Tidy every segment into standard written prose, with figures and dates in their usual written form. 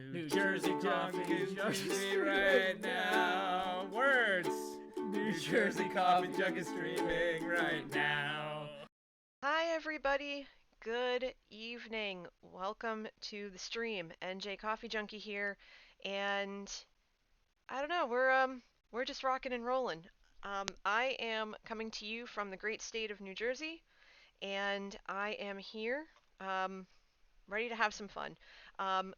New Jersey coffee jug is streaming right now. Words. New Jersey coffee jug is streaming right now. Hi, everybody. Good evening. Welcome to the stream. NJ Coffee Junkie here, and I don't know, we're just rocking and rolling. I am coming to you from the great state of New Jersey, and I am here, um, ready to have some fun.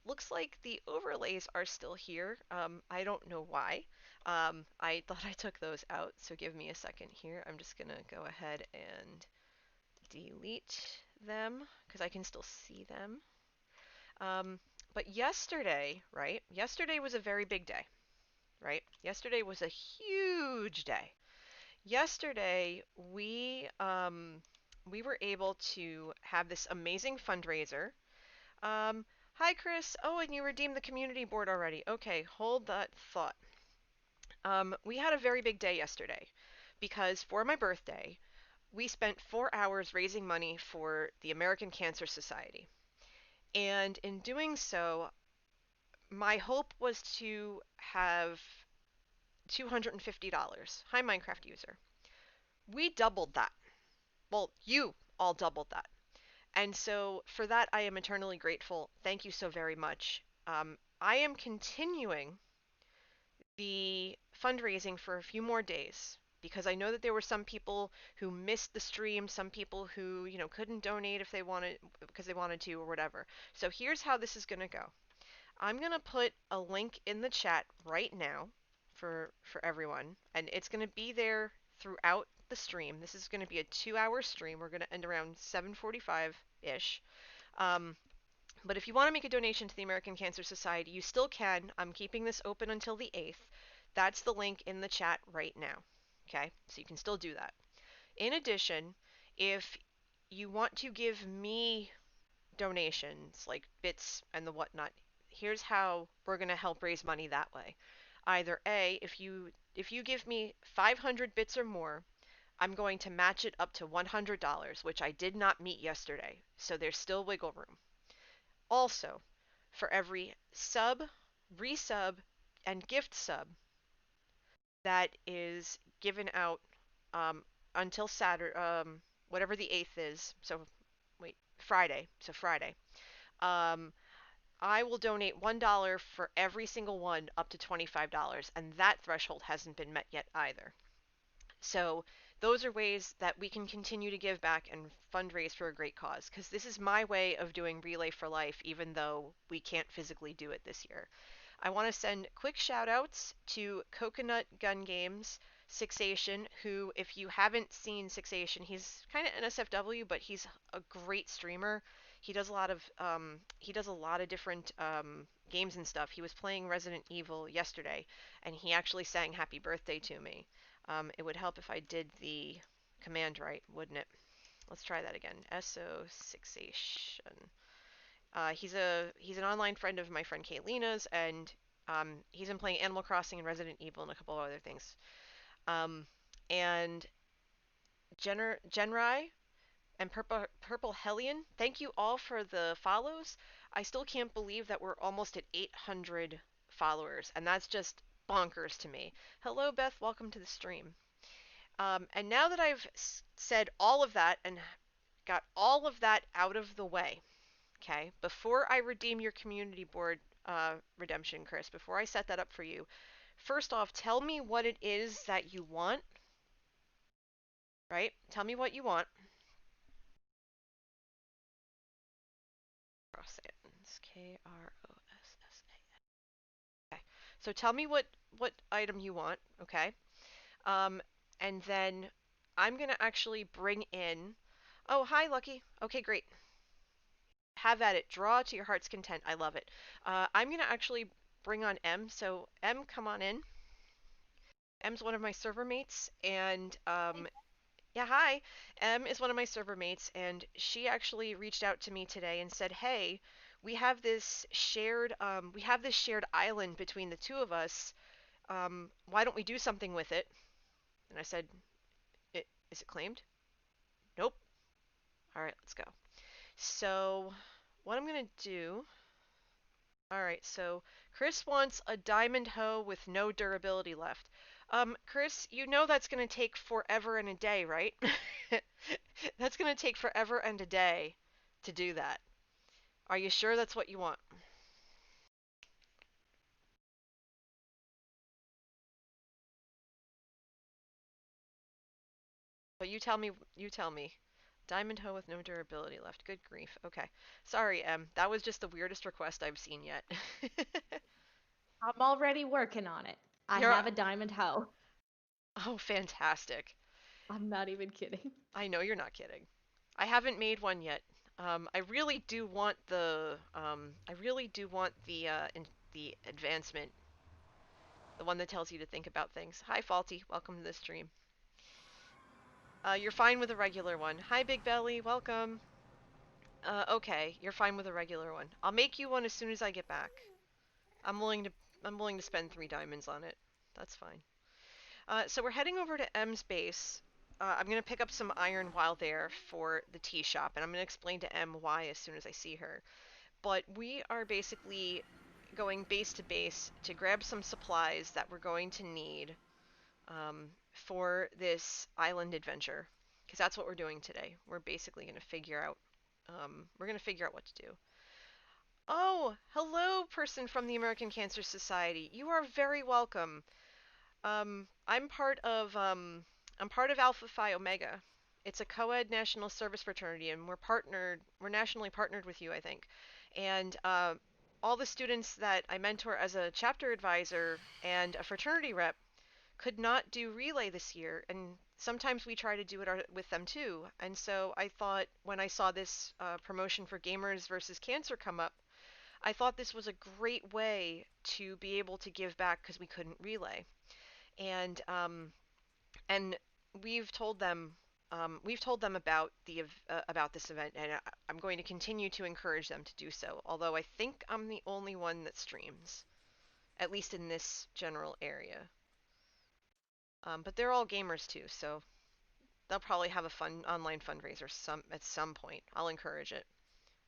Looks like the overlays are still here. I don't know why. I thought I took those out, so give me a second here. I'm just gonna go ahead and delete them because I can still see them. Um, but yesterday, right? Yesterday was a very big day, right? Yesterday was a huge day. Yesterday we were able to have this amazing fundraiser. Hi Chris. Oh, and you redeemed the community board already. Okay, hold that thought. We had a very big day yesterday because for my birthday, we spent 4 hours raising money for the American Cancer Society. And in doing so, my hope was to have $250. Hi, Minecraft user. We doubled that. Well, you all doubled that. And so for that, I am eternally grateful. Thank you so very much. I am continuing the fundraising for a few more days because I know that there were some people who missed the stream, some people who, couldn't donate if they wanted because they wanted to or whatever. So here's how this is going to go. I'm going to put a link in the chat right now for everyone, and it's going to be there throughout the stream. This is going to be a 2-hour stream. We're going to end around 7:45-ish. Um, but if you want to make a donation to the American Cancer Society, you still can. I'm keeping this open until the 8th. That's the link in the chat right now. Okay, so you can still do that. In addition, if you want to give me donations like bits and the whatnot, here's how we're going to help raise money that way. Either A, if you give me 500 bits or more, I'm going to match it up to $100, which I did not meet yesterday, so there's still wiggle room. Also, for every sub, resub, and gift sub that is given out um, until Saturday, whatever the 8th is. So, wait, Friday. So, Friday. Um, I will donate $1 for every single one up to $25, and that threshold hasn't been met yet either. So, those are ways that we can continue to give back and fundraise for a great cause, because this is my way of doing Relay for Life, even though we can't physically do it this year. I want to send quick shout outs to Coconut Gun Games, Sixation, who, if you haven't seen Sixation, he's kind of NSFW, but he's a great streamer. He does a lot of different games and stuff. He was playing Resident Evil yesterday, and he actually sang Happy Birthday to me. It would help if I did the command right, wouldn't it? Let's try that again. SO Sixation. He's an online friend of my friend Kaylina's, and he's been playing Animal Crossing and Resident Evil and a couple of other things. Um, and Genrai and Purple Hellion, thank you all for the follows. I still can't believe that we're almost at 800 followers, and that's just bonkers to me. Hello, Beth. Welcome to the stream. And now that I've said all of that and got all of that out of the way, okay, before I redeem your community board redemption, Chris, before I set that up for you, first off, tell me what it is that you want, right? Tell me what you want. Crossans, Krossa. Okay, so tell me what item you want, okay? Um, and then I'm gonna actually bring in. Oh, hi, Lucky. Okay, great. Have at it. Draw to your heart's content. I love it. I'm gonna actually bring on M. So M, come on in. M's one of my server mates, and yeah, hi. M is one of my server mates, and she actually reached out to me today and said, "Hey, we have this shared island between the two of us. Why don't we do something with it?" And I said, "Is it claimed?" Nope. All right, let's go. So what I'm gonna do All right, so Chris wants a diamond hoe with no durability left. Chris, you know that's gonna take forever and a day, right? That's gonna take forever and a day to do that. Are you sure that's what you want? But you tell me. Diamond hoe with no durability left. Good grief. Okay. Sorry, Em. That was just the weirdest request I've seen yet. I'm already working on it. I You're have a diamond hoe. oh, fantastic. I'm not even kidding. I know you're not kidding. I haven't made one yet. I really do want the advancement, the one that tells you to think about things. Hi, Faulty. Welcome to the stream. You're fine with a regular one. Hi, Big Belly. Welcome. Okay, you're fine with a regular one. I'll make you one as soon as I get back. I'm willing to I'm willing to spend 3 diamonds on it. That's fine. So we're heading over to M's base. I'm gonna pick up some iron while there for the tea shop, and I'm gonna explain to M why as soon as I see her. But we are basically going base to base to grab some supplies that we're going to need for this island adventure, because that's what we're doing today. We're basically gonna figure out what to do. Oh, hello, person from the American Cancer Society. You are very welcome. I'm part of Alpha Phi Omega. It's a co-ed national service fraternity, and we're nationally partnered with you, I think. And all the students that I mentor as a chapter advisor and a fraternity rep could not do relay this year, and sometimes we try to do it with them too. And so I thought when I saw this promotion for Gamers versus Cancer come up, I thought this was a great way to be able to give back because we couldn't relay. And we've told them about this event, and I'm going to continue to encourage them to do so. Although I think I'm the only one that streams, at least in this general area. But they're all gamers too, so they'll probably have a fun online fundraiser at some point. I'll encourage it.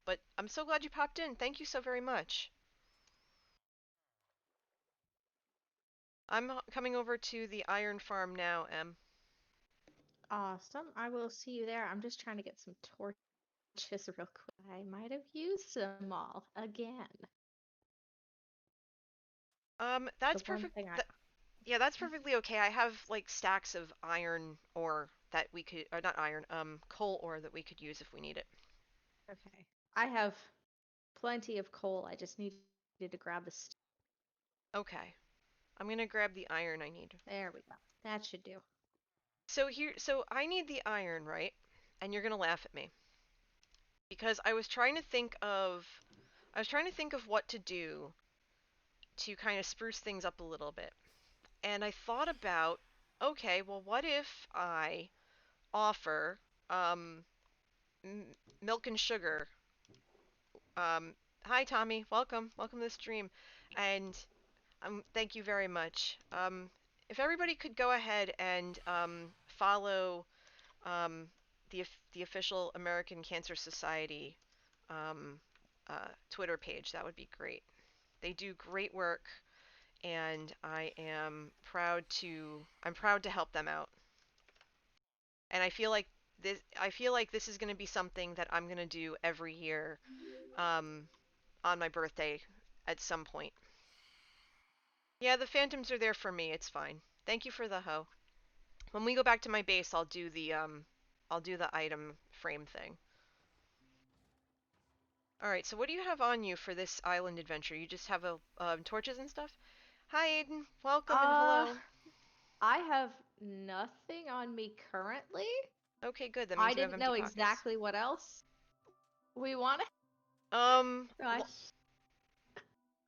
But I'm so glad you popped in. Thank you so very much. I'm coming over to the iron farm now, Em. Awesome. I will see you there. I'm just trying to get some torches real quick. I might have used them all again. The That's one perfect. thing Yeah, that's perfectly okay. I have like stacks of iron ore that we could, or not iron, coal ore that we could use if we need it. Okay. I have plenty of coal. I just needed to grab the Okay, I'm gonna grab the iron I need. There we go. That should do. So I need the iron, right? And you're gonna laugh at me because I was trying to think of what to do to kind of spruce things up a little bit. And I thought about, okay, well, what if I offer um, milk and sugar. Hi, Tommy. Welcome to the stream, and thank you very much. If everybody could go ahead and follow um, the official American Cancer Society um, Twitter page, that would be great. They do great work, and I'm proud to help them out. And I feel like this is going to be something that I'm going to do every year um, on my birthday at some point. Yeah, the phantoms are there for me. It's fine. Thank you for the hoe. When we go back to my base, I'll do the item frame thing. All right. So what do you have on you for this island adventure? You just have torches and stuff. Hi, Aiden. Welcome and Uh, hello. I have nothing on me currently. Okay, good. That I means you have didn't empty know pockets. exactly what else we wanted. Um, Gosh.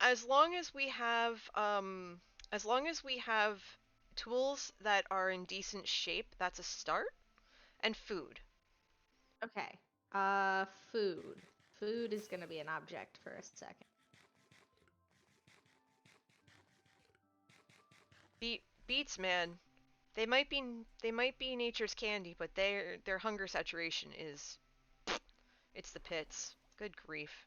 as long as we have as long as we have tools that are in decent shape, that's a start. And food. Okay. Food. Food is gonna be an object for a second. Beets, man. They might be nature's candy, but their hunger saturation is it's the pits. Good grief.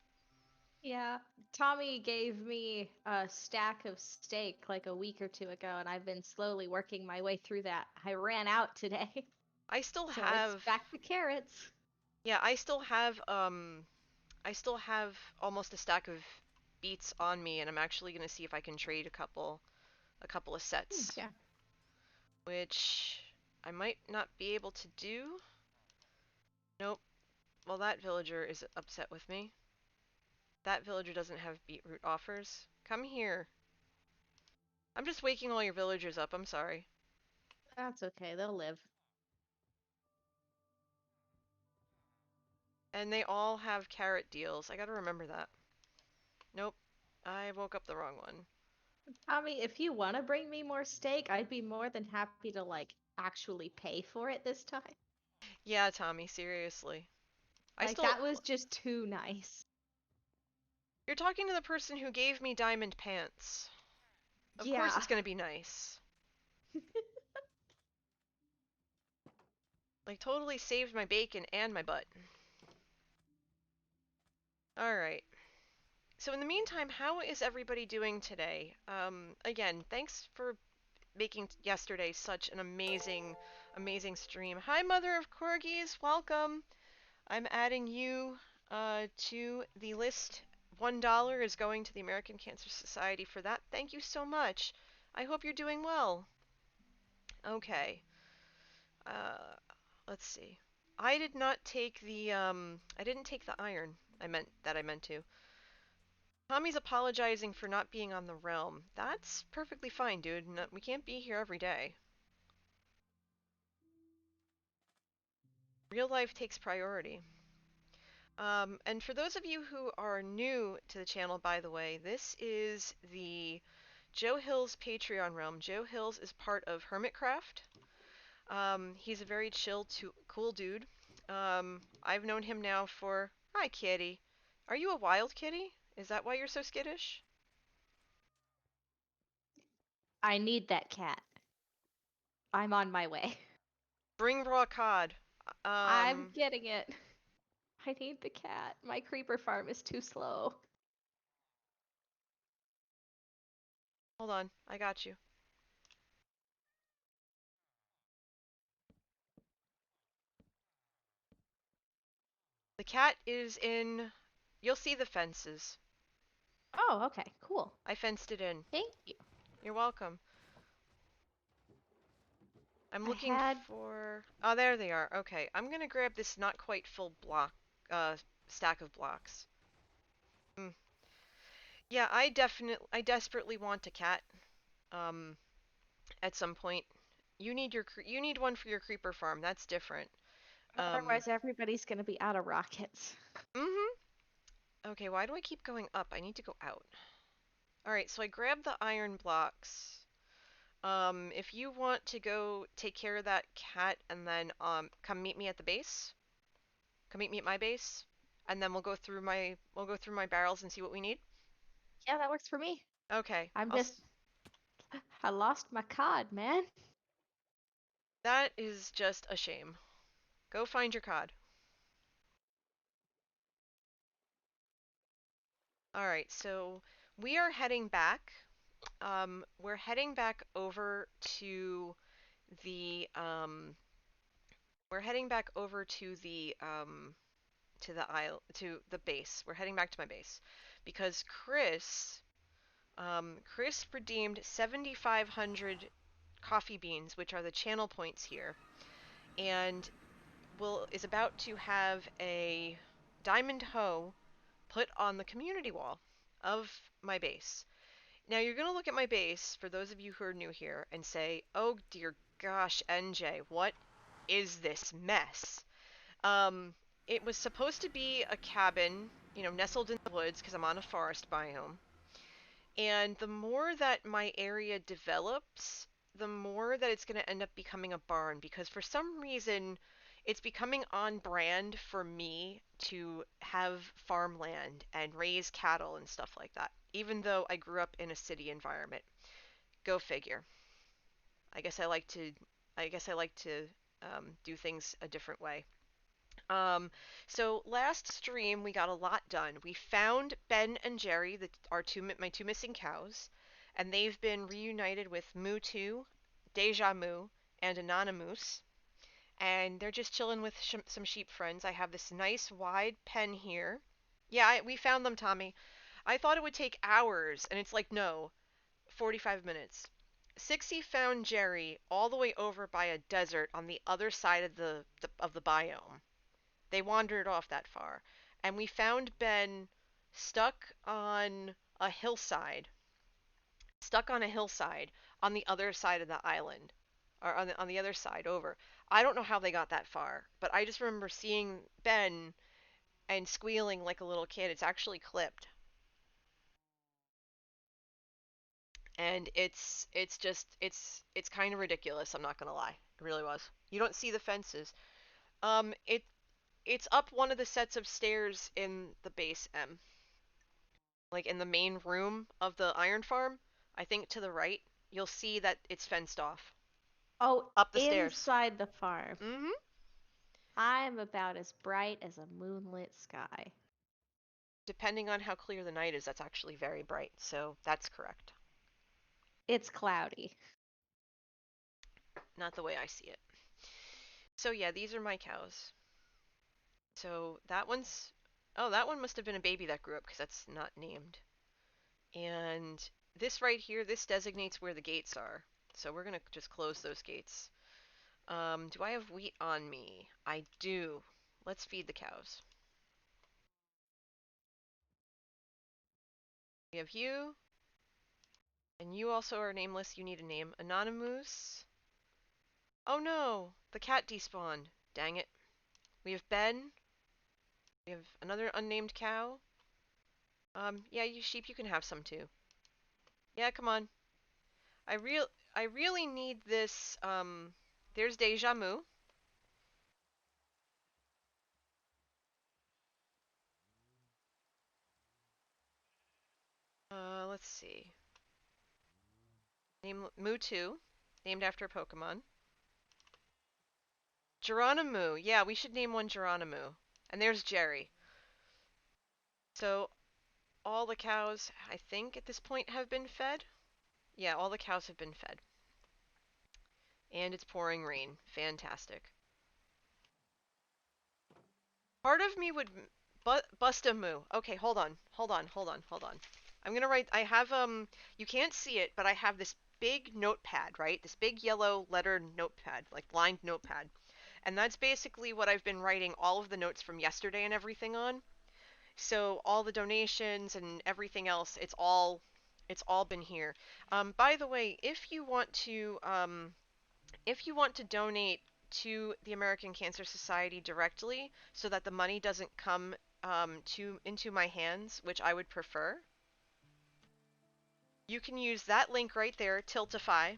Yeah, Tommy gave me a stack of steak like a week or two ago, and I've been slowly working my way through that. I ran out today, I still so it's have, back to carrots. yeah, I still have almost a stack of beets on me, and I'm actually gonna see if I can trade a couple of sets, Yeah. which I might not be able to do. Nope. Well, that villager is upset with me. That villager doesn't have beetroot offers. Come here. I'm just waking all your villagers up. I'm sorry. That's okay, they'll live. And they all have carrot deals. I gotta remember that. Nope. I woke up the wrong one. Tommy, if you want to bring me more steak, I'd be more than happy to like actually pay for it this time. Yeah, Tommy, seriously. I Like still. that was just too nice. You're talking to the person who gave me diamond pants. Of course Yeah. it's gonna be nice. Like, totally saved my bacon and my butt. Alright. So in the meantime, how is everybody doing today? Again, thanks for making yesterday such an amazing stream. Hi, Mother of Corgis, welcome. I'm adding you to the list. $1 is going to the American Cancer Society for that. Thank you so much. I hope you're doing well. Okay. Uh, let's see. I didn't take the iron. I meant to. Tommy's apologizing for not being on the realm. That's perfectly fine, dude. No, we can't be here every day. Real life takes priority. And for those of you who are new to the channel, by the way, this is the Joe Hills Patreon realm. Joe Hills is part of Hermitcraft. He's a very chill, cool dude. I've known him now for... Hi, kitty. Are you a wild kitty? Is that why you're so skittish? I need that cat. I'm on my way. Bring raw cod. I'm Um, getting it. I need the cat. My creeper farm is too slow. hold on. I got you. The cat is in... You'll see the fences. Oh, okay, cool. I fenced it in. Thank you. You're welcome. I'm I looking had for... Oh, there they are. Okay, I'm gonna grab this not quite full block, uh, stack of blocks. Mm. Yeah, I desperately want a cat. Um, at some point. You need one for your creeper farm. That's different. Um, otherwise everybody's gonna be out of rockets. mhm. Okay, why do I keep going up? I need to go out. All right, so I grabbed the iron blocks. If you want to go take care of that cat and then come meet me at the base. Come meet me at my base, and then we'll go through my barrels and see what we need. Yeah, that works for me. Okay. I'm just I lost my cod, man. That is just a shame. Go find your cod. All right, so we are heading back. We're heading back over the we're heading back over to the isle to the base. We're heading back to my base because Chris redeemed 7,500 coffee beans, which are the channel points here, and will is about to have a diamond hoe put on the community wall of my base. Now you're going to look at my base, for those of you who are new here, and say, oh dear gosh, NJ, what is this mess? Um, it was supposed to be a cabin, you know, nestled in the woods because I'm on a forest biome. And the more that my area develops, the more that it's going to end up becoming a barn because for some reason it's becoming on brand for me to have farmland and raise cattle and stuff like that, even though I grew up in a city environment. Go figure. I guess I like to I guess I like to do things a different way. So last stream we got a lot done. We found Ben and Jerry, my two missing cows, and they've been reunited with Moo2, Deja Moo, and Anonymous, and they're just chilling with some sheep friends. I have this nice wide pen here. Yeah, we found them, Tommy. I thought it would take hours, and it's like, no, 45 minutes. Sixie found Jerry all the way over by a desert on the other side of the biome. They wandered off that far. And we found Ben stuck on a hillside, stuck on a hillside on the other side of the island, or on the other side over. I don't know how they got that far, but I just remember seeing Ben and squealing like a little kid. It's actually clipped. And it's kind of ridiculous, I'm not gonna lie. It really was. You don't see the fences. It's up one of the sets of stairs in the base M. Like in the main room of the iron farm, I think to the right, you'll see that it's fenced off. Oh, Up the stairs. inside the farm. Mm-hmm. I'm about as bright as a moonlit sky. Depending on how clear the night is, that's actually very bright, so that's correct. It's cloudy. Not the way I see it. So yeah, these are my cows. So that one's... Oh, that one must have been a baby that grew up because that's not named. And this right here, this designates where the gates are. So we're going to just close those gates. Do I have wheat on me? I do. Let's feed the cows. We have you. And you also are nameless. You need a name. Anonymous. Oh no! The cat despawned. Dang it. We have Ben. We have another unnamed cow. Yeah, you sheep, you can have some too. Yeah, come on. I really need this, there's Deja Mu. Let's see. Name Mewtwo, named after a Pokemon. Geronimo. Yeah, we should name one Geronimo. And there's Jerry. So all the cows, I think at this point, have been fed. Yeah, all the cows have been fed. And it's pouring rain. Fantastic. Part of me would bust a moo. Okay, hold on. I'm gonna write, I have, you can't see it, but I have this big notepad, right? This big yellow lettered notepad, like lined notepad. And that's basically what I've been writing all of the notes from yesterday and everything on. So all the donations and everything else, it's all been here. By the way, if you want to donate to the American Cancer Society directly so that the money doesn't come into my hands, which I would prefer, you can use that link right there, Tiltify.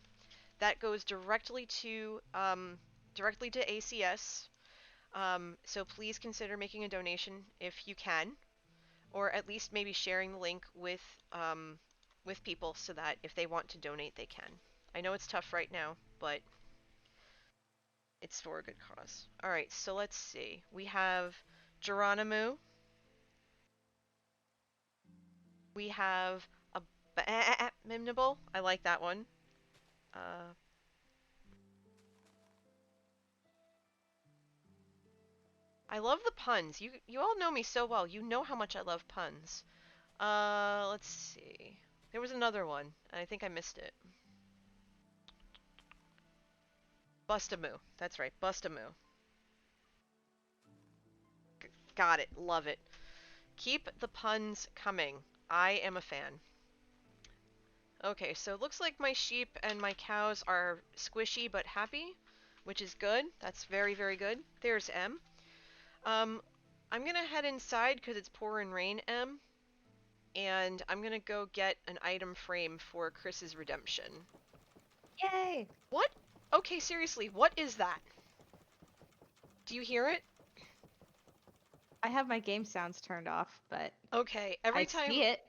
That goes directly to ACS. So please consider making a donation if you can, or at least maybe sharing the link with people so that if they want to donate, they can. I know it's tough right now, but it's for a good cause. Alright, so let's see. We have Geronimo. We have a Mimnable. I like that one. I love the puns. You all know me so well. You know how much I love puns. Let's see. There was another one. I think I missed it. Bustamoo. That's right, Bustamoo. Got it. Love it. Keep the puns coming. I am a fan. Okay, so it looks like my sheep and my cows are squishy but happy, which is good. That's very, very good. There's M. I'm gonna head inside because it's pouring rain, M. And I'm gonna go get an item frame for Chris's redemption. Yay! What? Okay, seriously, what is that? Do you hear it? I have my game sounds turned off, but okay, I see it.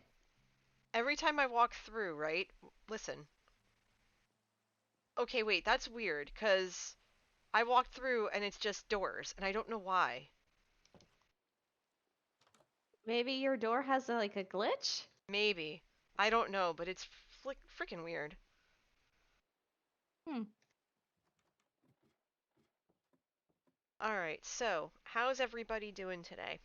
Every time I walk through, right? Listen. Okay, wait, that's weird, because I walked through and it's just doors, and I don't know why. Maybe your door has like a glitch? Maybe. I don't know, but it's freaking weird. Hmm. Alright, so how's everybody doing today?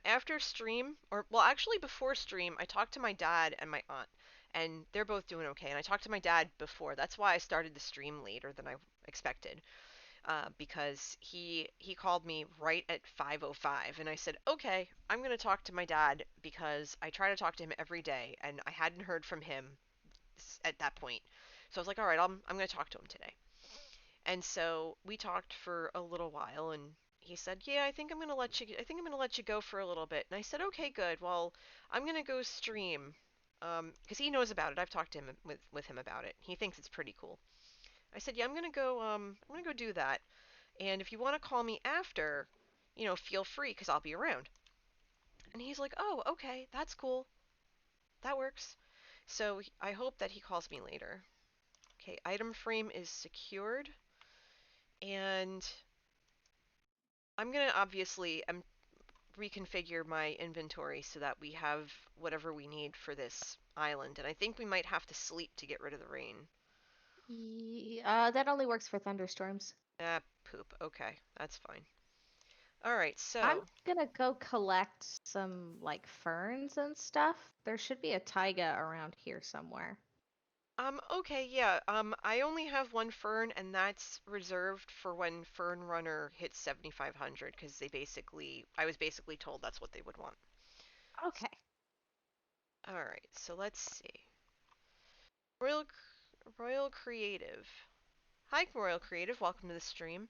After stream, or well, actually before stream, I talked to my dad and my aunt, and they're both doing okay. And I talked to my dad before. That's why I started the stream later than I expected, because he called me right at 5:05, and I said, okay, I'm gonna talk to my dad because I try to talk to him every day, and I hadn't heard from him at that point. So I was like, all right, I'm gonna talk to him today. And so we talked for a little while, and he said, "Yeah, I think I'm gonna let you. I think I'm gonna let you go for a little bit." And I said, "Okay, good. Well, I'm gonna go stream, because he knows about it. I've talked to him with him about it. He thinks it's pretty cool." I said, "Yeah, I'm gonna go. I'm gonna go do that. And if you want to call me after, feel free, because I'll be around." And he's like, "Oh, okay, that's cool. That works." So I hope that he calls me later. Okay, item frame is secured, and I'm gonna obviously reconfigure my inventory so that we have whatever we need for this island. And I think we might have to sleep to get rid of the rain. That only works for thunderstorms. Ah, poop. Okay, that's fine. Alright, I'm so, gonna go collect some like ferns and stuff. There should be a taiga around here somewhere. okay, yeah, I only have one fern, and that's reserved for when Fern Runner hits 7,500, because I was basically told that's what they would want. Okay. Alright, so let's see. Royal, Royal Creative. Hi, Royal Creative, welcome to the stream.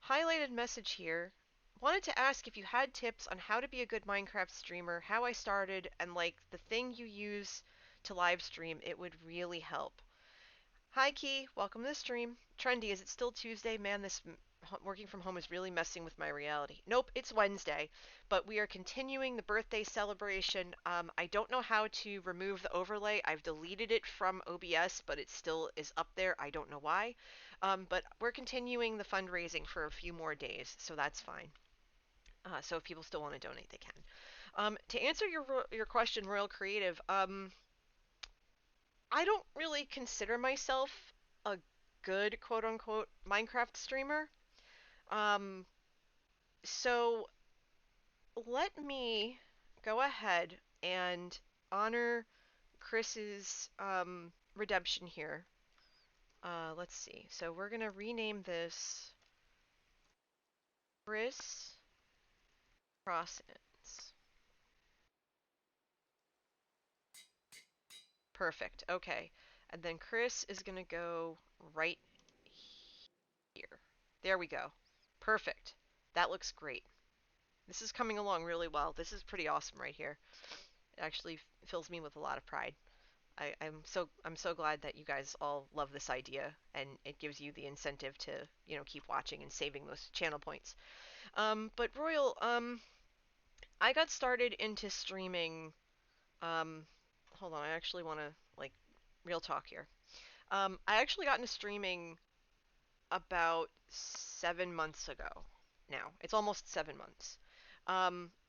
Highlighted message here. Wanted to ask if you had tips on how to be a good Minecraft streamer, how I started, and like the thing you use to live stream. It would really help. Hi, Key. Welcome to the stream. Trendy, is it still Tuesday? Man, this working from home is really messing with my reality. Nope, it's Wednesday, but we are continuing the birthday celebration. I don't know how to remove the overlay. I've deleted it from OBS, but it still is up there. I don't know why. But we're continuing the fundraising for a few more days, so that's fine. So if people still want to donate, they can. To answer your question, Royal Creative, I don't really consider myself a good quote unquote Minecraft streamer. Um, so let me go ahead and honor Chris's redemption here. Let's see. So we're gonna rename this Chris Crossins. Perfect. Okay. And then Chris is gonna go right here. There we go. Perfect. That looks great. This is coming along really well. This is pretty awesome right here. It actually fills me with a lot of pride. I'm so glad that you guys all love this idea, and it gives you the incentive to keep watching and saving those channel points. But Royal, I got started into streaming. Um, Hold on, I actually want to like real talk here. I actually got into streaming about 7 months ago. Now it's almost 7 months.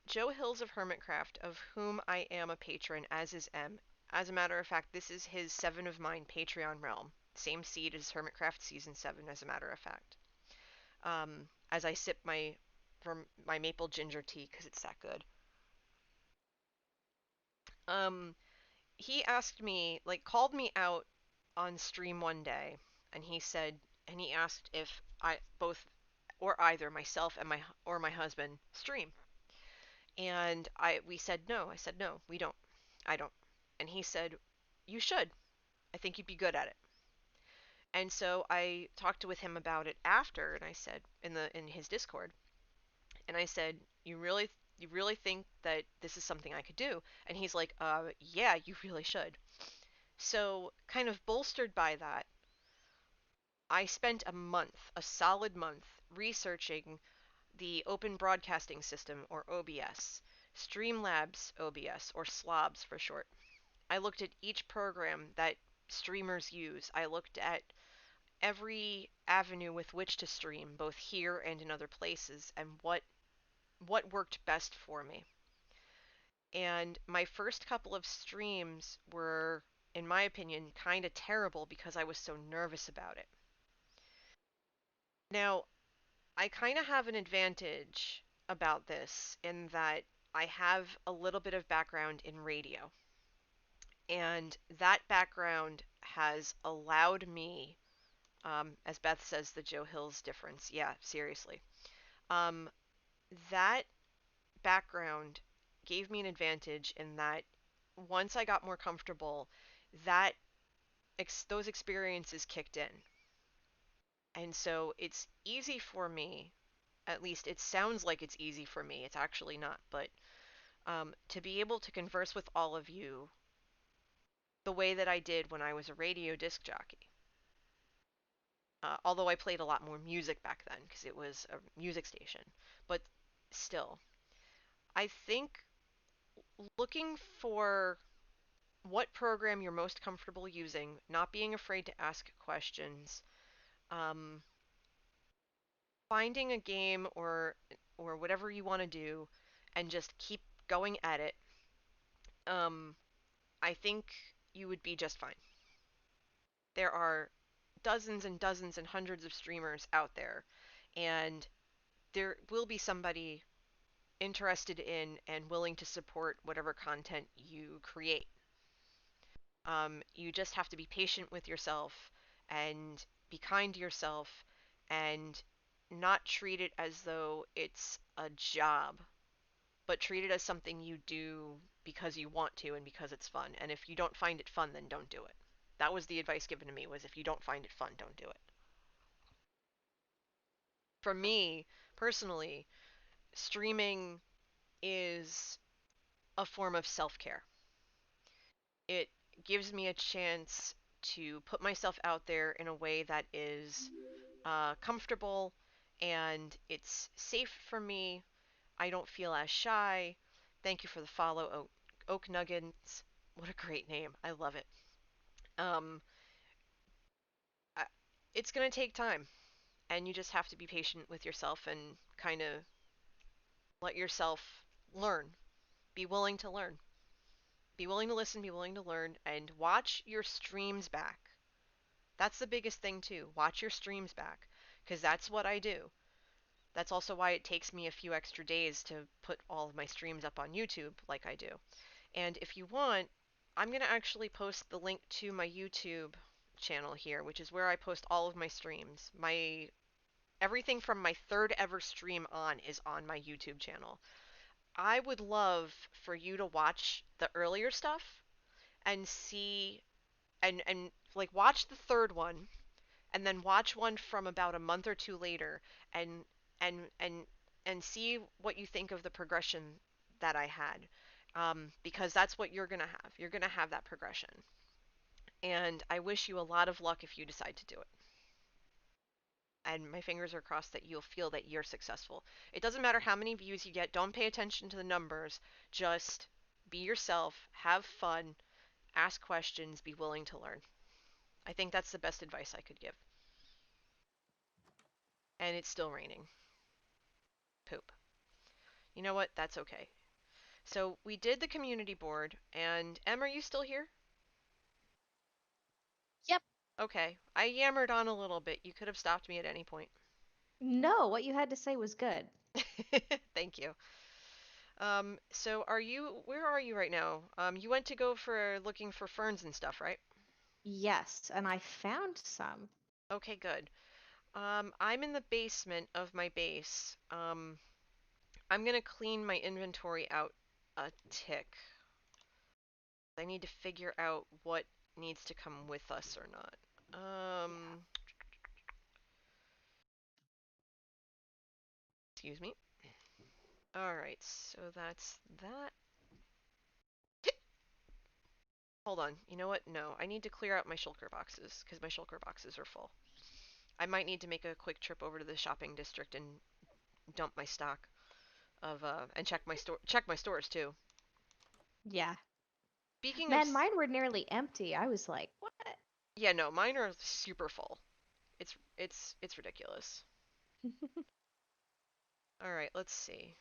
Joe Hills of Hermitcraft, of whom I am a patron, as is M. As a matter of fact, this is his Seven of Mine Patreon realm. Same seed as Hermitcraft Season 7, as a matter of fact. As I sip from my maple ginger tea, because it's that good. Um, he asked me, like, called me out on stream one day, and he asked if I both or either myself and my husband stream. And we said no. I said no, we don't. I don't. And he said, "You should. I think you'd be good at it." And so I talked with him about it after, and I said in his Discord, and I said, "You really think that this is something I could do?" And he's like, yeah, you really should." So, kind of bolstered by that, I spent a solid month, researching the Open Broadcasting System, or OBS, Streamlabs OBS, or SLOBS for short. I looked at each program that streamers use. I looked at every avenue with which to stream, both here and in other places, and what worked best for me. And my first couple of streams were, in my opinion, kind of terrible because I was so nervous about it. Now, I kind of have an advantage about this in that I have a little bit of background in radio. And that background has allowed me, as Beth says, the Joe Hills difference. Yeah, seriously. Um, that background gave me an advantage in that once I got more comfortable, that those experiences kicked in. And so it's easy for me, at least it sounds like it's easy for me. It's actually not, but to be able to converse with all of you the way that I did when I was a radio disc jockey. Although I played a lot more music back then because it was a music station. But still, I think looking for what program you're most comfortable using, not being afraid to ask questions, um, finding a game or whatever you want to do, and just keep going at it. Um, I think you would be just fine. There are dozens and dozens and hundreds of streamers out there, and there will be somebody interested in and willing to support whatever content you create. You just have to be patient with yourself and be kind to yourself and not treat it as though it's a job, but treat it as something you do because you want to and because it's fun. And if you don't find it fun, then don't do it. That was the advice given to me was if you don't find it fun, don't do it. For me, personally, streaming is a form of self-care. It gives me a chance to put myself out there in a way that is comfortable and it's safe for me. I don't feel as shy. Thank you for the follow, Oak Nuggets. What a great name. I love it. Um, I, it's going to take time, and you just have to be patient with yourself and kind of let yourself learn. Be willing to learn. Be willing to listen, be willing to learn, and watch your streams back. That's the biggest thing, too. Watch your streams back, because that's what I do. That's also why it takes me a few extra days to put all of my streams up on YouTube like I do. And if you want, I'm going to actually post the link to my YouTube channel here, which is where I post all of my streams. Everything from my third ever stream on is on my YouTube channel. I would love for you to watch the earlier stuff and see and like watch the third one and then watch one from about a month or two later and and and and see what you think of the progression that I had. Because that's what you're gonna have. You're gonna have that progression. And I wish you a lot of luck if you decide to do it. And my fingers are crossed that you'll feel that you're successful. It doesn't matter how many views you get. Don't pay attention to the numbers. Just be yourself, have fun, ask questions, be willing to learn. I think that's the best advice I could give. And it's still raining. Poop. You know what? That's okay. So we did the community board, and Em, are you still here? Yep. Okay. I yammered on a little bit. You could have stopped me at any point. No, what you had to say was good. Thank you. So where are you right now? You went to go for looking for ferns and stuff, right? Yes, and I found some. Okay, good. I'm in the basement of my base. I'm gonna clean my inventory out a tick. I need to figure out what needs to come with us or not. Excuse me. Alright, so that's that. Hold on, you know what? No, I need to clear out my shulker boxes, because my shulker boxes are full. I might need to make a quick trip over to the shopping district and dump my stock of and check my stores too. Yeah. Speaking of Man, mine were nearly empty. I was like, what? yeah, no, mine are super full. It's ridiculous. All right, let's see.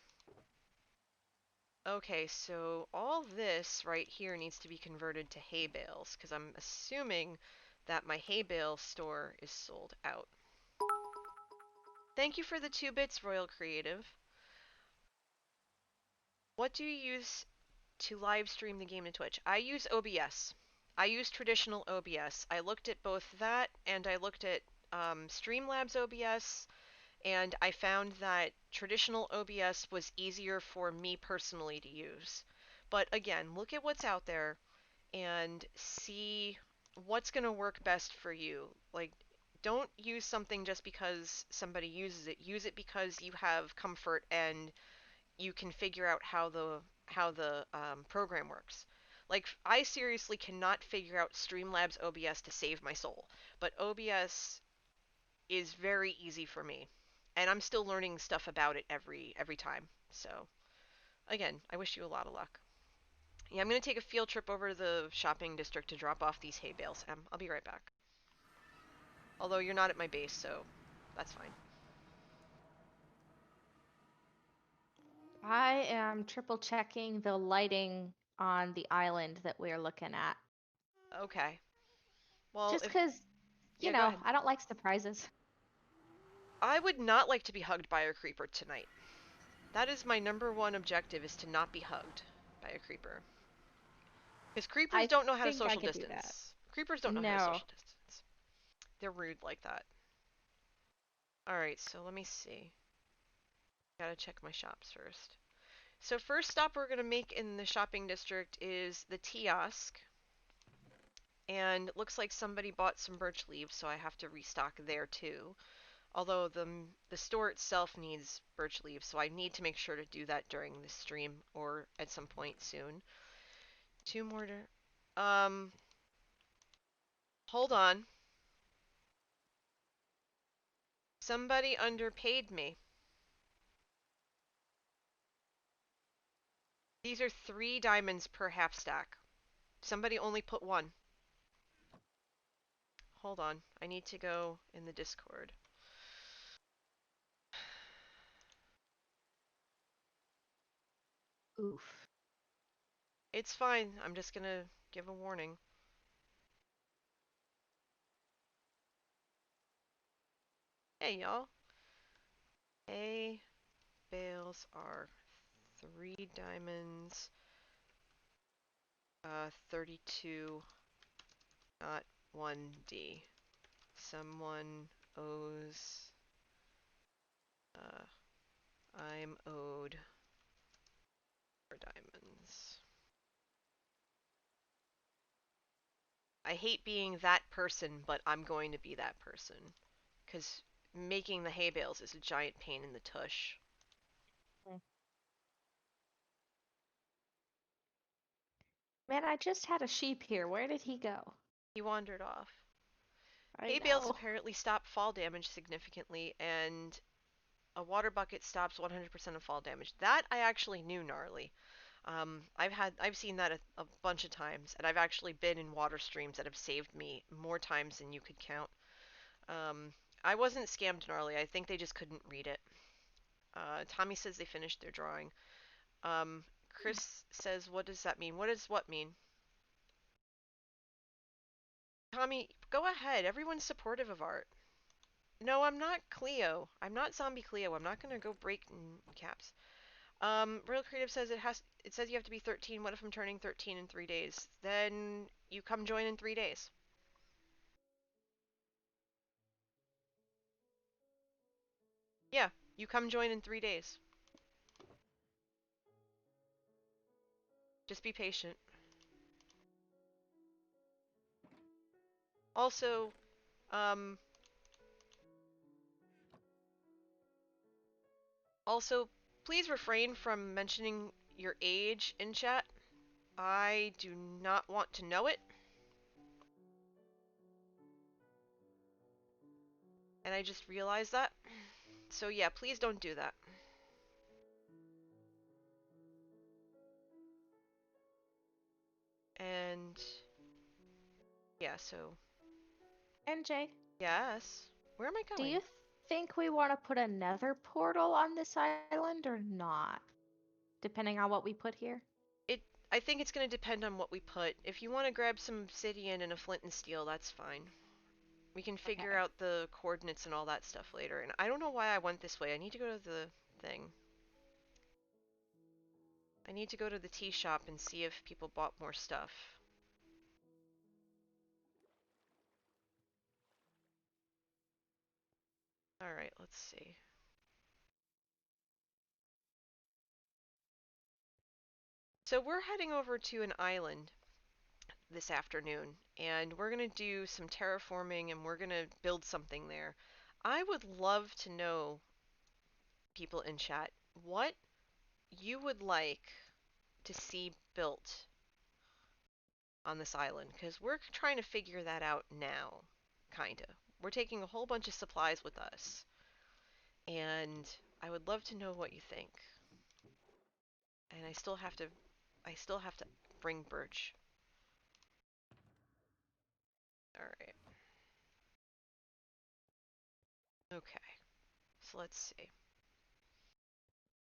Okay, so all this right here needs to be converted to hay bales, because I'm assuming that my hay bale store is sold out. Thank you for the 2 bits, Royal Creative. What do you use to live stream the game to Twitch? I use OBS. I use traditional OBS. I looked at both that and I looked at Streamlabs OBS, and I found that traditional OBS was easier for me personally to use. But again, look at what's out there and see what's going to work best for you. Like, don't use something just because somebody uses it. Use it because you have comfort and you can figure out how the program works. Like, I seriously cannot figure out Streamlabs OBS to save my soul, but OBS is very easy for me, and I'm still learning stuff about it every time. So again, I wish you a lot of luck. Yeah, I'm gonna take a field trip over to the shopping district to drop off these hay bales. I'll be right back. Although you're not at my base, so that's fine. I am triple checking the lighting on the island that we're looking at. Okay. Well, Just if because, yeah, go ahead. I don't like surprises. I would not like to be hugged by a creeper tonight. That is my #1 objective, is to not be hugged by a creeper. Because creepers I don't know how to think I social could do that. distance. Creepers don't know how to No. social distance. They're rude like that. Alright, so let me see. Gotta check my shops first. So first stop we're gonna make in the shopping district is the kiosk. And it looks like somebody bought some birch leaves, so I have to restock there too. Although the store itself needs birch leaves, so I need to make sure to do that during the stream or at some point soon. 2 more hold on. Somebody underpaid me. These are 3 diamonds per half stack. Somebody only put 1. Hold on. I need to go in the Discord. Oof. It's fine. I'm just gonna give a warning. Hey, y'all. A bales are 3 diamonds, 32, not 1D. Someone owes, I'm owed 4 diamonds. I hate being that person, but I'm going to be that person. Because making the hay bales is a giant pain in the tush. Man, I just had a sheep here. Where did he go? He wandered off. I Hay bales know. apparently stop fall damage significantly, and a water bucket stops 100% of fall damage. That I actually knew, gnarly. I've seen that a bunch of times, and I've actually been in water streams that have saved me more times than you could count. I wasn't scammed, gnarly. I think they just couldn't read it. Tommy says they finished their drawing. Chris says, what does that mean? What does what mean? Tommy, go ahead. Everyone's supportive of art. No, I'm not Cleo. I'm not Zombie Cleo. I'm not gonna go break in caps. Real Creative says it says you have to be 13. What if I'm turning 13 in 3 days? Then you come join in 3 days. Yeah, you come join in 3 days. Just be patient. Also, um, please refrain from mentioning your age in chat. I do not want to know it. And I just realized that. So yeah, please don't do that. And yeah, so NJ, yes. Where am I do going? you think we want to put another portal on this island or not? depending on what we put here? I think it's going to depend on what we put. If you want to grab some obsidian and a flint and steel, that's fine. We can figure Okay. out the coordinates and all that stuff later. And I don't know why I went this way. I need to go to the thing. I need to go to the tea shop and see if people bought more stuff. Alright, let's see. So we're heading over to an island this afternoon, and we're going to do some terraforming and we're going to build something there. I would love to know, people in chat, what you would like to see built on this island, because we're trying to figure that out now, kinda. We're taking a whole bunch of supplies with us, and I would love to know what you think. And I still have to bring birch. Alright. Okay. So let's see.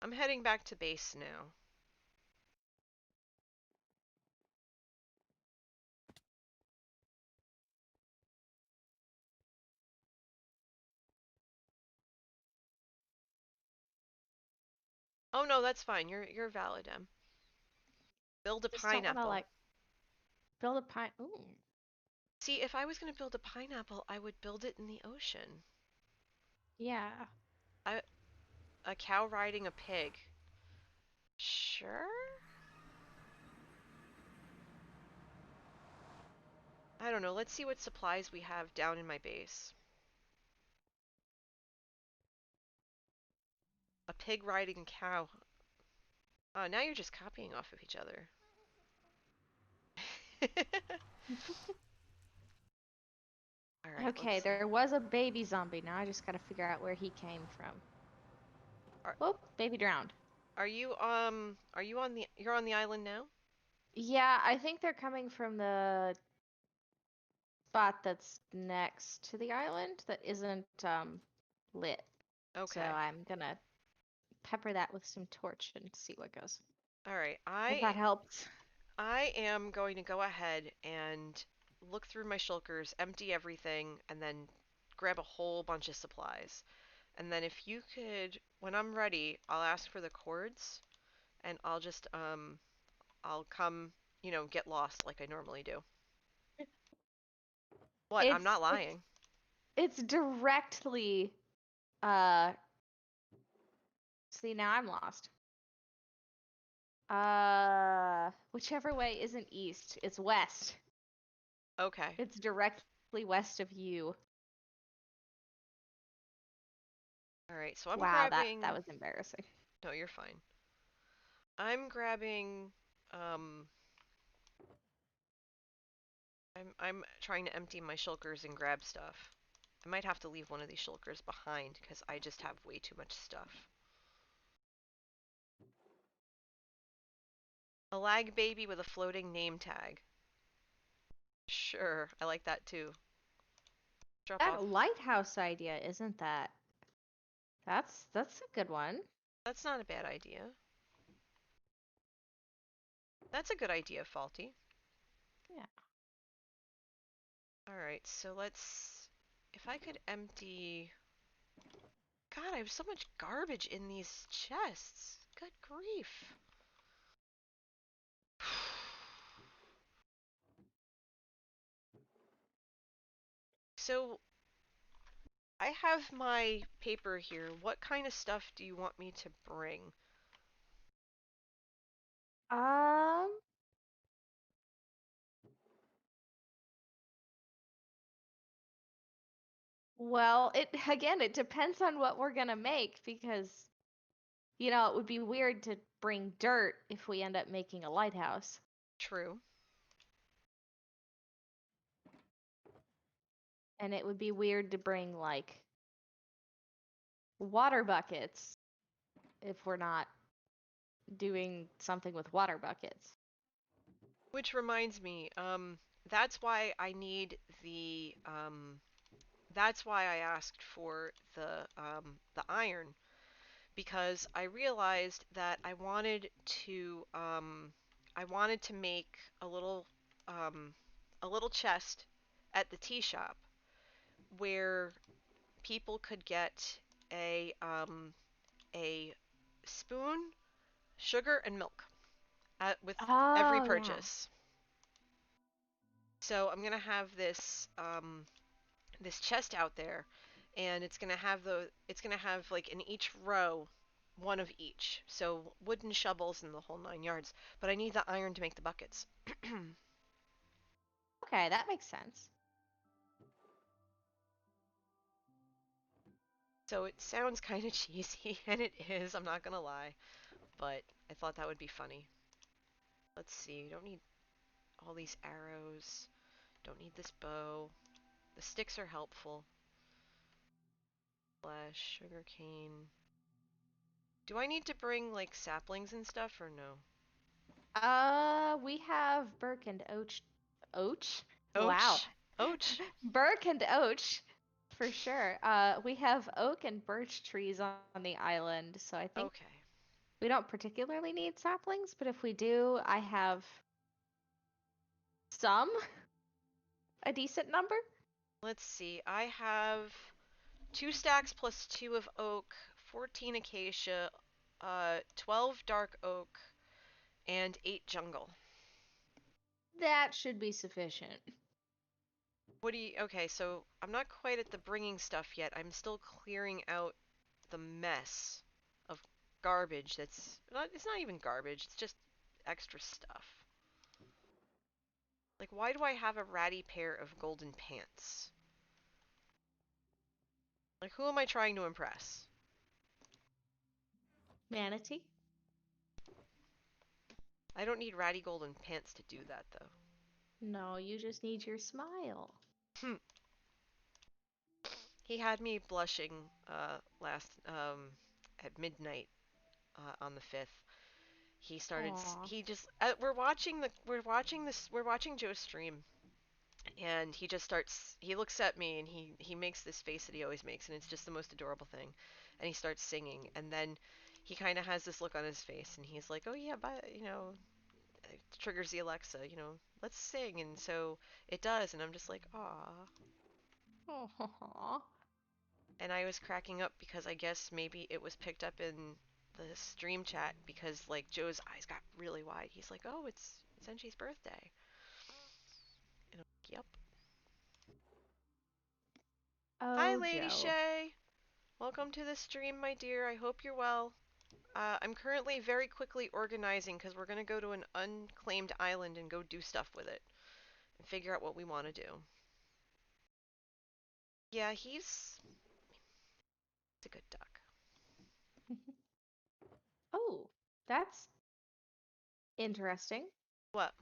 I'm heading back to base now. Oh no, that's fine. You're valid, Em. Build a Just don't want to pineapple. like build a pine. Ooh. See, if I was gonna build a pineapple, I would build it in the ocean. Yeah. A cow riding a pig. Sure? I don't know. Let's see what supplies we have down in my base. A pig riding a cow. Oh, now you're just copying off of each other. Alright, let's Okay, see. there was a baby zombie. Now I just gotta figure out where he came from. Are, Oh, baby drowned. are you on you're on the island now? Yeah, I think they're coming from the spot that's next to the island that isn't lit. So Okay. I'm gonna pepper that with some torch and see what goes. Alright, If that helps. I am going to go ahead and look through my shulkers, empty everything, and then grab a whole bunch of supplies. And then if you could, when I'm ready, I'll ask for the cords, and I'll just, I'll come, get lost like I normally do. What? I'm It's not it's lying. it's directly uh see now I'm lost. Whichever way isn't east, it's west. Okay. It's directly west of you. Alright, so I'm Wow, grabbing... that was embarrassing. No, you're fine. I'm grabbing, um... I'm trying to empty my shulkers and grab stuff. I might have to leave one of these shulkers behind, because I just have way too much stuff. A lag baby with a floating name tag. Sure, I like that too. Drop off. That lighthouse idea, isn't that? That's a good one. That's not a bad idea. That's a good idea, Faulty. Yeah. Alright, so let's... If I could empty... God, I have so much garbage in these chests. Good grief. So, I have my paper here. What kind of stuff do you want me to bring? Um, well, it again, it depends on what we're gonna make because it would be weird to bring dirt if we end up making a lighthouse. True. And it would be weird to bring like water buckets if we're not doing something with water buckets. Which reminds me, that's why I need that's why I asked for the iron, because I realized that I wanted to make um, a little chest at the tea shop where people could get a spoon, sugar, and milk with every Oh, yeah. purchase. So I'm gonna have this chest out there, and it's gonna have like in each row one of each. So wooden shovels and the whole 9 yards. But I need the iron to make the buckets. Okay, that makes sense. So it sounds kind of cheesy, and it is, I'm not gonna lie, but I thought that would be funny. Let's see, you don't need all these arrows, don't need this bow. The sticks are helpful. Flesh, sugar cane. Do I need to bring like saplings and stuff or no? We have Burke and Oach. Oach? Wow. Ouch! Ouch! Burke and Oach, for sure. We have oak and birch trees on the island, so I think Okay. we don't particularly need saplings, but if we do, I have some, a decent number. Let's see. I have 2 stacks plus 2 of oak, 14 acacia, 12 dark oak, and 8 jungle. That should be sufficient. What do you? Okay, so I'm not quite at the bringing stuff yet. I'm still clearing out the mess of garbage that's not. It's not even garbage. It's just extra stuff. Like, why do I have a ratty pair of golden pants? Like, who am I trying to impress? Manatee? I don't need ratty golden pants to do that, though. No, you just need your smile. He had me blushing last at midnight on the 5th. He started. Aw. He just. We're watching Joe's stream, and he just starts. He looks at me and he makes this face that he always makes, and it's just the most adorable thing. And he starts singing, and then he kind of has this look on his face, and he's like, "Oh yeah, but it triggers the Alexa, let's sing," and so it does, and I'm just like, "Aw." Aw. And I was cracking up because I guess maybe it was picked up in the stream chat because like Joe's eyes got really wide. He's like, "Oh, it's Enchi's birthday." And I'm like, "Yep." Hi, Oh, Lady Joe. Shay. Welcome to the stream, my dear. I hope you're well. I'm currently very quickly organizing because we're gonna go to an unclaimed island and go do stuff with it and figure out what we want to do. Yeah, he's a good duck. Oh, that's interesting. What?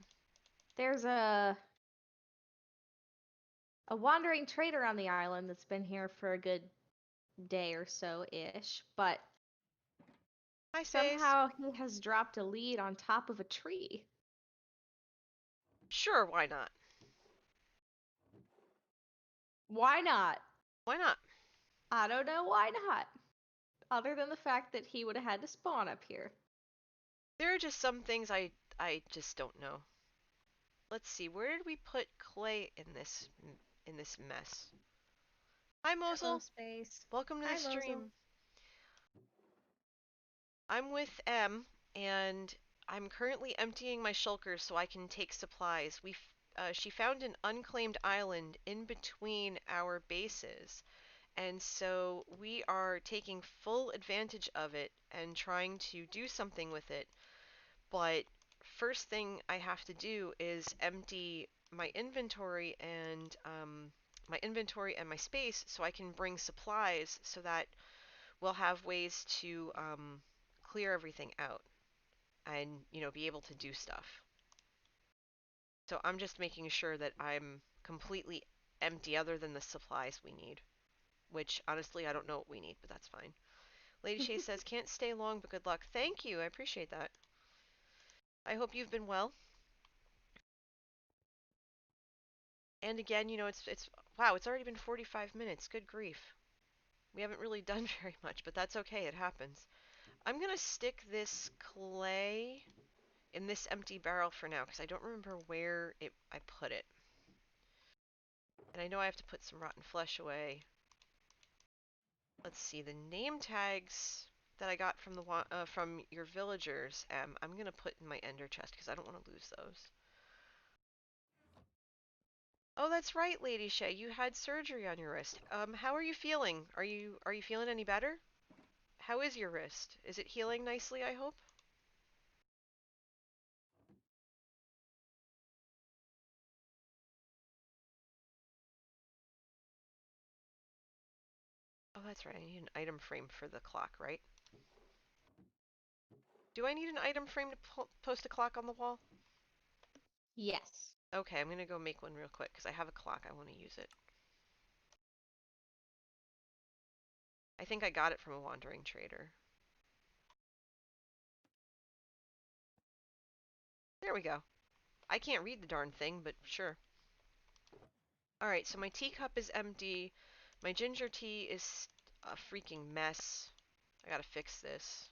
There's a wandering trader on the island that's been here for a good day or so ish, but Hi, Stace. somehow he has dropped a lead on top of a tree. Sure, why not? Why not? Why not? I don't know why not. Other than the fact that he would have had to spawn up here. There are just some things I just don't know. Let's see, where did we put clay in this mess? Hi, Hello, Mosul. space. Welcome to the Hi, Mosul. stream. I'm with M, and I'm currently emptying my shulkers so I can take supplies. She found an unclaimed island in between our bases, and so we are taking full advantage of it and trying to do something with it. But first thing I have to do is empty my inventory and my space so I can bring supplies so that we'll have ways to clear everything out and be able to do stuff. So I'm just making sure that I'm completely empty other than the supplies we need, which honestly I don't know what we need, but that's fine. Lady Shay says can't stay long but good luck. Thank you. I appreciate that. I hope you've been well. And again, it's wow, it's already been 45 minutes. Good grief. We haven't really done very much, but that's okay. It happens. I'm gonna stick this clay in this empty barrel for now because I don't remember where I put it. And I know I have to put some rotten flesh away. Let's see, the name tags that I got from from your villagers, I'm gonna put in my ender chest because I don't want to lose those. Oh, that's right, Lady Shay. You had surgery on your wrist. How are you feeling? Are you feeling any better? How is your wrist? Is it healing nicely, I hope? Oh, that's right. I need an item frame for the clock, right? Do I need an item frame to post a clock on the wall? Yes. Okay, I'm gonna go make one real quick because I have a clock. I want to use it. I think I got it from a wandering trader. There we go. I can't read the darn thing, but sure. Alright, so my teacup is empty. My ginger tea is a freaking mess. I gotta fix this.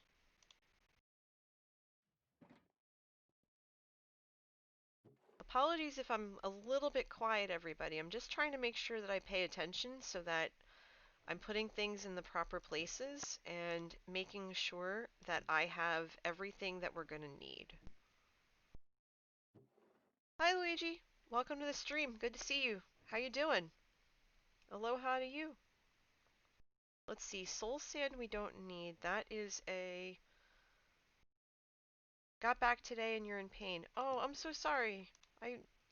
Apologies if I'm a little bit quiet, everybody. I'm just trying to make sure that I pay attention so that I'm putting things in the proper places and making sure that I have everything that we're gonna need. Hi, Luigi. Welcome to the stream. Good to see you. How you doing? Aloha to you. Let's see. Soul sand we don't need. That is a... Got back today and you're in pain. Oh, I'm so sorry.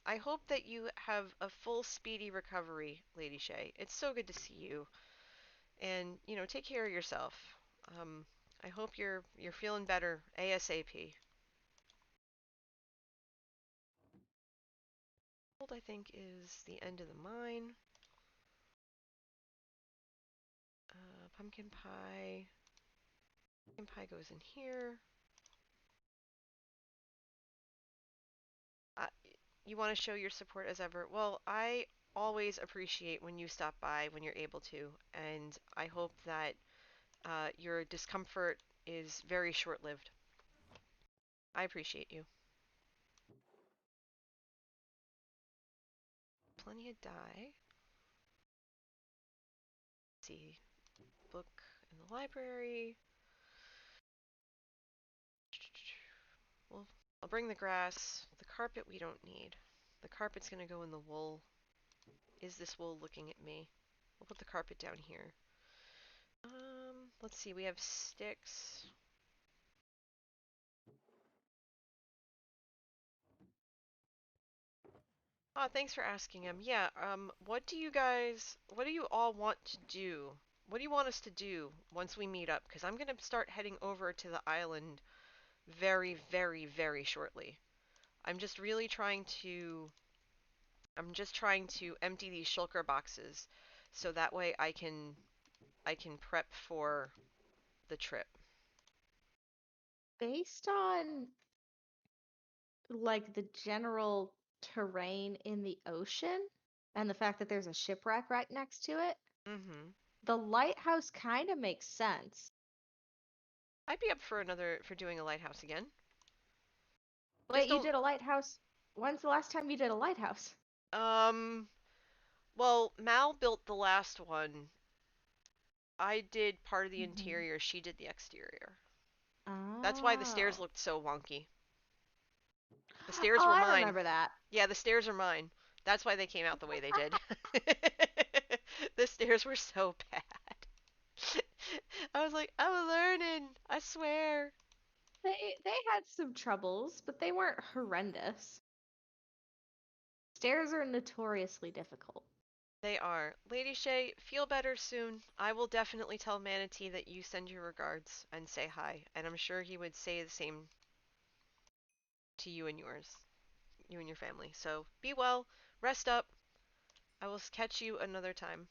I hope that you have a full speedy recovery, Lady Shay. It's so good to see you. And, you know, take care of yourself. Um, I hope you're feeling better ASAP. I think is the end of the mine. Pumpkin pie. Pumpkin pie goes in here. Uh, you want to show your support as ever? Well, I always appreciate when you stop by when you're able to, and I hope that your discomfort is very short-lived. I appreciate you. Plenty of dye. Let's see, book in the library. Well, I'll bring the grass. The carpet we don't need. The carpet's gonna go in the wool. Is this wool looking at me? We'll put the carpet down here. Let's see, we have sticks. Oh, thanks for asking him. Yeah, what do you all want to do? What do you want us to do once we meet up? Because I'm gonna start heading over to the island very, very, very shortly. I'm just really trying to, I'm just trying to empty these shulker boxes so that way I can prep for the trip. Based on like the general terrain in the ocean and the fact that there's a shipwreck right next to it, Mm-hmm. the lighthouse kind of makes sense. I'd be up for doing a lighthouse again. Just Wait, you don't, did a lighthouse? When's the last time you did a lighthouse? um, well, Mal built the last one. I did part of the Mm-hmm. interior, she did the exterior. That's why the stairs Oh. looked so wonky. The stairs Oh, were I mine. remember that. Yeah, the stairs are mine. That's why they came out the way they did. The stairs were so bad. I was like, I'm learning. I swear. They had some troubles, but they weren't horrendous. Stairs are notoriously difficult. They are. Lady Shay, feel better soon. I will definitely tell Manatee that you send your regards and say hi, and I'm sure he would say the same to you and yours, you and your family. So be well, rest up. I will catch you another time.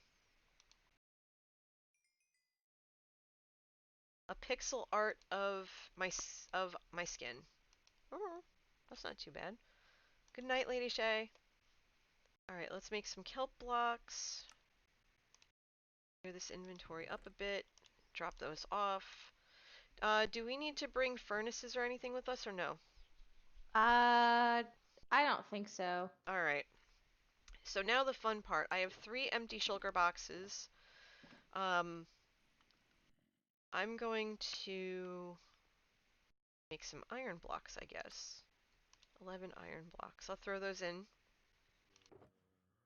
A pixel art of my skin. Oh, that's not too bad. Good night, Lady Shay. All right, let's make some kelp blocks. Clear this inventory up a bit. Drop those off. Do we need to bring furnaces or anything with us or no? I don't think so. Alright. So now the fun part. I have 3 empty shulker boxes. I'm going to make some iron blocks, I guess. 11 iron blocks. I'll throw those in.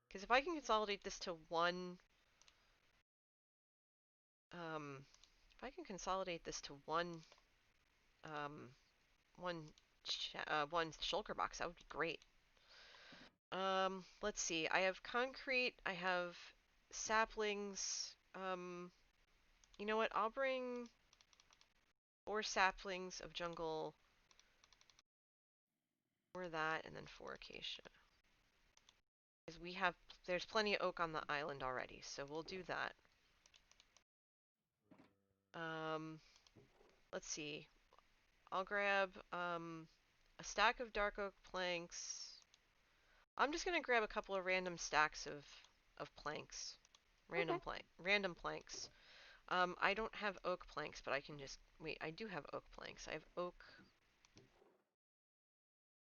Because if I can consolidate this to one, if I can consolidate this to one, um, one shulker box, that would be great. Let's see. I have concrete. I have saplings. You know what? I'll bring 4 saplings of jungle, or that, and then 4 acacia. Because there's plenty of oak on the island already, so we'll do that. Let's see. I'll grab a stack of dark oak planks. I'm just gonna grab a couple of random stacks of planks. Random planks. I don't have oak planks, but I can just wait. I do have oak planks. I have oak.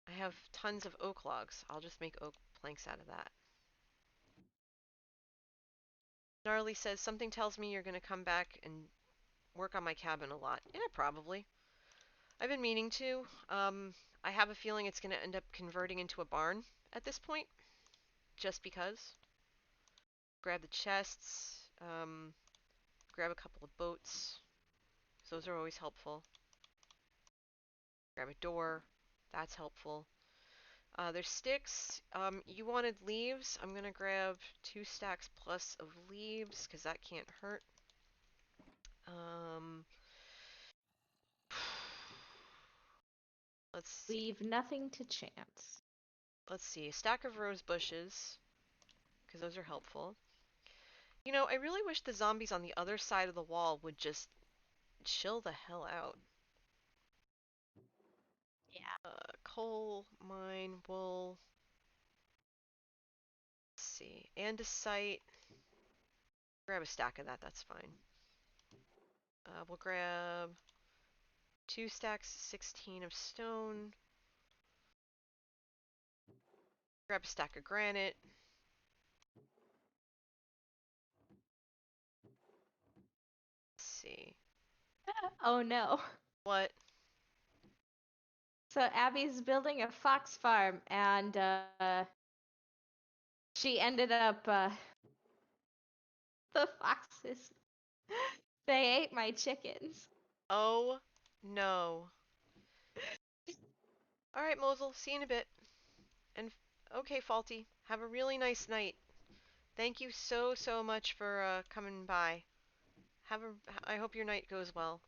I have tons of oak logs. I'll just make oak planks out of that. Gnarly says something tells me you're gonna come back and work on my cabin a lot. Yeah, probably. I've been meaning to. I have a feeling it's gonna end up converting into a barn at this point, just because. Grab the chests. Grab a couple of boats. Those are always helpful. Grab a door. That's helpful. There's sticks. You wanted leaves. I'm gonna grab 2 stacks plus of leaves, because that can't hurt. Let's see. Leave nothing to chance. Let's see. A stack of rose bushes, because those are helpful. You know, I really wish the zombies on the other side of the wall would just chill the hell out. Yeah. Coal, mine, wool. Let's see. Andesite. Grab a stack of that, that's fine. We'll grab 2 stacks, 16 of stone. Grab a stack of granite. Let's see. Oh no. What? So Abby's building a fox farm, and she ended up the foxes. They ate my chickens. Oh, no. Alright, Mosel, see you in a bit. And, okay, Faulty, have a really nice night. Thank you so much for coming by. I hope your night goes well.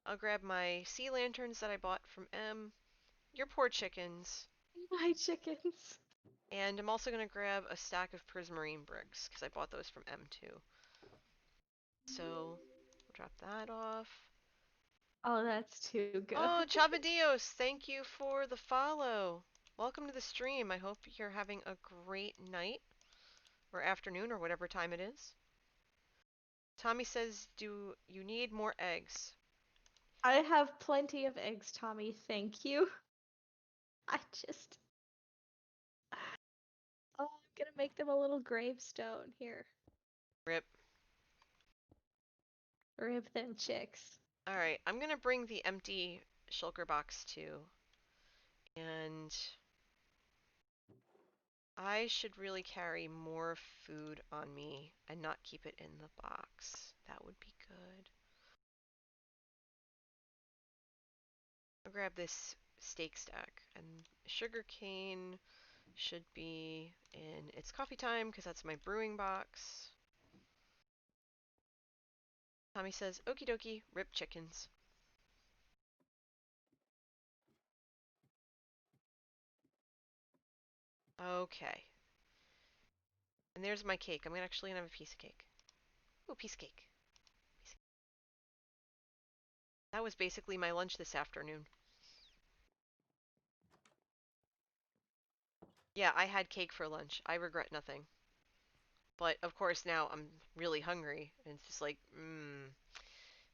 I'll grab my sea lanterns that I bought from M. Your poor chickens. My chickens. And I'm also going to grab a stack of prismarine bricks, because I bought those from M too. So, we'll drop that off. Oh, that's too good. Oh, Chavadios, thank you for the follow. Welcome to the stream. I hope you're having a great night, or afternoon, or whatever time it is. Tommy says, do you need more eggs? I have plenty of eggs, Tommy. Thank you. I just... Oh, I'm gonna make them a little gravestone here. Rip. Rip them chicks. Alright, I'm gonna bring the empty shulker box too. And I should really carry more food on me and not keep it in the box. That would be good. I'll grab this steak stack, and sugarcane should be in its coffee time because that's my brewing box. Tommy says, okie dokie, rip chickens. Okay. And there's my cake. I'm actually gonna have a piece of cake. Ooh, piece of cake. That was basically my lunch this afternoon. Yeah, I had cake for lunch. I regret nothing. But of course now I'm really hungry, and it's just like,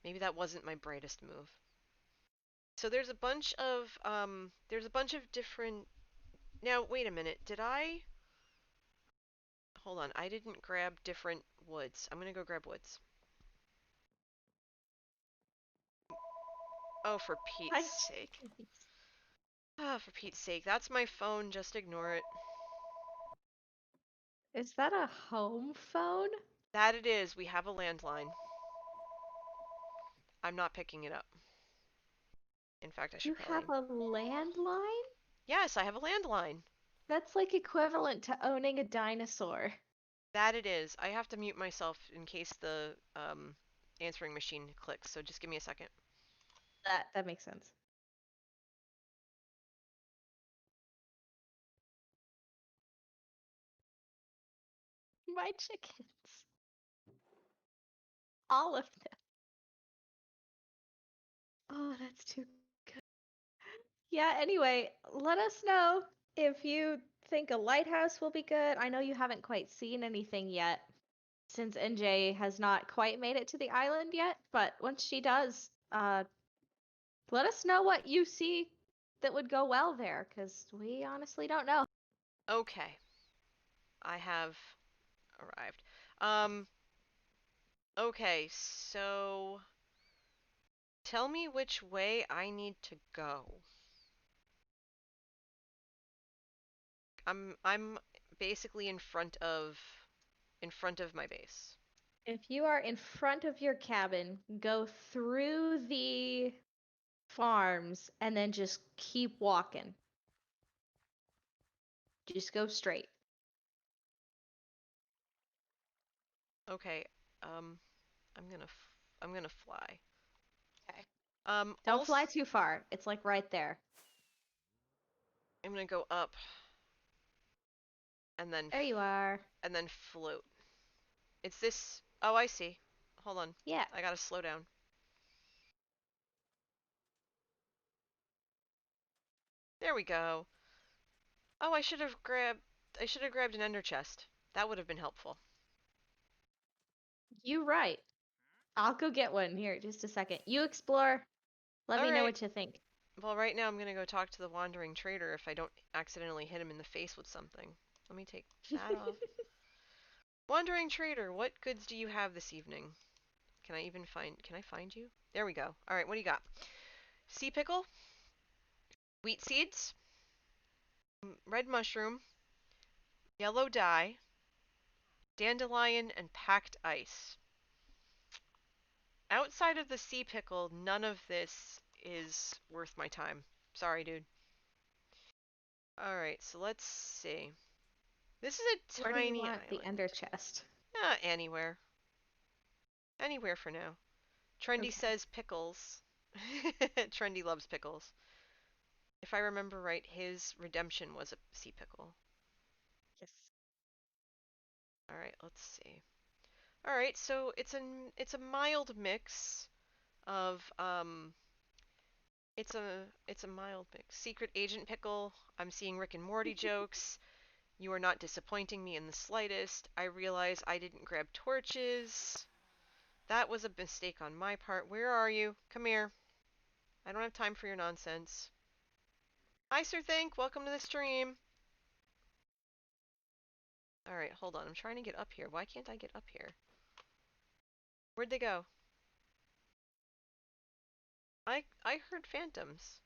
Maybe that wasn't my brightest move. So there's a bunch of different. Now, wait a minute. Did I? Hold on. I didn't grab different woods. I'm gonna go grab woods. Oh, for My Pete's sake. chickens. Ah, for Pete's sake. That's my phone. Just ignore it. Is that a home phone? That it is. We have a landline. I'm not picking it up. In fact, I You should probably. have a landline? Yes, I have a landline. That's like equivalent to owning a dinosaur. That it is. I have to mute myself in case the answering machine clicks, so just give me a second. That makes sense. My chickens. All of them. Oh, that's too good. Yeah, anyway, let us know if you think a lighthouse will be good. I know you haven't quite seen anything yet, since NJ has not quite made it to the island yet, but once she does, let us know what you see that would go well there, because we honestly don't know. Okay. I have arrived. Um, okay, so tell me which way I need to go. I'm basically in front of my base. If you are in front of your cabin, go through the farms and then just keep walking. Just go straight. Okay. I'm gonna fly. Okay. Don't fly too far. It's like right there. I'm gonna go up and then There you are. and then float. It's this. Oh, I see. Hold on. Yeah. I gotta slow down. There we go. Oh, I should have grabbed an ender chest. That would have been helpful. You right. I'll go get one here just a second. You explore. Let All me know right. what you think. Well, right now I'm gonna go talk to the wandering trader if I don't accidentally hit him in the face with something. Let me take that off. Wandering trader, what goods do you have this evening? Can I find you? There we go. All right, what do you got? Sea pickle, wheat seeds, red mushroom, yellow dye, dandelion, and packed ice. Outside of the sea pickle, none of this is worth my time. Sorry, dude. Alright, so let's see. This is a Where do you tiny want the island. ender chest? Anywhere. Anywhere for now. Trendy Okay. says pickles. Trendy loves pickles. If I remember right, his redemption was a sea pickle. Yes. Alright, let's see. Alright, so it's a mild mix of it's a mild mix. Secret Agent Pickle. I'm seeing Rick and Morty jokes. You are not disappointing me in the slightest. I realize I didn't grab torches. That was a mistake on my part. Where are you? Come here. I don't have time for your nonsense. Hi, Sir Think. Welcome to the stream. Alright, hold on. I'm trying to get up here. Why can't I get up here? Where'd they go? I heard phantoms.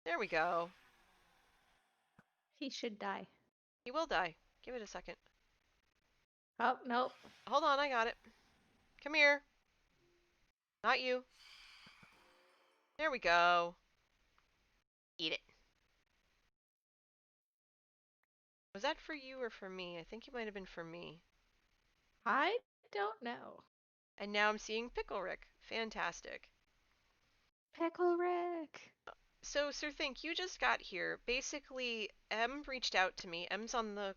There we go. He should die. He will die. Give it a second. Oh, nope. Hold on, I got it. Come here. Not you. There we go. Eat it. Was that for you or for me? I think it might have been for me. I don't know. And now I'm seeing Pickle Rick. Fantastic. Pickle Rick. So, Sir Think, you just got here. Basically, M reached out to me. M's on the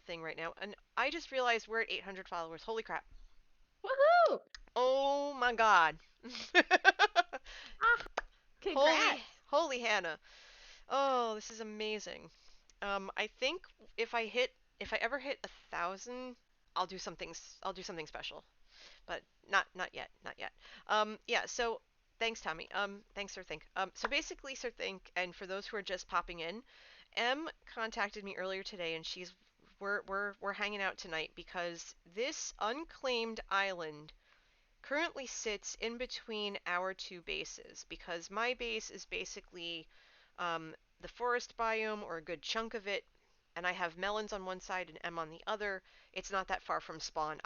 thing right now, and I just realized we're at 800 followers. Holy crap! Woohoo! Oh my God! Ah, congrats. Holy Hannah! Oh, this is amazing. I think if I ever hit 1,000, I'll do something special. but not yet, not yet. Yeah. So thanks, Tommy. Thanks, Sir Think. So basically, Sir Think, and for those who are just popping in, Em contacted me earlier today, and we're hanging out tonight because this unclaimed island currently sits in between our two bases because my base is basically um, the forest biome or a good chunk of it, and I have melons on one side and M on the other. It's not that far from spawn.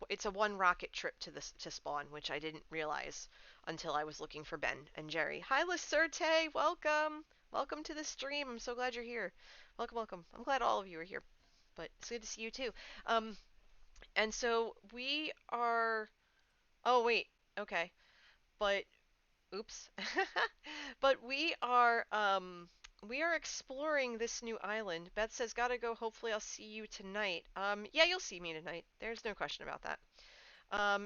It's a one rocket trip to spawn, which I didn't realize until I was looking for Ben and Jerry. Hi, Lacerte, welcome, welcome to the stream. I'm so glad you're here. Welcome, welcome. I'm glad all of you are here, but it's good to see you too. And so we are. Oh wait, okay, but oops. But we are exploring this new island. Beth says gotta go. Hopefully I'll see you tonight. Yeah, you'll see me tonight. There's no question about that.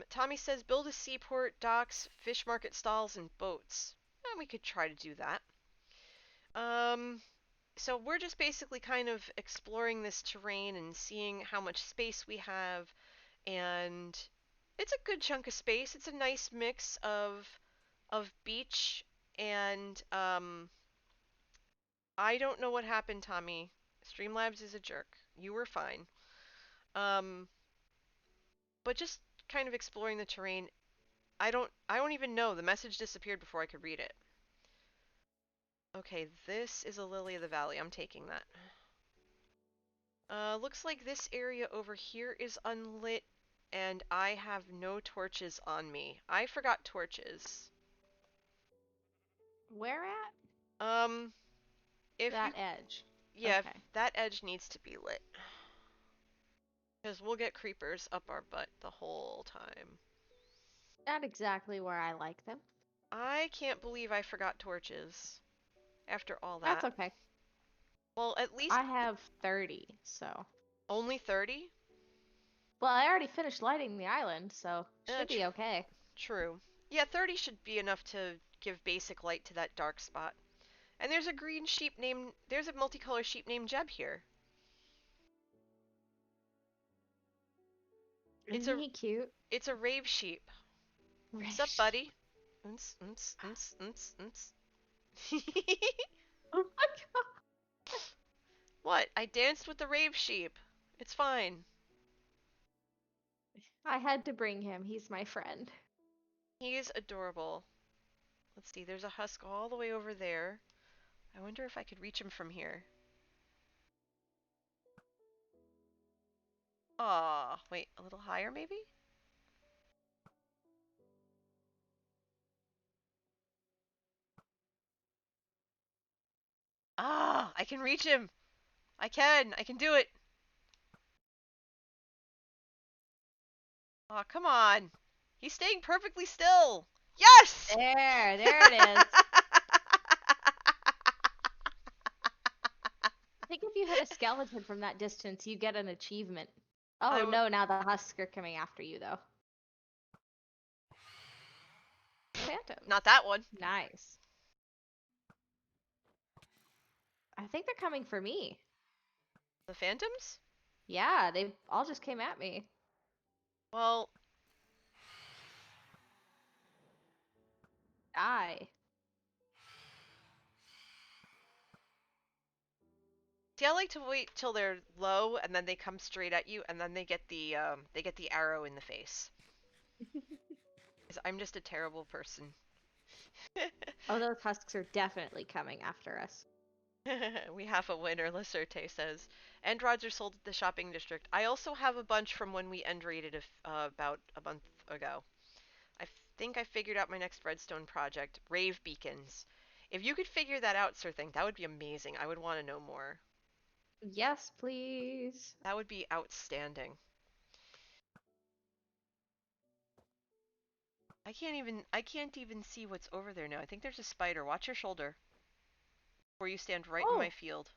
Tommy says build a seaport, docks, fish market stalls, and boats. We could try to do that. Um, so we're just basically kind of exploring this terrain and seeing how much space we have, and it's a good chunk of space. It's a nice mix of beach and I don't know what happened, Tommy. Streamlabs is a jerk. You were fine. Um, but just kind of exploring the terrain. I don't even know. The message disappeared before I could read it. Okay, this is a lily of the valley. I'm taking that. Looks like this area over here is unlit and I have no torches on me. I forgot torches. Where at? Um, if you, That edge. yeah, Okay. that edge needs to be lit. Because we'll get creepers up our butt the whole time. Not exactly where I like them. I can't believe I forgot torches. After all That's that. okay. Well, at least I have 30, so. only 30? Well, I already finished lighting the island, so should be okay. True. Yeah, 30 should be enough to give basic light to that dark spot. And there's there's a multicolored sheep named Jeb here. Isn't he cute? It's a rave sheep. What's up, buddy? Unts, unts, unts, unts, unts. Oh my god. What? I danced with the rave sheep. It's fine. I had to bring him. He's my friend. He's adorable. Let's see, there's a husk all the way over there. I wonder if I could reach him from here. Aw, wait, a little higher maybe? Ah, I can reach him! I can do it! Aw, come on! He's staying perfectly still! Yes! There it is. I think if you hit a skeleton from that distance, you get an achievement. Oh no, now the husks are coming after you though. Phantom. Not that one. Nice. I think they're coming for me. The phantoms? Yeah, they all just came at me. Well... Die. See, I like to wait till they're low, and then they come straight at you, and then they get the arrow in the face. 'Cause I'm just a terrible person. Oh, those husks are definitely coming after us. We have a winner, Lacerte says. End rods are sold at the shopping district. I also have a bunch from when we end raided about a month ago. I think I figured out my next redstone project, Rave Beacons. If you could figure that out, Sir Thing, that would be amazing. I would want to know more. Yes, please. That would be outstanding. I can't even see what's over there now. I think there's a spider. Watch your shoulder. Before you stand right in my field.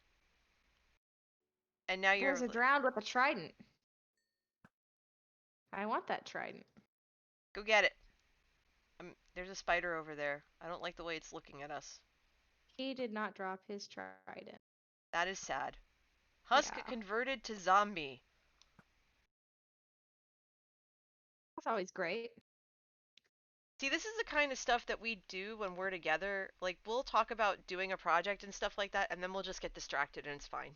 And now There's a drowned with a trident. I want that trident. Go get it. There's a spider over there. I don't like the way it's looking at us. He did not drop his trident. That is sad. Husk converted to zombie. always great. See, this is the kind of stuff that we do when we're together. Like, we'll talk about doing a project and stuff like that, and then we'll just get distracted and it's fine.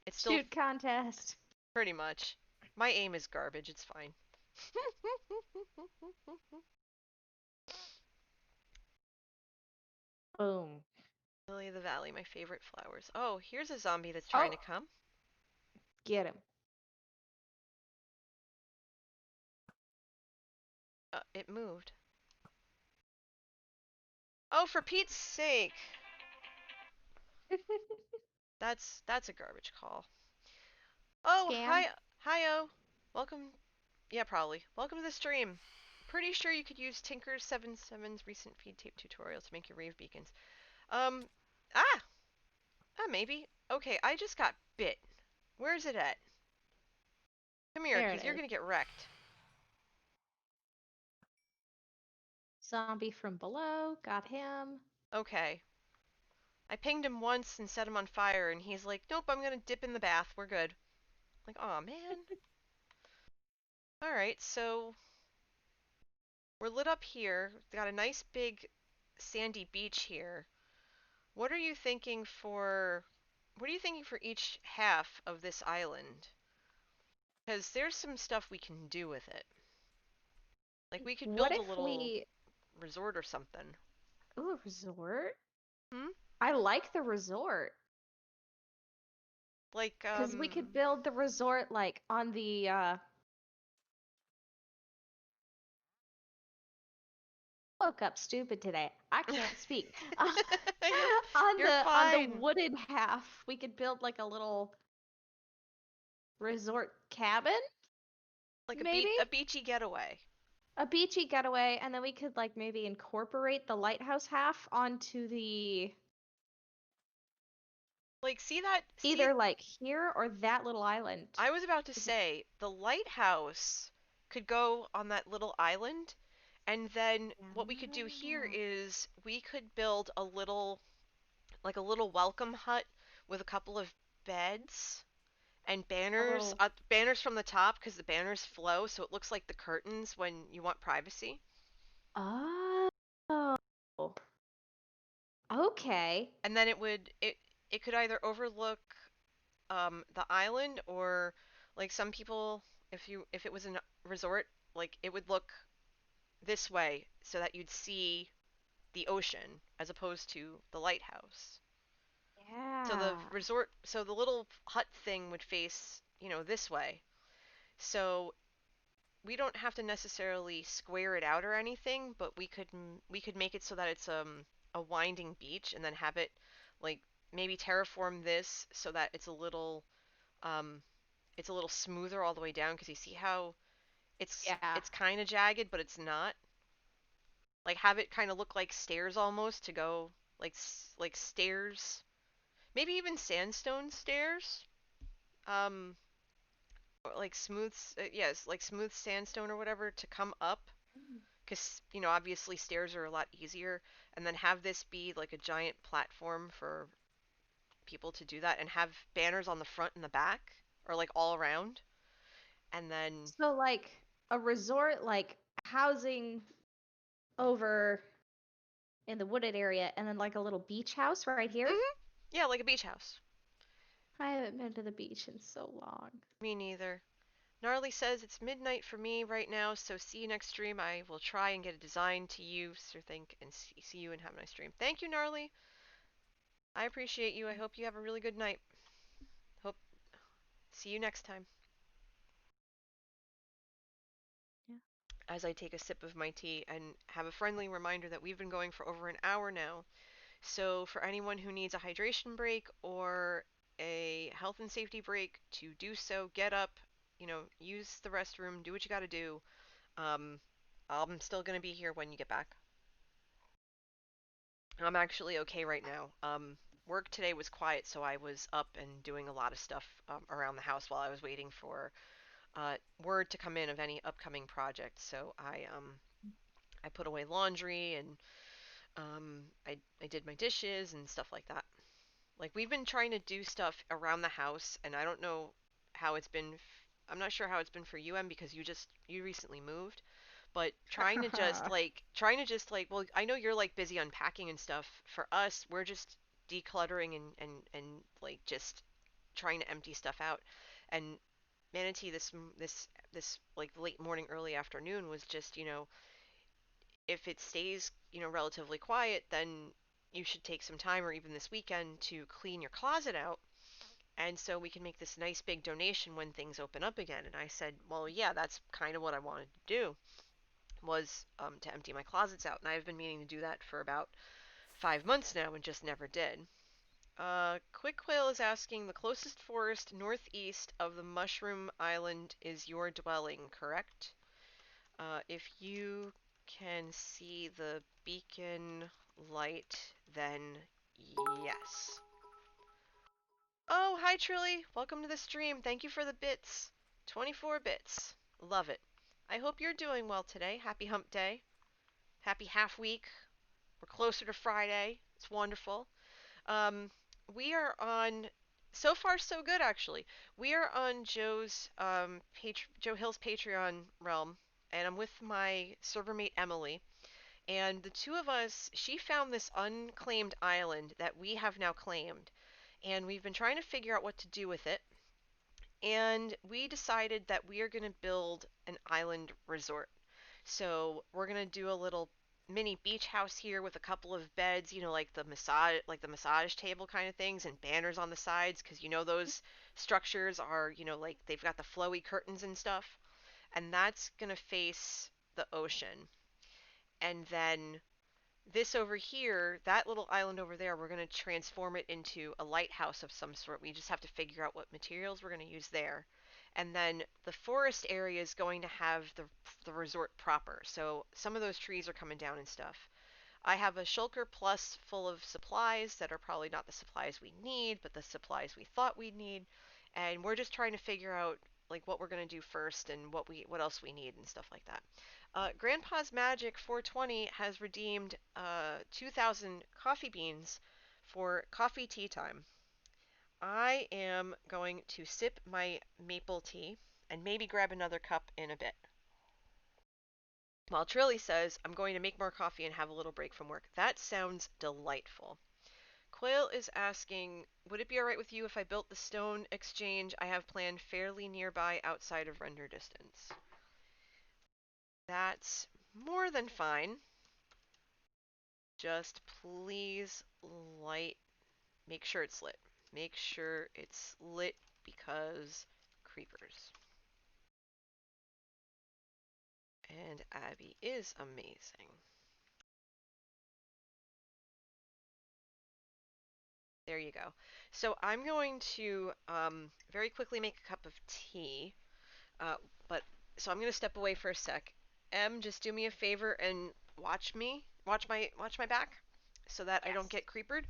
It's still Shoot contest. pretty much. My aim is garbage, it's fine. Boom. Lily of the Valley, my favorite flowers. Oh, here's a zombie that's trying Oh, to come. get him. It moved. Oh, for Pete's sake. That's a garbage call. Oh, Scam. hi-oh. Welcome. Yeah, probably. Welcome to the stream. Pretty sure you could use Tinker77's recent feed tape tutorial to make your rave beacons. Um, ah! Maybe. Okay, I just got bit. Where's it at? Come here, There because it you're is. gonna get wrecked. Zombie from below. Got him. Okay. I pinged him once and set him on fire, and he's like, nope, I'm gonna dip in the bath. We're good. Like, aw, man. Alright, so we're lit up here. We've got a nice big sandy beach here. What are you thinking for... What are you thinking for each half of this island? Because there's some stuff we can do with it. Like, we could What build a if little we... resort or something. Ooh, a resort? Hmm? I like the resort. Like, Because we could build the resort, like, on the, woke up stupid today. I can't speak. On you're the fine. wooded half, we could build like a little resort cabin, Like maybe a beachy getaway. a beachy getaway, and then we could like maybe incorporate the lighthouse half onto the Like, see that? See, either like here or that little island. I was about to say, the lighthouse could go on that little island, and then what we could do here Ah. is we could build a little, like a little welcome hut with a couple of beds and A banners, little. banners from the top because the banners flow, so it looks like the curtains when you want privacy. Oh. Okay. And then it could either overlook the island or like some people, if it was a resort, like it would look this way so that you'd see the ocean as opposed to the lighthouse. So the Yeah. resort, so the little hut thing would face, this way. So we don't have to necessarily square it out or anything, but we could make it so that it's a winding beach and then have it like maybe terraform this so that um it's a little smoother all the way down because you see how Yeah. it's kind of jagged but it's not. Like have it kind of look like stairs almost to go like stairs, maybe even sandstone stairs. Um or like yes, like smooth sandstone or whatever to come up because obviously stairs are a lot easier, and then have this be like a giant platform for people to do that and have banners on the front and the back or like all around, and then So like a resort, like housing over in the wooded area, and then like a little beach house right here. yeah, like a beach house. I haven't been to the beach in so long. Me neither. Gnarly says it's midnight for me right now, so see you next stream. I will try and get a design to you, Sir Think, and see you and have a nice stream. Thank you, Gnarly. I appreciate you. I hope you have a really good night. Hope see you next time. Yeah. As I take a sip of my tea and have a friendly reminder that we've been going for over an hour now. So for anyone who needs a hydration break or a health and safety break to do so, get up, use the restroom, do what you got to do. Um, I'm still gonna be here when you get back. I'm actually okay right now. Work today was quiet, so I was up and doing a lot of stuff around the house while I was waiting for word to come in of any upcoming projects. So I put away laundry and I did my dishes and stuff like that. Like we've been trying to do stuff around the house, and I don't know how it's been I'm not sure how it's been for you, Em, because you recently moved, but trying to just like, well, I know you're like busy unpacking and stuff. For us, we're just decluttering and like just trying to empty stuff out. And Manatee, this like late morning, early afternoon was just, if it stays, relatively quiet, then you should take some time or even this weekend to clean your closet out. And so we can make this nice big donation when things open up again. And I said, well, yeah, that's kind of what I wanted to do was to empty my closets out. And I've been meaning to do that for about 5 months now and just never did. Quick Quail is asking, the closest forest northeast of the Mushroom Island is your dwelling, correct? If you can see the beacon light, then yes. Oh, hi Trilly! Welcome to the stream. Thank you for the bits. 24 bits. Love it. I hope you're doing well today. Happy hump day. Happy half week. We're closer to Friday. It's wonderful. Um, we are on, so far so good actually. We are on Joe Hill's Patreon realm, and I'm with my server mate Emily. And the two of us, she found this unclaimed island that we have now claimed, and we've been trying to figure out what to do with it. And we decided that we are going to build an island resort. So we're going to do a little mini beach house here with a couple of beds, like the massage table kind of things, and banners on the sides, because those structures are, like they've got the flowy curtains and stuff. And that's going to face the ocean. And then this over here, that little island over there, we're going to transform it into a lighthouse of some sort. We just have to figure out what materials we're going to use there. And then the forest area is going to have the resort proper. So some of those trees are coming down and stuff. I have a shulker plus full of supplies that are probably not the supplies we need, but the supplies we thought we'd need. And we're just trying to figure out like what we're going to do first and what else we need and stuff like that. Grandpa's Magic 420 has redeemed 2,000 coffee beans for coffee tea time. I am going to sip my maple tea and maybe grab another cup in a bit. While Trilly says, I'm going to make more coffee and have a little break from work. That sounds delightful. Quail is asking, would it be alright with you if I built the stone exchange I have planned fairly nearby outside of render distance? That's more than fine. Just please make sure it's lit. Make sure it's lit because creepers. And Abby is amazing. There you go. So I'm going to very quickly make a cup of tea. Uh, but so I'm going to step away for a sec. Em, just do me a favor and watch my back, so that I don't get creepered.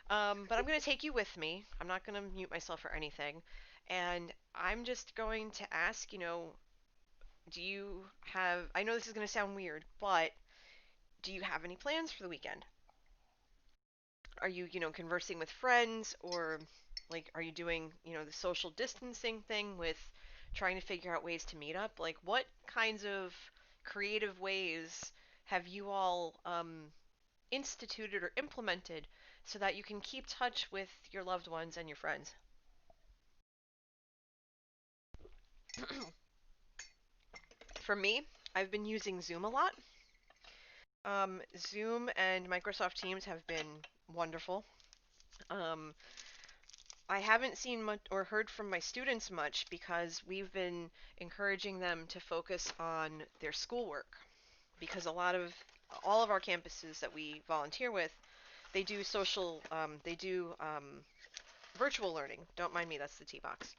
But I'm going to take you with me. I'm not going to mute myself or anything. And I'm just going to ask, do you have, I know this is going to sound weird, but do you have any plans for the weekend? Are you, conversing with friends, or like are you doing, the social distancing thing with trying to figure out ways to meet up? Like what kinds of creative ways have you all instituted or implemented so that you can keep touch with your loved ones and your friends? For me, I've been using Zoom a lot. Zoom and Microsoft Teams have been wonderful. Um, I haven't seen much or heard from my students much because we've been encouraging them to focus on their schoolwork, because all of our campuses that we volunteer with, they do virtual learning. Don't mind me, that's the tea box.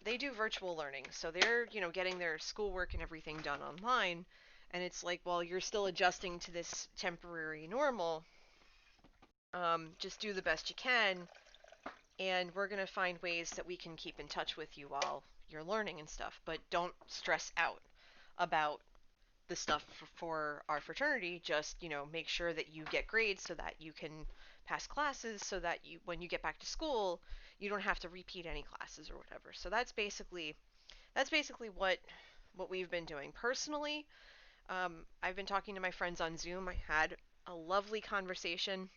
They do virtual learning, so they're, getting their schoolwork and everything done online. And it's like, well, you're still adjusting to this temporary normal. Just do the best you can, and we're going to find ways that we can keep in touch with you while you're learning and stuff. But don't stress out about the stuff for our fraternity. Just, make sure that you get grades so that you can pass classes, so that when you get back to school, you don't have to repeat any classes or whatever. So that's basically what we've been doing. Personally, I've been talking to my friends on Zoom. I had a lovely conversation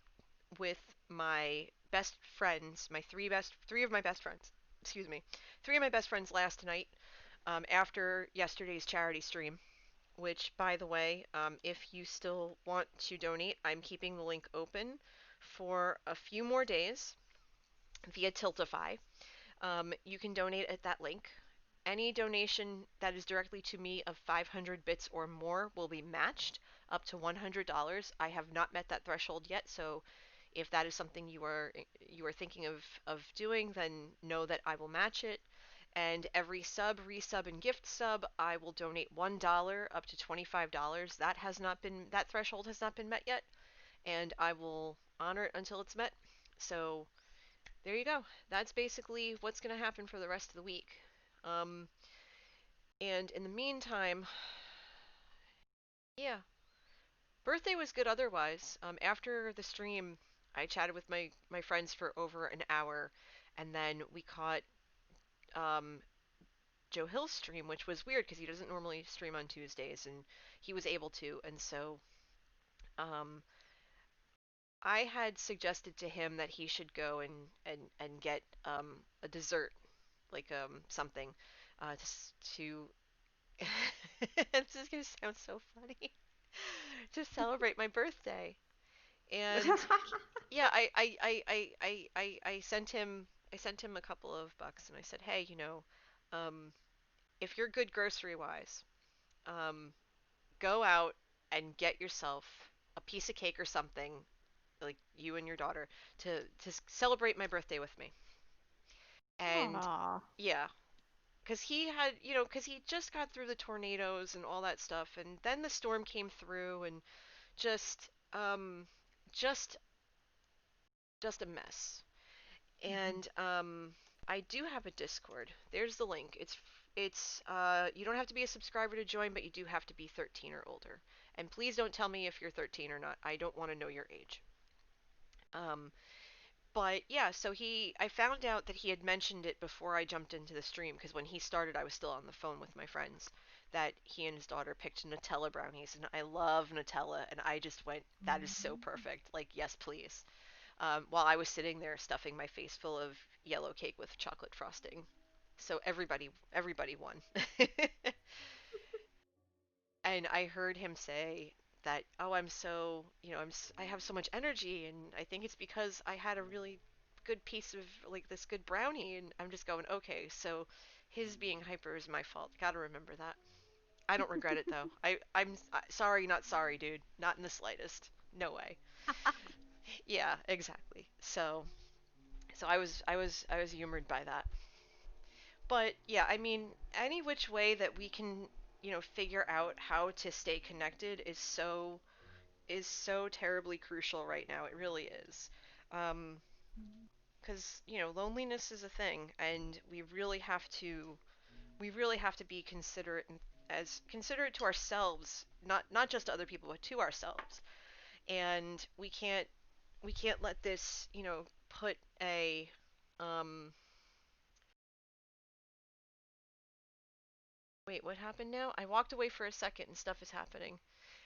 with my best friends, my three of my best friends, excuse me, three of my best friends last night, after yesterday's charity stream. Which, by the way, if you still want to donate, I'm keeping the link open for a few more days via Tiltify. You can donate at that link. Any donation that is directly to me of 500 bits or more will be matched up to $100. I have not met that threshold yet, so if that is something you are thinking of doing, then know that I will match it. And every sub, resub, and gift sub, I will donate $1 up to $25. That threshold has not been met yet, and I will honor it until it's met. So there you go. That's basically what's going to happen for the rest of the week. Um, and in the meantime, yeah, birthday was good otherwise. After the stream, I chatted with my friends for over an hour, and then we caught um, Joe Hill's stream, which was weird because he doesn't normally stream on Tuesdays, and he was able to. And so um, I had suggested to him that he should go and get a dessert, like something, to this is gonna sound so funny, to celebrate my birthday. And yeah, I sent him a couple of bucks, and I said, hey, um, if you're good grocery wise, um, go out and get yourself a piece of cake or something, like you and your daughter, to celebrate my birthday with me. And Aw. yeah, because because he just got through the tornadoes and all that stuff, and then the storm came through, and just just just a mess. Mhm. And I do have a Discord. There's the link. It's you don't have to be a subscriber to join, but you do have to be 13 or older. And please don't tell me if you're 13 or not. I don't want to know your age. Um, but yeah, so I found out that he had mentioned it before I jumped into the stream because when he started, I was still on the phone with my friends. That he and his daughter picked Nutella brownies, and I love Nutella, and I just went, that is so Mhm. perfect. Like, yes, please. While I was sitting there stuffing my face full of yellow cake with chocolate frosting. So everybody won. And I heard him say that, oh, I'm so, I have so much energy, and I think it's because I had a really good piece of like this good brownie, and I'm just going, okay, so his being hyper is my fault. Gotta remember that. I don't regret it though. I'm sorry, not sorry, dude. Not in the slightest. No way. Yeah, exactly. So I was humored by that. But yeah, I mean, any which way that we can, figure out how to stay connected is so terribly crucial right now. It really is. Um, because, loneliness is a thing, and we really have to be considerate as considerate to ourselves, not just to other people, but to ourselves. And we can't let this, put a um wait, what happened now? I walked away for a second and stuff is happening.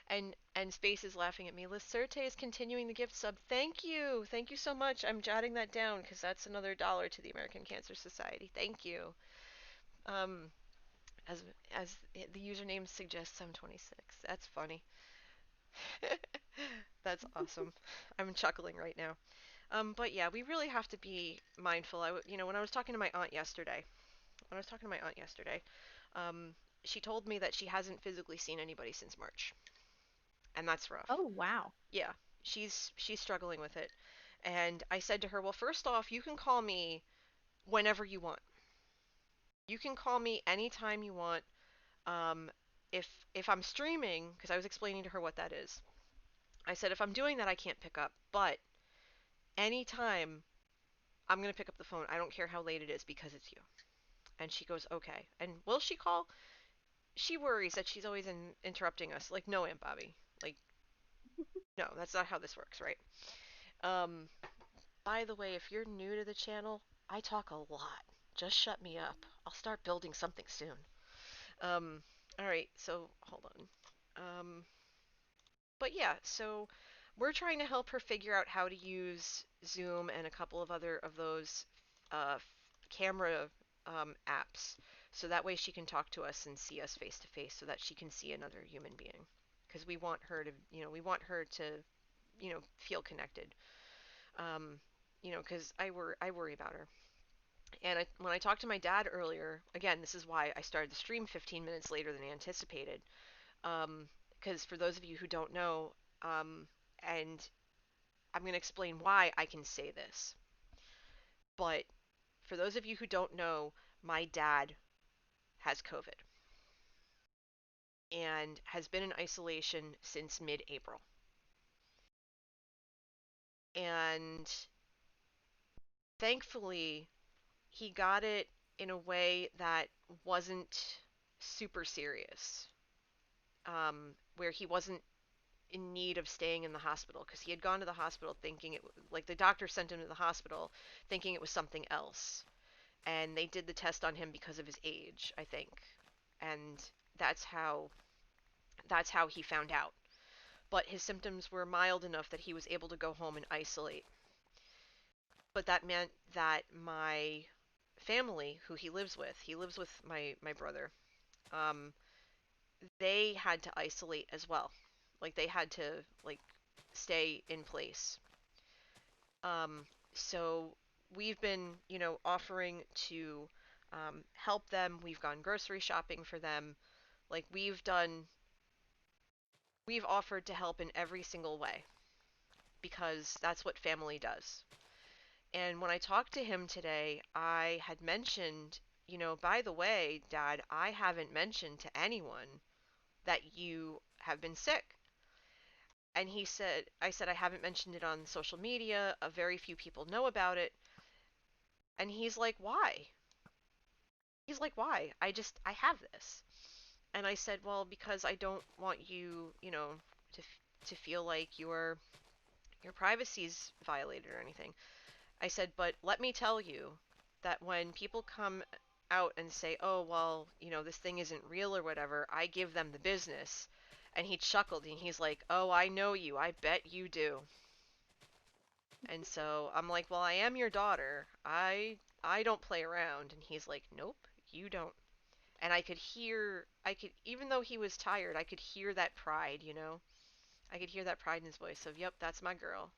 And Space is laughing at me. Lacerte is continuing the gift sub. Thank you. Thank you so much. I'm jotting that down because that's another dollar to the American Cancer Society. Thank you. Um as as the username suggests, I'm 26. That's funny. That's awesome. I'm chuckling right now. But yeah, we really have to be mindful. When I was talking to my aunt yesterday, when I was talking to my aunt yesterday, um, she told me that she hasn't physically seen anybody since March, and that's rough. Oh, wow. Yeah, she's struggling with it. And I said to her, "Well, first off, you can call me whenever you want. You can call me anytime you want. Um, if I'm streaming, because I was explaining to her what that is. I said if I'm doing that, I can't pick up, but anytime I'm gonna pick up the phone. I don't care how late it is because it's you." And she goes, "Okay." And will she call? She worries that she's always interrupting us. Like, no, Aunt Bobby. Like, no, that's not how this works, right? Um, by the way, if you're new to the channel, I talk a lot. Just shut me up. I'll start building something soon. Um, all right, so hold on. But yeah, so we're trying to help her figure out how to use Zoom and a couple of other of those uh, camera apps, so that way she can talk to us and see us face to face, so that she can see another human being. Because we want her to, we want her to, feel connected. Um, because I worry about her. And when I talked to my dad earlier, again, this is why I started the stream 15 minutes later than anticipated. Because for those of you who don't know, and I'm going to explain why I can say this, but for those of you who don't know, my dad has COVID and has been in isolation since mid April. And thankfully, he got it in a way that wasn't super serious, where he wasn't in need of staying in the hospital, because he had gone to the hospital thinking like the doctor sent him to the hospital thinking it was something else, and they did the test on him because of his age, I think, and that's how that's how he found out. But his symptoms were mild enough that he was able to go home and isolate. But that meant that my family, who he lives with my brother, um, they had to isolate as well. Like they had to like stay in place. So we've been, offering to help them. We've gone grocery shopping for them. Like we've offered to help in every single way because that's what family does. And when I talked to him today, I had mentioned, by the way, Dad, I haven't mentioned to anyone that you have been sick. And I said, I haven't mentioned it on social media. A very few people know about it. And he's like, why? He's like, why? I have this. And I said, well, because I don't want you, to feel like your privacy's violated or anything. I said, but let me tell you that when people come out and say, oh, well, this thing isn't real or whatever, I give them the business. And he chuckled and he's like, oh, I know you. I bet you do. And so I'm like, well, I am your daughter. I don't play around. And he's like, nope, you don't. And even though he was tired, I could hear that pride. I could hear that pride in his voice of, yep, that's my girl.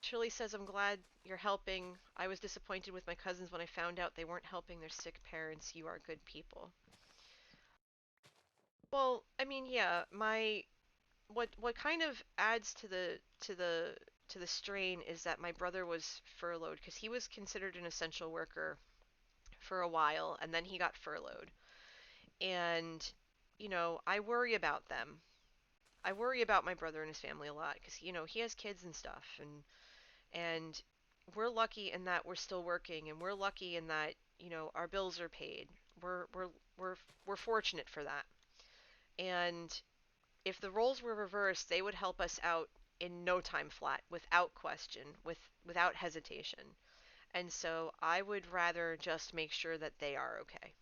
Shirley says, I'm glad you're helping. I was disappointed with my cousins when I found out they weren't helping their sick parents. You are good people. Well, I mean, yeah, what kind of adds to the strain is that my brother was furloughed because he was considered an essential worker for a while and then he got furloughed. And I worry about them. I worry about my brother and his family a lot because he has kids and stuff, and we're lucky in that we're still working, and we're lucky in that our bills are paid. We're we're fortunate for that. And if the roles were reversed, they would help us out in no time flat, without question, without hesitation. And so I would rather just make sure that they are okay.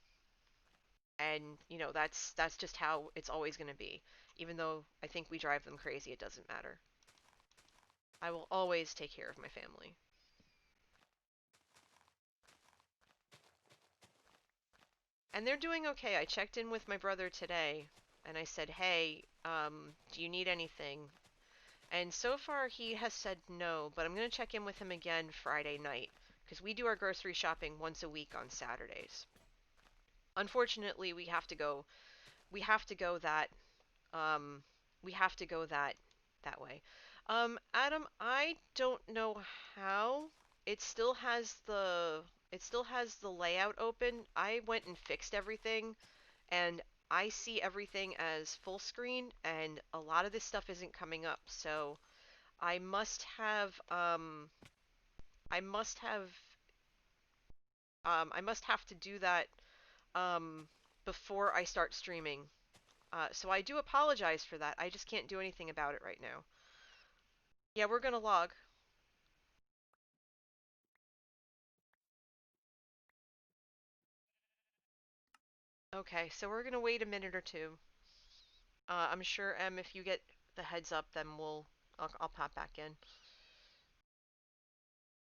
And that's just how it's always going to be. Even though I think we drive them crazy, it doesn't matter. I will always take care of my family. And they're doing okay. I checked in with my brother today and I said, hey, do you need anything? And so far he has said no, but I'm going to check in with him again Friday night because we do our grocery shopping once a week on Saturdays. Unfortunately, we have to go that um we have to go that way. Adam, I don't know how. It still has the it still has the layout open. I went and fixed everything and I see everything as full screen and a lot of this stuff isn't coming up. So I must have I must have I must have to do that um before I start streaming. So I do apologize for that. I just can't do anything about it right now. Yeah, we're gonna log. Okay, so we're gonna wait a minute or two. I'm sure, if you get the heads up, then I'll pop back in.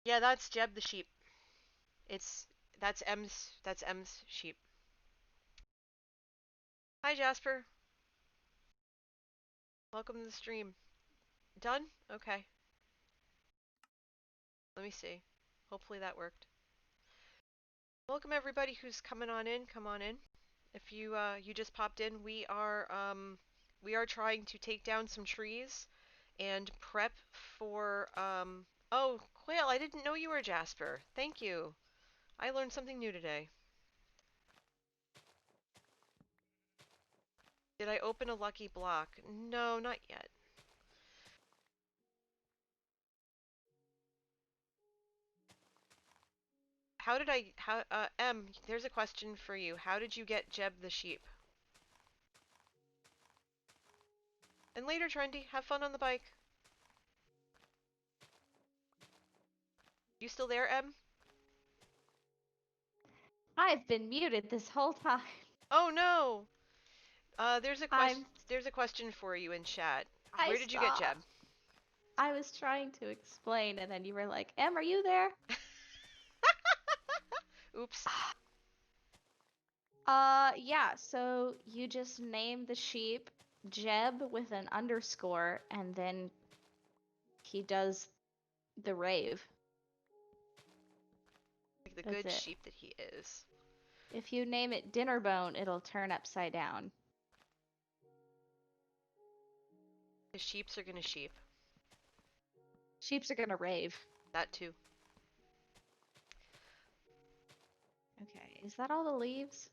Yeah, that's Jeb the sheep. It's that's M's sheep. Hi Jasper. Welcome to the stream. Done? Okay. Let me see. Hopefully that worked. Welcome everybody who's coming on in. Come on in. If you just popped in, we are trying to take down some trees and prep for oh, Quail, I didn't know you were Jasper. Thank you. I learned something new today. Did I open a lucky block? No, not yet. There's a question for you. How did you get Jeb the sheep? And later, Trendy, have fun on the bike. You still there, Em? I've been muted this whole time. Oh no! I'm There's a question for you in chat. I Where did you get saw. Jeb? I was trying to explain, and then you were like, "Em, are you there?" Oops. Yeah. So you just name the sheep Jeb with an underscore, and then he does the rave. Like the That's good it. sheep that he is. If you name it Dinnerbone, it'll turn upside down. The sheeps are gonna sheep. Sheeps are gonna rave. That too. Okay, is that all the leaves?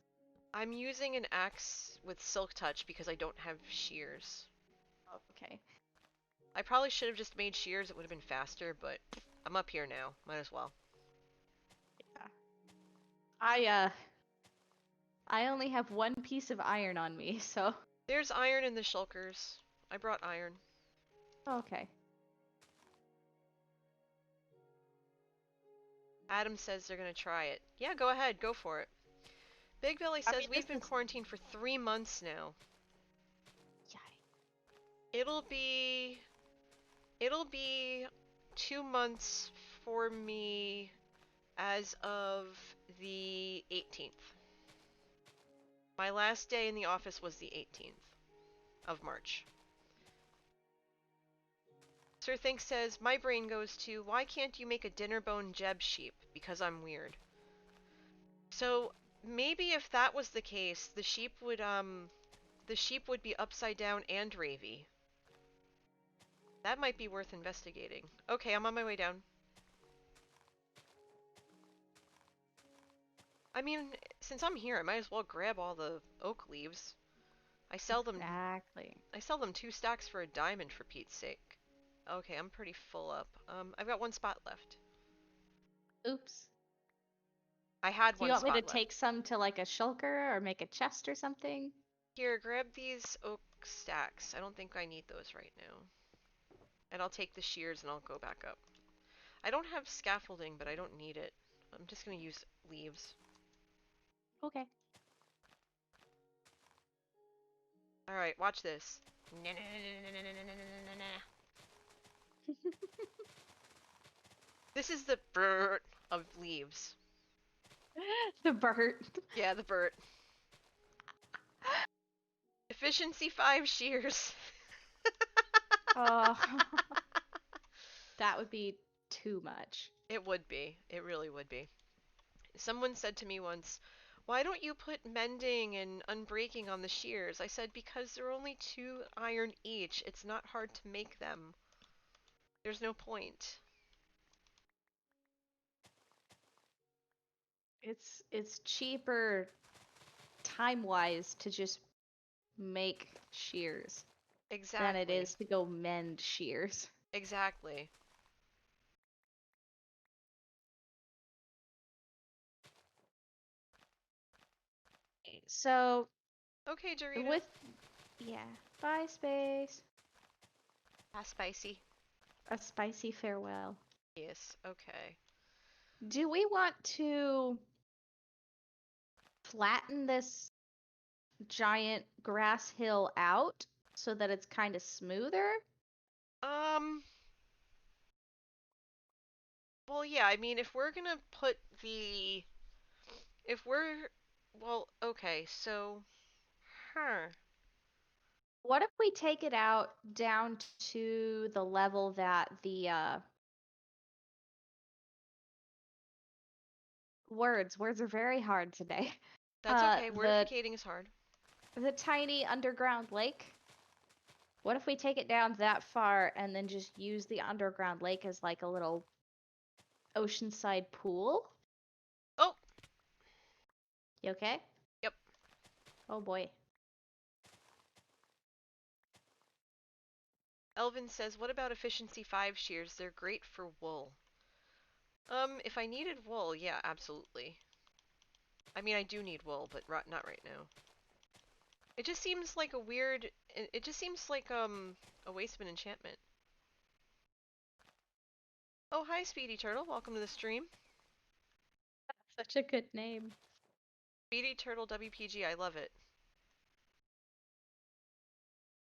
I'm using an axe with silk touch because I don't have shears. Okay. I probably should have just made shears, it would have been faster, but I'm up here now. Might as well. Yeah. I only have one piece of iron on me, so. There's iron in the shulkers. I brought iron. Okay. Adam says they're gonna try it. Yeah, go ahead, go for it. Big Belly I says mean, we've been quarantined for 3 months now. Yikes. It'll be 2 months for me as of the 18th. My last day in the office was the 18th of March. Sir Think says, my brain goes to, why can't you make a Dinnerbone Jeb sheep? Because I'm weird. So, maybe if that was the case, the sheep would be upside down and ravey. That might be worth investigating. Okay, I'm on my way down. I mean, since I'm here, I might as well grab all the oak leaves. I sell them Exactly. 2 stacks for $1 for Pete's sake. Okay, I'm pretty full up. I've got 1 spot left. Oops. I had Do you 1 want me spot to left. take some to like a shulker or make a chest or something? Here, grab these oak stacks. I don't think I need those right now. And I'll take the shears and I'll go back up. I don't have scaffolding, but I don't need it. I'm just gonna use leaves. Okay. Alright, watch this. This is the bird of leaves. The bird. Yeah, the bird. Efficiency 5 shears. Oh. That would be too much. It would be. It really would be. Someone said to me once, why don't you put mending and unbreaking on the shears? I said, because they're only 2 iron each. It's not hard to make them. There's no point. It's cheaper time-wise to just make shears than it Exactly. is to go mend shears. Exactly. So Okay, Jarita. with bye space. Spicy. A spicy farewell. Yes, okay. Do we want to flatten this giant grass hill out so that it's kind of smoother? Um, well, yeah, I mean, if we're gonna put the, if we're, well, okay, so, huh. What if we take it out down to the level that the words are very hard today. That's okay. The Wordificating is hard. tiny underground lake. What if we take it down that far and then just use the underground lake as like a little oceanside pool? Oh, You okay? yep. Oh boy. Elvin says, what about efficiency 5 shears? They're great for wool. If I needed wool, yeah, absolutely. I mean, I do need wool, but not right now. It just seems like a weird, it just seems like, a waste of an enchantment. Oh, hi, Speedy Turtle. Welcome to the stream. Such a good name. Speedy Turtle WPG, I love it.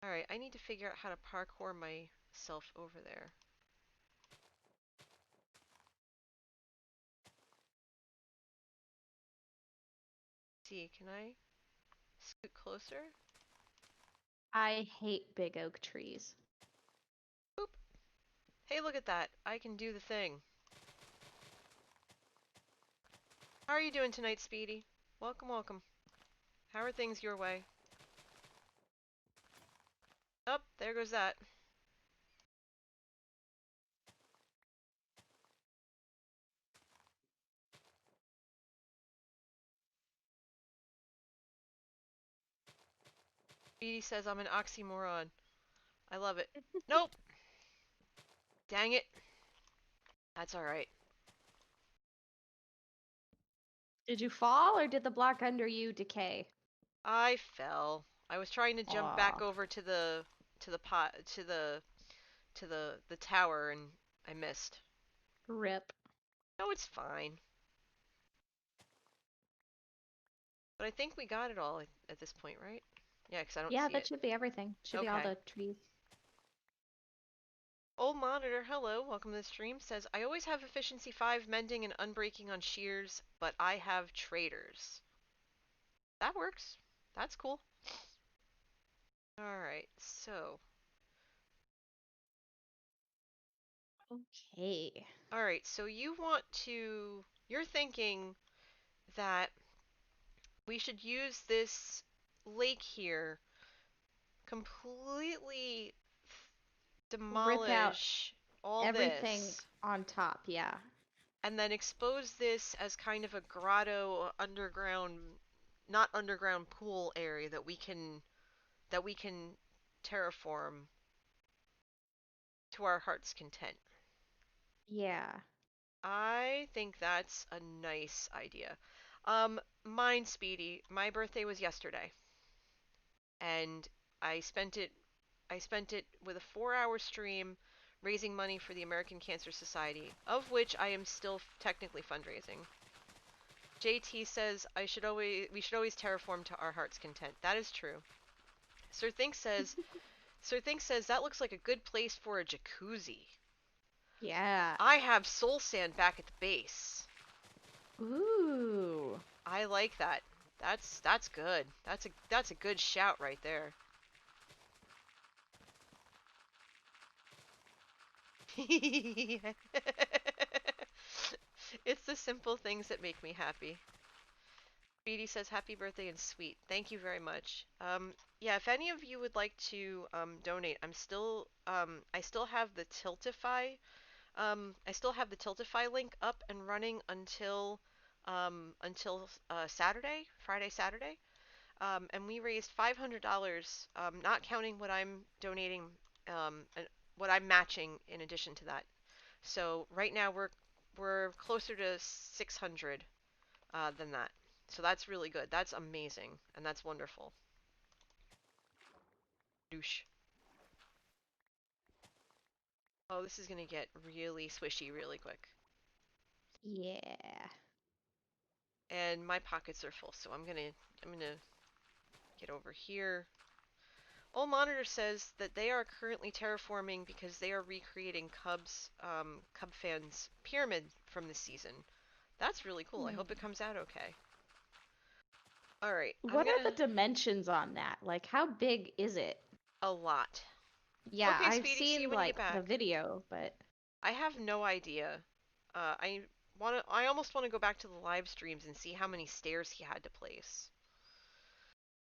Alright, I need to figure out how to parkour myself over there. See, can I scoot closer? I hate big oak trees. Boop. Hey, look at that. I can do the thing. How are you doing tonight, Speedy? Welcome, welcome. How are things your way? Oh, there goes that. Speedy says I'm an oxymoron. I love it. Nope! Dang it. That's alright. Did you fall or did the block under you decay? I fell. I was trying to jump back Aw. over to the pot to the tower and I missed. Rip. No, it's fine. But I think we got it all at this point, right? Yeah, because I don't Yeah, see that it. should be everything. Should be all Okay. the trees. Old Monitor, hello, welcome to the stream, says, I always have efficiency 5 mending and unbreaking on shears, but I have traders. That works. That's cool. Alright, so. Okay. Alright, so you're thinking that we should use this lake here, completely Rip out demolish all everything this, on top, yeah. and then expose this as kind of a grotto underground, not underground pool area that we can terraform to our heart's content. Yeah. I think that's a nice idea. Mine, Speedy, my birthday was yesterday, and I spent it I spent it with a 4-hour stream raising money for the American Cancer Society, of which I am still technically fundraising. JT says we should always terraform to our heart's content. That is true. Sir Think says that looks like a good place for a jacuzzi. Yeah. I have soul sand back at the base. Ooh. I like that. That's good. That's a good shout right there. It's the simple things that make me happy. Speedy says happy birthday and sweet. Thank you very much. Yeah, if any of you would like to donate, I still have the Tiltify link up and running until Saturday, Friday, Saturday. And we raised $500, not counting what I'm donating, and what I'm matching in addition to that. So right now we're closer to 600 than that. So that's really good. That's amazing, and that's wonderful. Douche. Oh, this is gonna get really swishy really quick. Yeah. And my pockets are full, so I'm gonna Get over here. Old Monitor says that they are currently terraforming because they are recreating Cub fans' pyramid from this season. That's really cool. I hope it comes out okay. All right. What are the dimensions on that? Like, how big is it? A lot. Yeah, Okay, I've Speedy, see you seen when you get like back. the video, but I have no idea. I almost want to go back to the live streams and see how many stairs he had to place.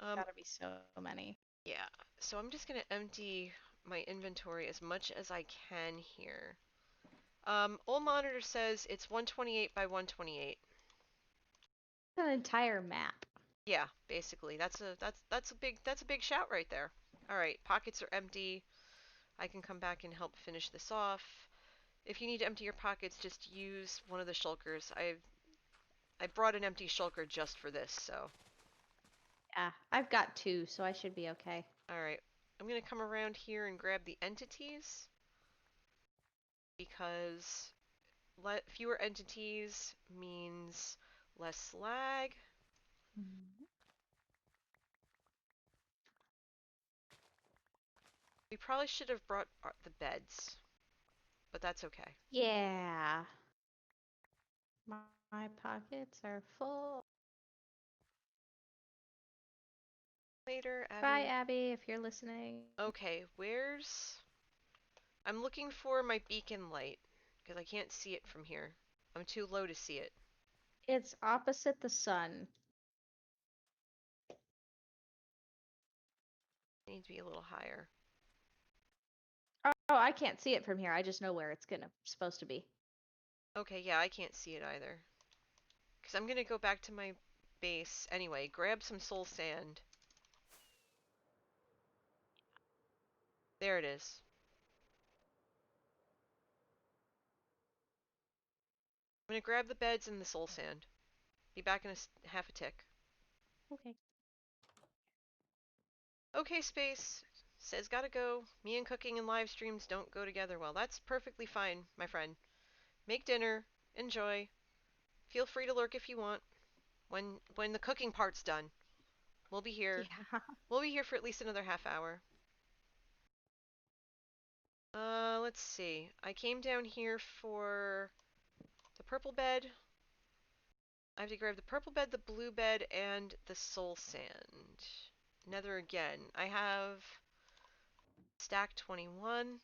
gotta be so many. Yeah. So I'm just gonna empty my inventory as much as I can here. Old Monitor says it's 128 by 128. An entire map. Yeah, basically. That's a big shout right there. All right, pockets are empty. I can come back and help finish this off. If you need to empty your pockets, just use one of the shulkers. I brought an empty shulker just for this, so. Yeah, I've got 2, so I should be okay. All right. I'm going to come around here and grab the entities because fewer entities means less lag. We probably should have brought the beds, but that's okay. Yeah. My pockets are full. Later, Abby. Bye, Abby, if you're listening. Okay, I'm looking for my beacon light because I can't see it from here. I'm too low to see it. It's opposite the sun. It needs to be a little higher. Oh, I can't see it from here. I just know where it's supposed to be. Okay, yeah, I can't see it either. Because I'm gonna go back to my base anyway. Grab some soul sand. There it is. I'm gonna grab the beds and the soul sand. Be back in half a tick. Okay. Okay, Space. Says gotta go. Me and cooking and live streams don't go together well. That's perfectly fine, my friend. Make dinner. Enjoy. Feel free to lurk if you want. When the cooking part's done. We'll be here. Yeah. We'll be here for at least another half hour. Let's see. I came down here for the purple bed. I have to grab the purple bed, the blue bed, and the soul sand. Nether again. I have stack 21.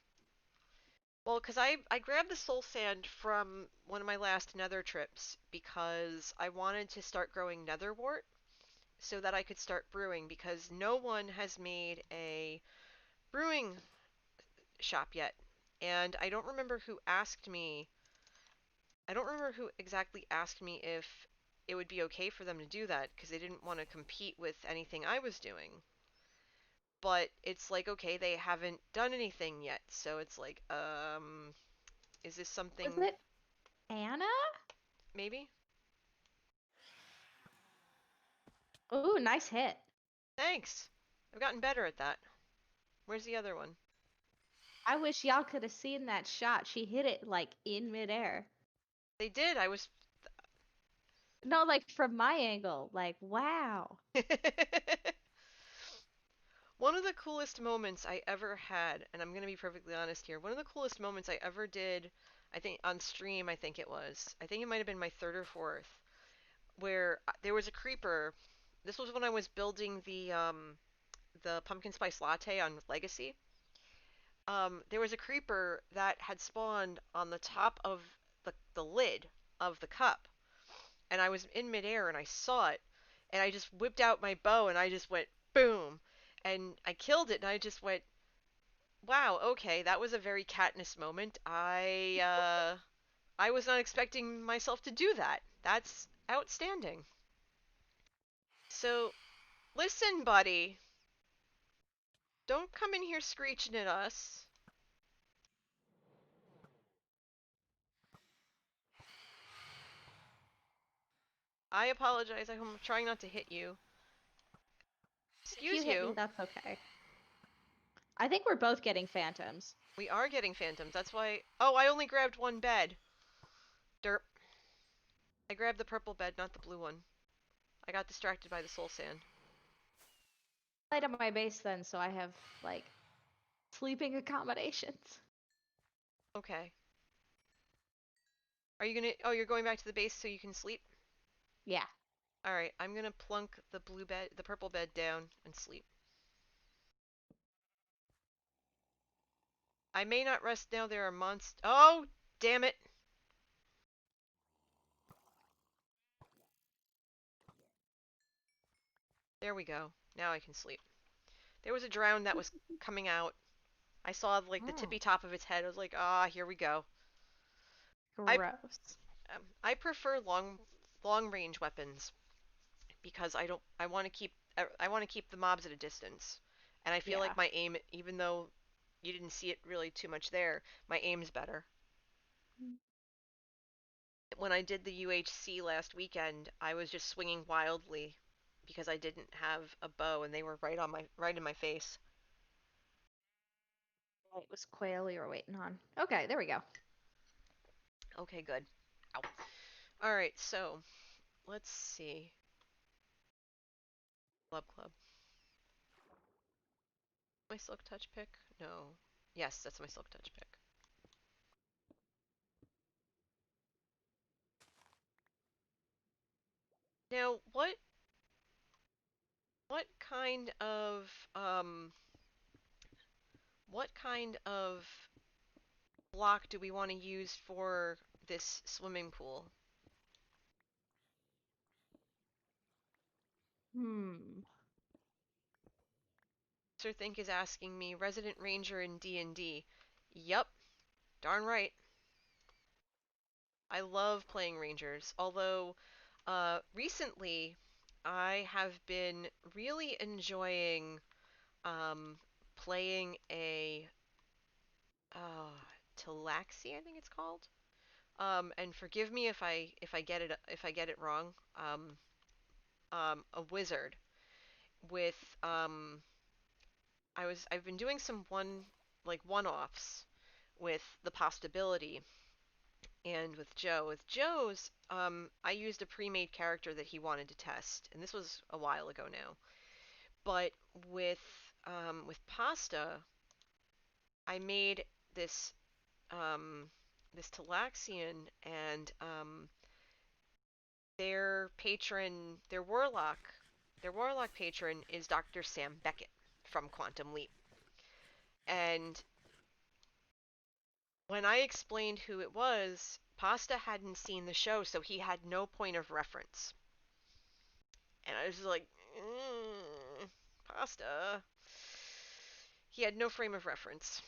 Well, because I grabbed the soul sand from one of my last nether trips because I wanted to start growing nether wart so that I could start brewing because no one has made a brewing shop yet. And I don't remember who asked me. I don't remember who exactly asked me if it would be okay for them to do that because they didn't want to compete with anything I was doing. But it's like, okay, they haven't done anything yet. So it's like, is this something? Was it Anna? Maybe? Ooh, nice hit. Thanks. I've gotten better at that. Where's the other one? I wish y'all could have seen that shot. She hit it like in midair. They did. I was. No, like from my angle. Like, wow. One of the coolest moments I ever had, and I'm going to be perfectly honest here, one of the coolest moments I ever did, I think on stream, I think it might have been my third or fourth, where there was a creeper. This was when I was building the pumpkin spice latte on Legacy. There was a creeper that had spawned on the top of the lid of the cup, and I was in midair and I saw it, and I just whipped out my bow and I just went boom, and I killed it, and I just went, wow, okay, that was a very Katniss moment. I was not expecting myself to do that. That's outstanding. So, listen, buddy. Don't come in here screeching at us. I apologize. I'm trying not to hit you. Excuse If you hit me, that's okay. I think we're both getting phantoms. We are getting phantoms. That's why. Oh, I only grabbed one bed. Derp. I grabbed the purple bed, not the blue one. I got distracted by the soul sand. light on my base then, so I have like sleeping accommodations. Okay. Are you gonna? Oh, you're going back to the base so you can sleep? Yeah. All right. I'm gonna plunk the purple bed down and sleep. I may not rest now. There are monsters. Oh, damn it! There we go. Now I can sleep. There was a drown that was coming out. I saw like the Oh, tippy top of its head. I was like, ah, here we go. I gross. I prefer long range weapons because I want to keep the mobs at a distance. And I feel Yeah. like my aim, even though you didn't see it really too much there, my aim's better. When I did the UHC last weekend, I was just swinging wildly because I didn't have a bow and they were right in my face. It was quail you were waiting on. Okay, there we go. Okay, good. Ow. All right, so let's see. Club. My Silk Touch pick? No. Yes, that's my Silk Touch pick. Now, what kind of what kind of block do we want to use for this swimming pool? Hmm. Sir Think is asking me, Resident Ranger in D&D. Yup, darn right. I love playing Rangers, although recently I have been really enjoying um, playing a uh, Talaxi, I think it's called. And forgive me if I get it wrong. A wizard with I've been doing some one-offs with the possibility and with Joe. With Joe's, I used a pre-made character that he wanted to test, and this was a while ago now. But with with Pasta, I made this this Talaxian, and their warlock patron is Dr. Sam Beckett from Quantum Leap. And when I explained who it was, Pasta hadn't seen the show, so he had no point of reference. And I was like, Pasta. He had no frame of reference.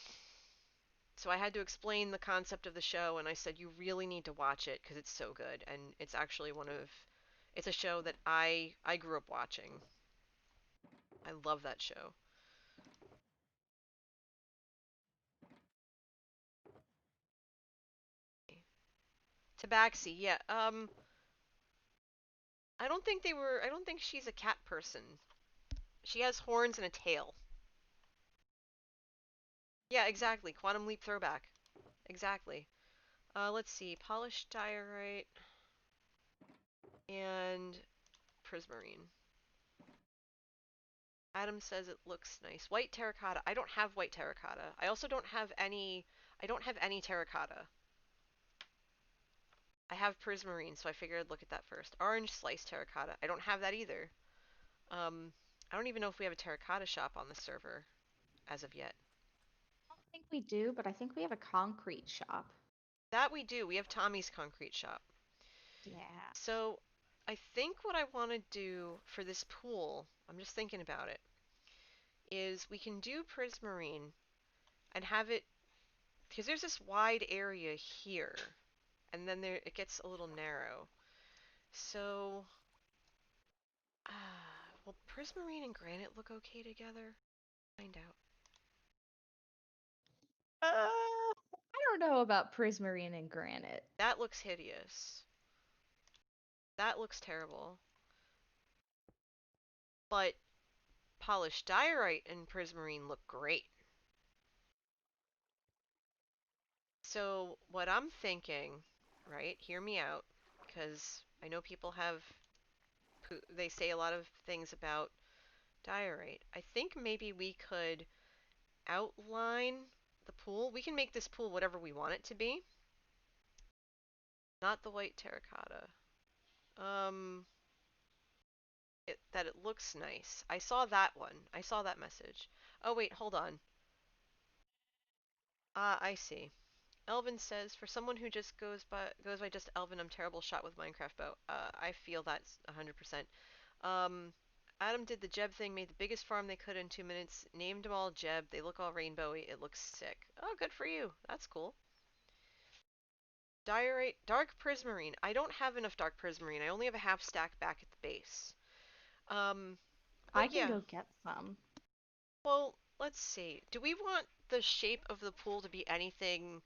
So I had to explain the concept of the show, and I said, you really need to watch it because it's so good. And it's actually it's a show that I grew up watching. I love that show. Tabaxi, yeah. I don't think she's a cat person. She has horns and a tail. Yeah, exactly. Quantum Leap throwback. Exactly. Let's see. Polished diorite and prismarine. Adam says it looks nice. White terracotta. I don't have white terracotta. I also don't have any. I don't have any terracotta. I have prismarine, so I figured I'd look at that first. Orange sliced terracotta. I don't have that either. Um, I don't even know if we have a terracotta shop on the server as of yet. I don't think we do, but I think we have a concrete shop. That we do. We have Tommy's concrete shop. Yeah. So I think what I want to do for this pool, I'm just thinking about it, is we can do prismarine and have it because there's this wide area here, and then there it gets a little narrow. So, will prismarine and granite look okay together? Find out. I don't know about prismarine and granite. That looks hideous. That looks terrible. But polished diorite and prismarine look great. So what I'm thinking, right? Hear me out, because I know people have they say a lot of things about Diorite. I think maybe we could outline the pool. We can make this pool whatever we want it to be. Not the white terracotta. Um, that it looks nice. I saw that one. I saw that message. Oh wait, hold on. Ah, I see. Elvin says, for someone who just goes by just Elvin, I'm terrible shot with Minecraft bow. I feel that's 100%. Um, Adam did the Jeb thing, made the biggest farm they could in 2 minutes, named them all Jeb. They look all rainbowy. It looks sick. Oh, good for you. That's cool. Diorite, dark prismarine. I don't have enough dark prismarine. I only have a half stack back at the base. I But can yeah. go get some. Well, let's see. Do we want the shape of the pool to be anything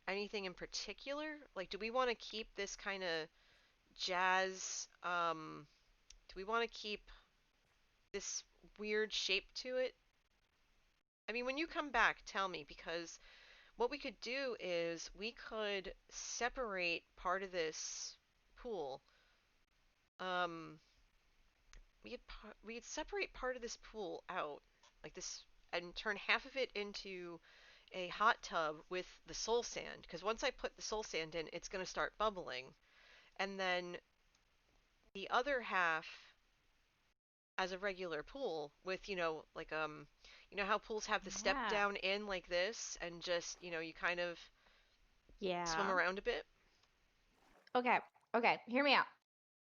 in particular? Like, do we want to keep this kind of jazz, do we want to keep this weird shape to it? I mean, when you come back, tell me, because what we could do is we could separate part of this pool. Um, we could separate part of this pool out, like this, and turn half of it into a hot tub with the soul sand, because once I put the soul sand in, it's going to start bubbling. And then the other half as a regular pool with, like how pools have the step Yeah. down in like this and just, you kind of swim Yeah. around a bit. Okay. Okay. Hear me out.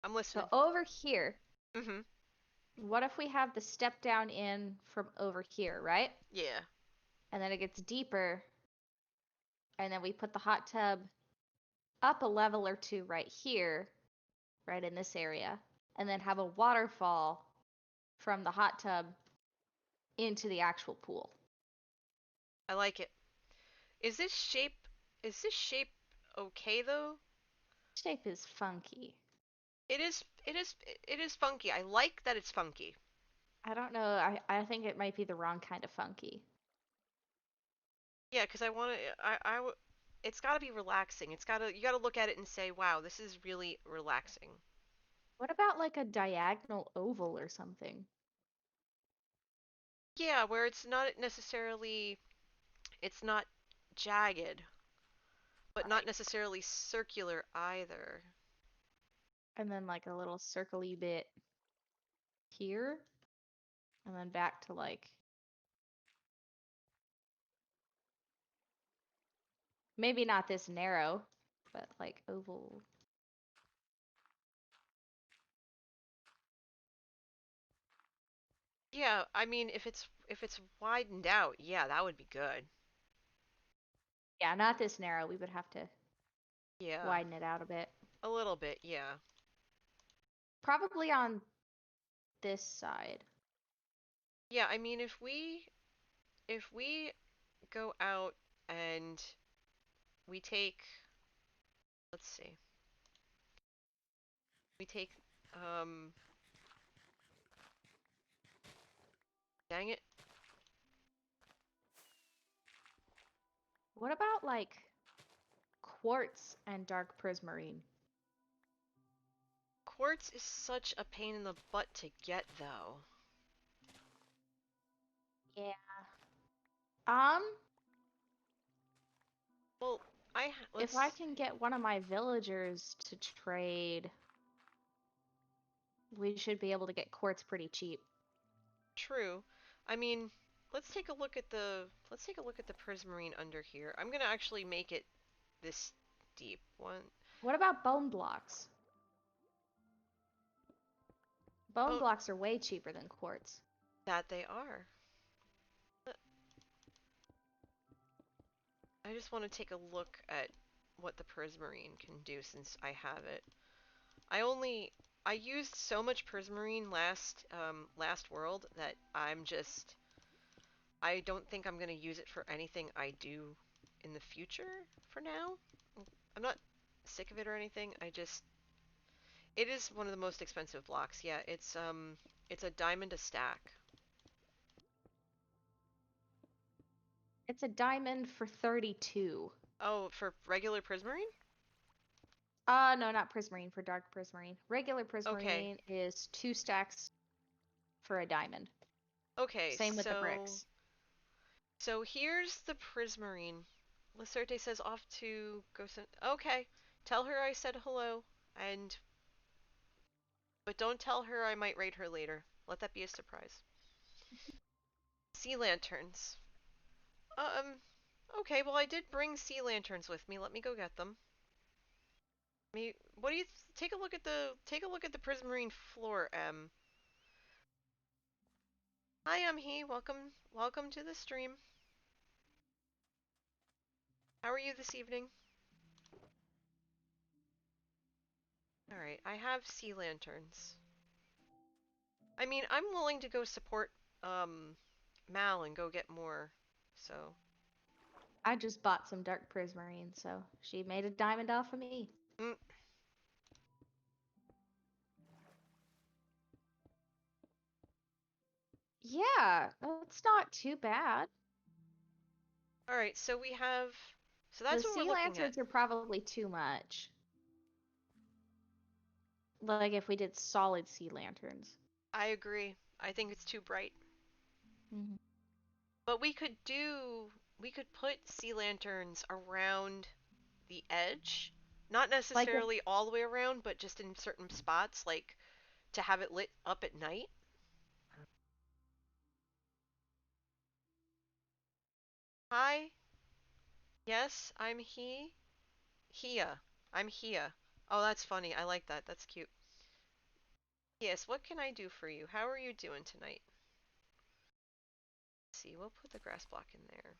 I'm So listening. over here, Mm-hmm. what if we have the step down in from over here, right? Yeah. And then it gets deeper, and then we put the hot tub up a level or two right here, right in this area, and then have a waterfall from the hot tub into the actual pool. I like it. Is this shape is this shape okay though? Shape is funky. It is funky. I like that it's funky. I don't know. I think it might be the wrong kind of funky. Yeah, because I want to. It's got to be relaxing. You got to look at it and say, "Wow, this is really relaxing." What about like a diagonal oval or something? Yeah, where it's not jagged, but not Right. necessarily circular either. And then like a little circly bit here, and then back to like maybe not this narrow, but like oval. Yeah, I mean, if it's widened out, yeah, that would be good. Yeah, not this narrow. We would have to Yeah, widen it out a bit. a little bit, yeah. Probably on this side. Yeah, I mean, if we go out and we take, let's see, we take, um, dang it, What about like quartz and dark prismarine? quartz is such a pain in the butt to get, though. Yeah. Um, Well, if let's I can get one of my villagers to trade, we should be able to get quartz pretty cheap. true. I mean, let's take a look at the prismarine under here. I'm gonna actually make it this deep one. What about bone blocks? Bone Oh, blocks are way cheaper than quartz. that they are. I just want to take a look at what the prismarine can do since I have it. I used so much prismarine last world that I don't think I'm gonna use it for anything I do in the future for now. I'm not sick of it or anything. It is one of the most expensive blocks. Yeah, it's a diamond a stack. It's a diamond for 32. Oh, for regular prismarine? No, not prismarine, for dark prismarine. Regular Okay. prismarine is 2 stacks for a diamond. Okay, Same with the bricks. So here's the Prismarine. Lacerte says off to go send. Okay, tell her I said hello, and but don't tell her I might raid her later. Let that be a surprise. Sea lanterns. Um, okay, well I did bring sea lanterns with me. Let me go get them. Me, what do you take a look at the Prismarine floor, M. Hi, I'm he. Welcome to the stream. How are you this evening? All right, I have sea lanterns. I mean, I'm willing to go support Mal and go get more. So, I just bought some dark prismarine, so she made a diamond off of me. mm. Yeah, that's not too bad. All right, so we have so The that's what we're sea looking at. lanterns are probably too much. Like if we did solid sea lanterns. I agree. I think it's too bright. Mhm. But we could put sea lanterns around the edge. Not Like if necessarily all the way around, but just in certain spots, like to have it lit up at night. Hi. Yes, I'm he. Hia. I'm Hia. Oh, that's funny. I like that. That's cute. Yes, what can I do for you? How are you doing tonight? Let's see, we'll put the grass block in there.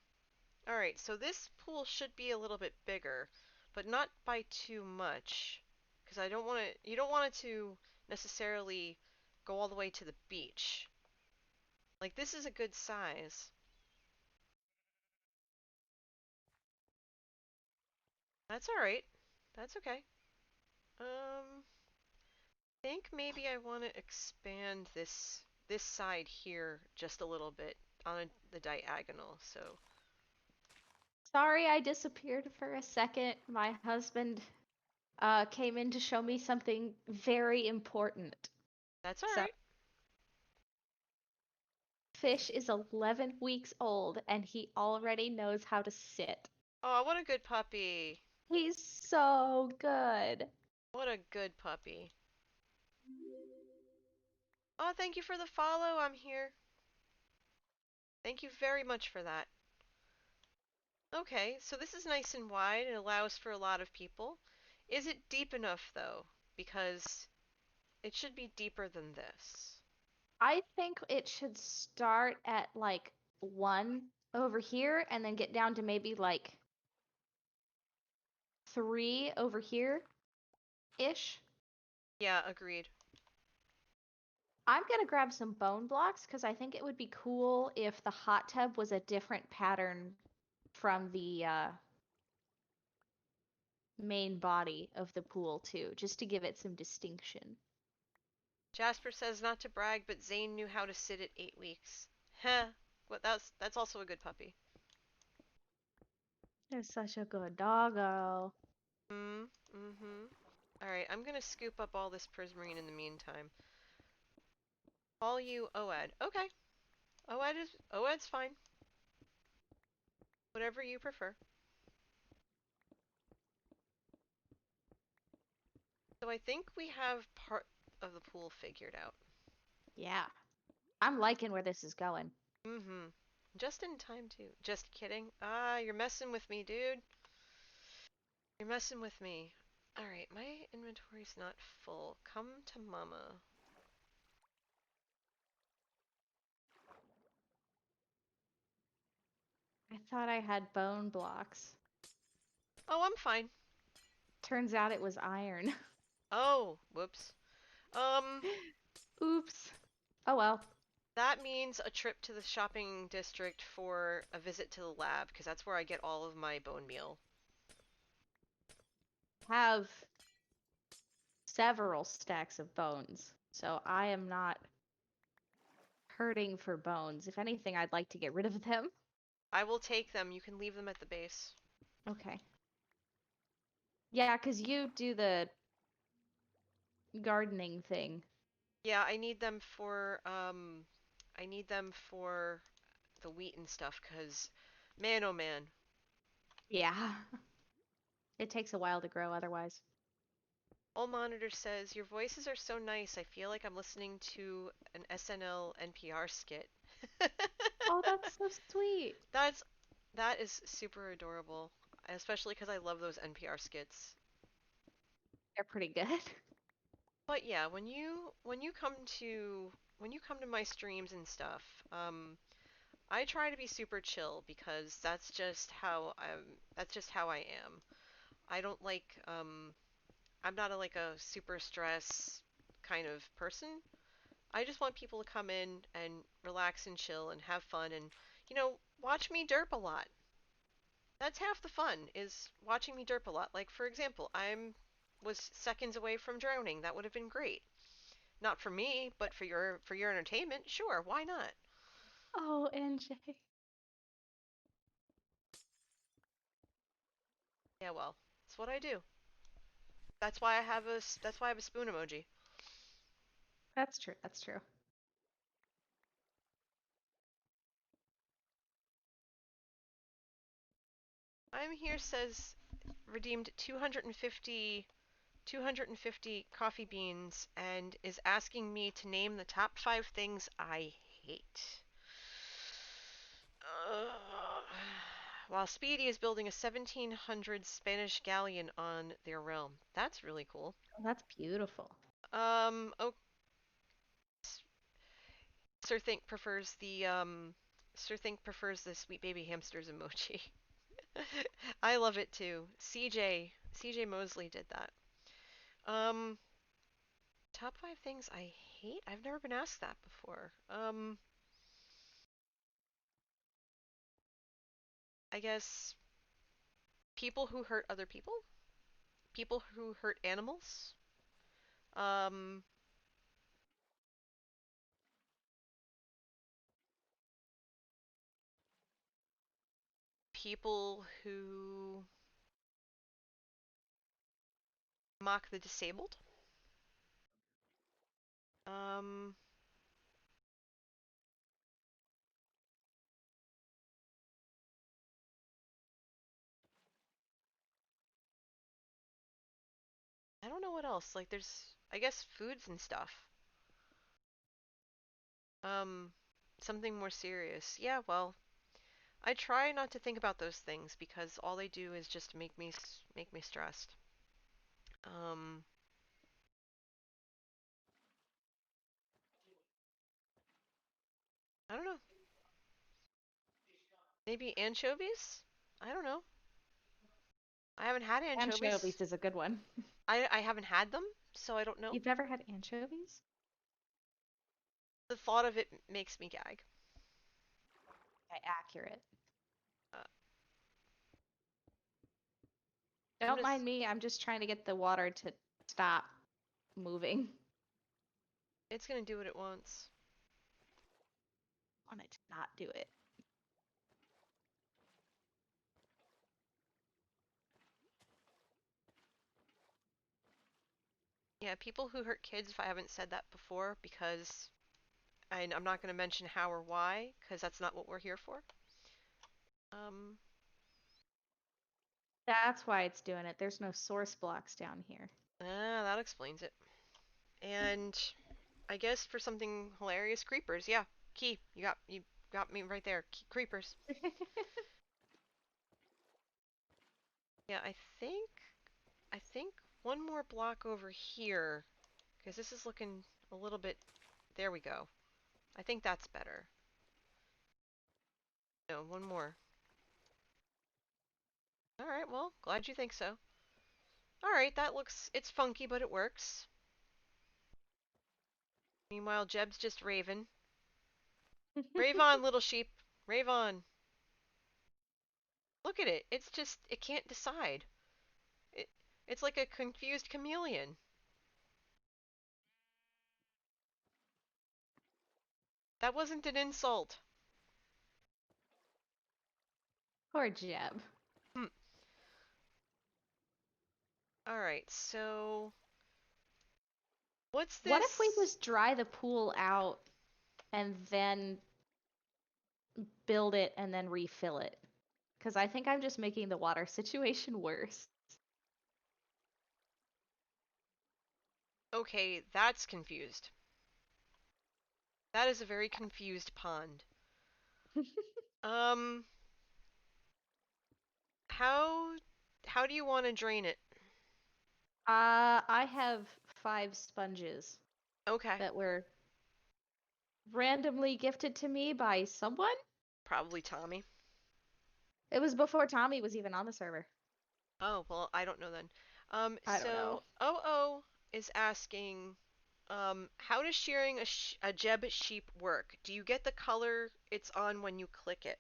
Alright, so this pool should be a little bit bigger, but not by too much. Because I don't want to, you don't want it to necessarily go all the way to the beach. Like, this is a good size. That's alright. That's okay. Think maybe I want to expand this side here just a little bit on the diagonal. So, sorry I disappeared for a second. My husband came in to show me something very important. that's So alright. Fish is 11 weeks old and he already knows how to sit. Oh, what a good puppy. He's so good. What a good puppy. Oh, thank you for the follow. I'm here. Thank you very much for that. Okay, so this is nice and wide. It allows for a lot of people. Is it deep enough, though? Because it should be deeper than this. I think it should start at like 1 over here and then get down to maybe like 3 over here ish. Yeah, agreed. I'm gonna grab some bone blocks because I think it would be cool if the hot tub was a different pattern from the main body of the pool too, just to give it some distinction. Jasper says not to brag, but Zane knew how to sit at 8 weeks. Heh. What? That's also a good puppy. They're such a good doggo. Mm-hmm. Alright, I'm gonna scoop up all this prismarine in the meantime. Call you Oed. Okay. Oed's fine. Whatever you prefer. So I think we have part of the pool figured out. Yeah. I'm liking where this is going. Mm-hmm. Just in time too. Just kidding. Ah, you're messing with me, dude. You're messing with me. Alright, my inventory's not full. Come to mama. I thought I had bone blocks. Oh, I'm fine. Turns out it was iron. Oh, whoops. Um, Oops. Oh well. that means a trip to the shopping district for a visit to the lab, because that's where I get all of my bone meal. Have several stacks of bones, so I am not hurting for bones. If anything, I'd like to get rid of them. I will take them. You can leave them at the base. Okay. Yeah, because you do the gardening thing. Yeah, I need them for I need them for the wheat and stuff, cause man, oh man. Yeah. It takes a while to grow otherwise. All Monitor says your voices are so nice. I feel like I'm listening to an SNL NPR skit. Oh, that's so sweet. That is super adorable, especially because I love those NPR skits. They're pretty good. But yeah, when you come to my streams and stuff, I try to be super chill because that's just how I am. I don't like I'm not like a super stress kind of person. I just want people to come in and relax and chill and have fun and watch me derp a lot. That's half the fun is watching me derp a lot. Like for example, I'm was seconds away from drowning. That would have been great. Not for me, but for your entertainment. Sure, why not? Oh, NJ. Yeah, well, it's what I do. That's why I have a spoon emoji. That's true. That's true. I'm here says redeemed 250 coffee beans and is asking me to name the top 5 things I hate. While Speedy is building a 1700 Spanish galleon on their realm. That's really cool. Oh, that's beautiful. Oh, Sir Think prefers the sweet baby hamsters emoji. I love it too. CJ Mosley did that. Um, top 5 things I hate? I've never been asked that before. I guess people who hurt other people, people who hurt animals, um, people who mock the disabled, um, I don't know what else. Like there's, I guess, foods and stuff. Um, something more serious. Yeah, well, I try not to think about those things because all they do is just make me stressed. Um, I don't know. Maybe anchovies? I don't know. I haven't had anchovies. Anchovies is a good one. I haven't had them, so I don't know. You've never had anchovies? The thought of it makes me gag. Okay, accurate. Uh, I'm Don't just mind me. I'm just trying to get the water to stop moving. it's gonna do what it wants. I want it to not do it. Yeah, people who hurt kids, if I haven't said that before, because I'm not gonna mention how or why, because that's not what we're here for. Um, That's why it's doing it. There's no source blocks down here. that explains it. And I guess for something hilarious, creepers. Yeah, key. You got me right there. Creepers. Yeah, I think one more block over here, because this is looking a little bit. There we go. I think that's better. No, one more. All right. Well, glad you think so. All right, it's funky, but it works. Meanwhile, Jeb's just raving. Rave on, little sheep. Rave on. Look at it. It can't decide. It, it's like a confused chameleon. That wasn't an insult. Poor Jeb. Hmm. All right, so what's What if we this? just dry the pool out and then build it and then refill it. Because I think I'm just making the water situation worse. Okay, that's confused. That is a very confused pond. Um, how how do you want to drain it? I have 5 sponges Okay, that were randomly gifted to me by someone. probably Tommy. It was before Tommy was even on the server. Oh, well, I don't know then. I don't know. So OO is asking, how does shearing a Jeb sheep work? Do you get the color it's on when you click it?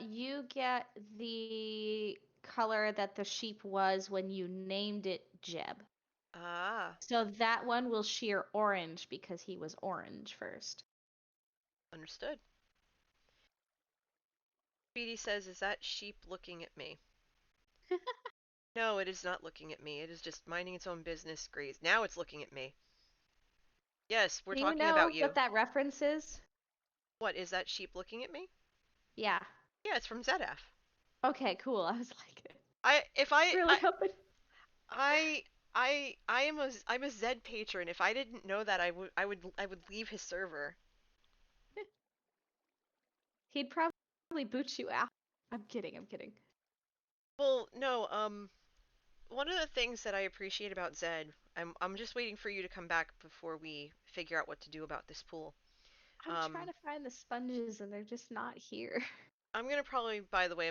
You get the color that the sheep was when you named it Jeb. Ah, So that one will shear orange because he was orange first. understood. Speedy says, is that sheep looking at me? No, it is not looking at me. It is just minding its own business, Grease. Now it's looking at me. Yes, we're Do you talking know about you. what that reference is? What, is that sheep looking at me? Yeah. Yeah, it's from ZF. Okay, cool. I was like, I if I really I hoping. I I'm a Zed patron. If I didn't know that, I would leave his server. He'd probably boot you out. I'm kidding. I'm kidding. Well, no, one of the things that I appreciate about Zed, I'm just waiting for you to come back before we figure out what to do about this pool. I'm trying Um, to find the sponges and they're just not here. I'm gonna probably, by the way,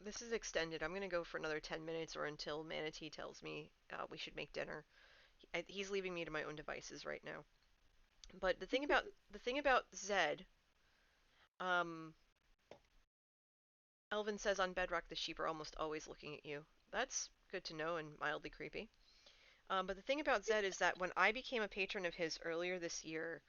this is extended. I'm gonna go for another 10 minutes or until Manatee tells me we should make dinner. He's leaving me to my own devices right now. But the thing about Zed, um, Elvin says on Bedrock the sheep are almost always looking at you. That's good to know and mildly creepy. But the thing about Zed is that when I became a patron of his earlier this year,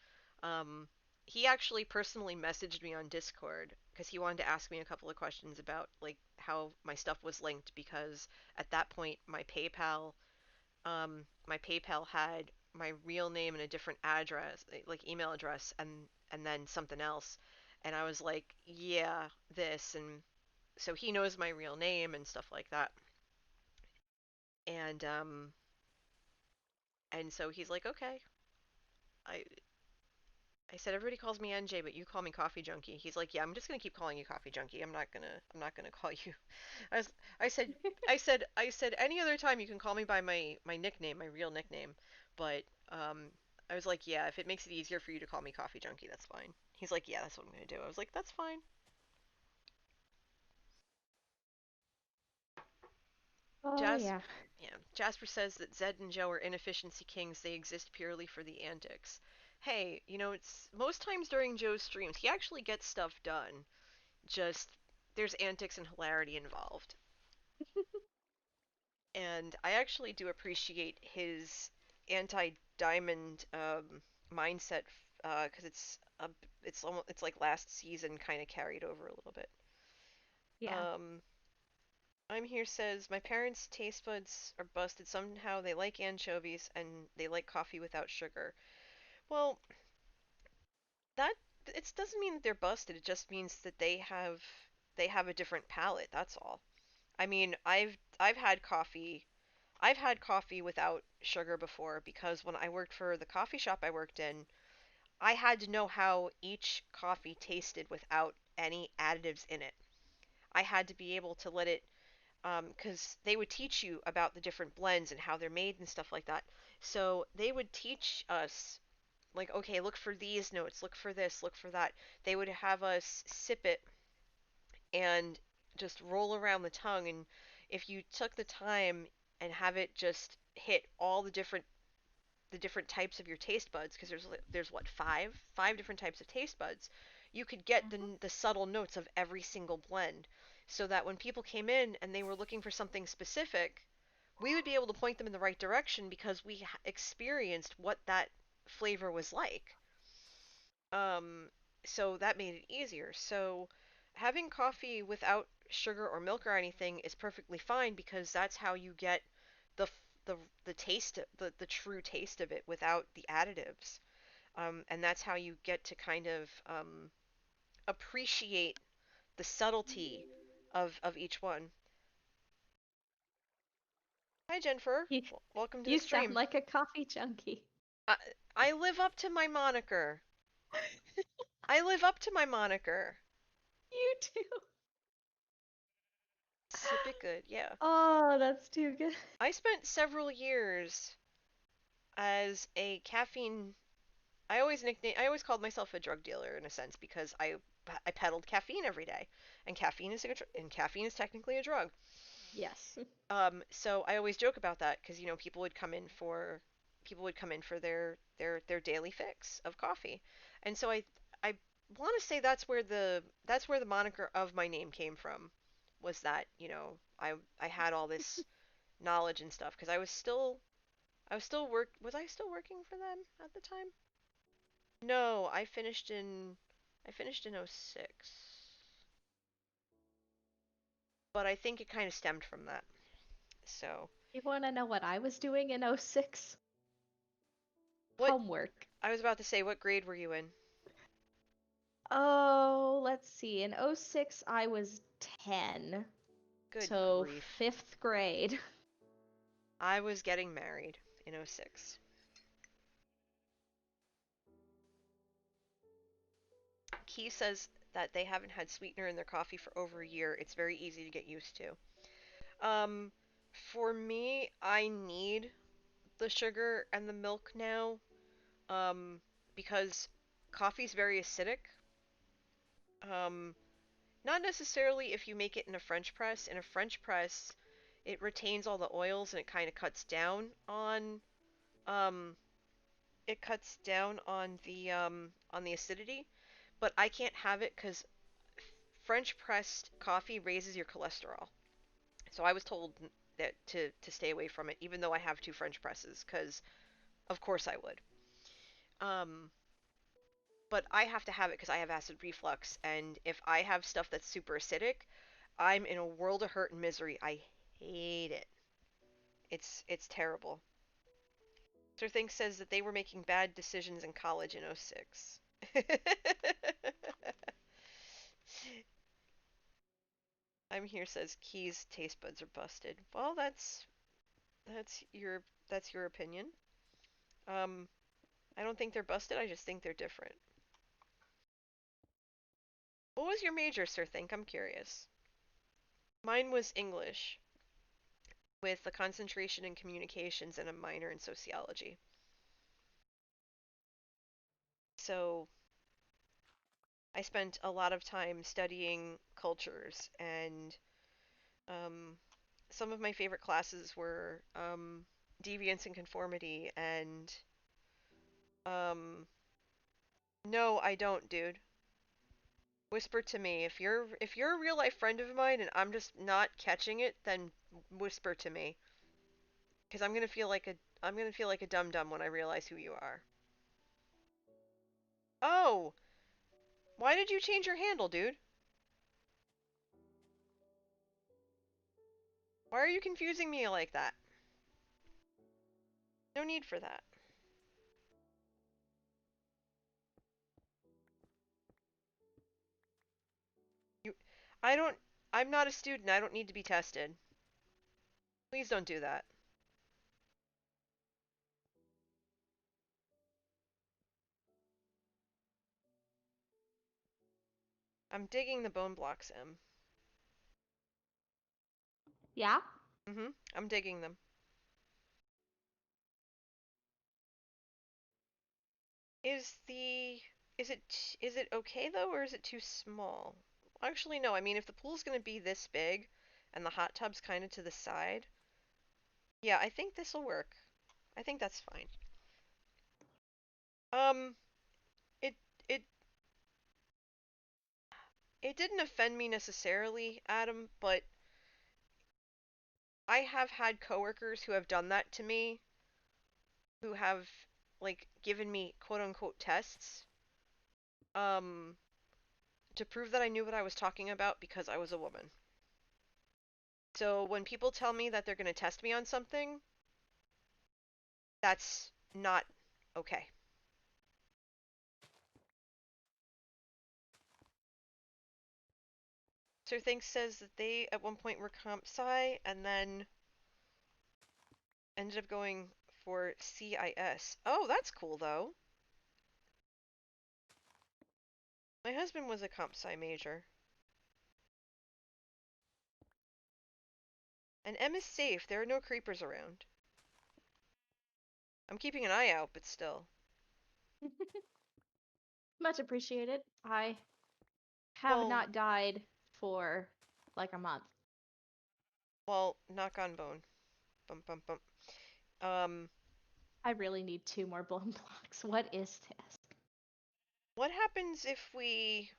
um, he actually personally messaged me on Discord because he wanted to ask me a couple of questions about like how my stuff was linked because at that point my PayPal had my real name and a different address, like email address, and then something else, and I was like, yeah, this, and so he knows my real name and stuff like that, and so he's like, okay, I I said everybody calls me NJ, but you call me Coffee Junkie. He's like, yeah, I'm just gonna keep calling you Coffee Junkie. I'm not gonna call you. I was, I said, I said any other time you can call me by my nickname, my real nickname, but I was like, yeah, if it makes it easier for you to call me Coffee Junkie, that's fine. He's like, yeah, that's what I'm gonna do. I was like, that's fine. Oh, Jas, yeah. yeah, Jasper says that Zed and Joe are inefficiency kings. They exist purely for the antics. Hey, it's most times during Joe's streams, he actually gets stuff done. Just there's antics and hilarity involved. And I actually do appreciate his anti-diamond mindset because it's like last season kind of carried over a little bit. Yeah. Um, I'm here says my parents' taste buds are busted somehow. They like anchovies and they like coffee without sugar. Well, that it doesn't mean that they're busted. It just means that they have a different palate. That's all. I mean, I've had coffee without sugar before because when I worked for the coffee shop I worked in, I had to know how each coffee tasted without any additives in it. I had to be able to let it, because they would teach you about the different blends and how they're made and stuff like that. So they would teach us, like, okay, look for these notes, look for this, look for that. They would have us sip it and just roll around the tongue. And if you took the time and have it just hit all the different types of your taste buds, because there's what, five different types of taste buds, you could get the Mhm. the subtle notes of every single blend, so that when people came in and they were looking for something specific, we would be able to point them in the right direction because we experienced what that flavor was like. Um, so that made it easier. So having coffee without sugar or milk or anything is perfectly fine because that's how you get the the taste, the true taste of it without the additives. And that's how you get to kind of appreciate the subtlety of each one. Hi, Jennifer. You, Welcome to the you sound stream. like a coffee junkie. I, I live up to my moniker. I live up to my moniker. You too. Sip it good, yeah. Oh, that's too good. I spent several years as a caffeine. I always called myself a drug dealer in a sense because I peddled caffeine every day, and caffeine is technically a drug. Yes. So I always joke about that because people would come in for their daily fix of coffee, and so I want to say that's where the moniker of my name came from, was that I had all this knowledge and stuff because I was still working for them at the time? No, I finished in '06, but I think it kind of stemmed from that. So, You want to know what I was doing in '06? what Homework. I was about to say, what grade were you in? Oh, let's see. In '06, I was 10. Good So, grief. 5th grade. I was getting married in '06. Key says that they haven't had sweetener in their coffee for over a year. It's very easy to get used to. Um, for me, I need the sugar and the milk now, um, because coffee's very acidic. Um, Not necessarily if you make it in a French press. In a French press, it retains all the oils and um it cuts down on the acidity, but I can't have it cuz French pressed coffee raises your cholesterol. So I was told that to stay away from it even though I have two French presses cuz of course I would. Um but I have to have it cuz I have acid reflux, and if I have stuff that's super acidic, I'm in a world of hurt and misery. I hate it. It's terrible. Sir Think says that they were making bad decisions in college in '06. I'm here says Key's taste buds are busted. Well, that's your that's your opinion. Um, I don't think they're busted. I just think they're different. What was your major, Sir Think? I'm curious. Mine was English with a concentration in communications and a minor in sociology. So I spent a lot of time studying cultures, and um, some of my favorite classes were deviance and conformity and um, no, I don't, dude. Whisper to me. If you're a real life friend of mine and I'm just not catching it, then whisper to me, because I'm gonna feel like a dum dum when I realize who you are. Oh, why did you change your handle, dude? Why are you confusing me like that? No need for that. You, I don't. I'm not a student. I don't need to be tested. Please don't do that. I'm digging the bone blocks, Em. Yeah? I'm digging them. Is the is it okay though, or is it too small? Actually, no. I mean, if the pool's gonna be this big, and the hot tub's kind of to the side, yeah, I think this'll work. I think that's fine. Um, it it it didn't offend me necessarily, Adam, but I have had coworkers who have done that to me, who have like given me quote unquote tests, um, to prove that I knew what I was talking about because I was a woman. So when people tell me that they're going to test me on something, that's not okay. Sir Thinks says that they at one point were comp sci and then ended up going for CIS. Oh, that's cool though. My husband was a comp sci major. And M is safe. There are no creepers around. I'm keeping an eye out, but still. Much appreciated. I have Well, not died for like a month. well, knock on bone. Bump, bump, bump. Um, I really need 2 more bone blocks. What is this? what happens if we...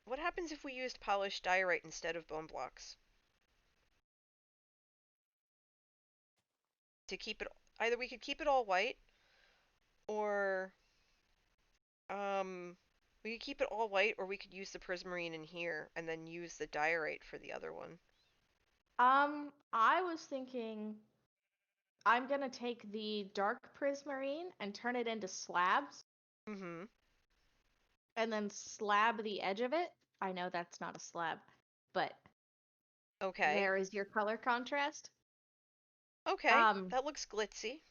What happens if we used polished diorite instead of bone blocks? To keep it... Either we could keep it all white, or... we could keep it all white, or we could use the prismarine in here, and then use the diorite for the other one. I was thinking I'm gonna take the dark prismarine and turn it into slabs, Mm-hmm. and then slab the edge of it. I know that's not a slab, but Okay. there is your color contrast. Okay, that looks glitzy.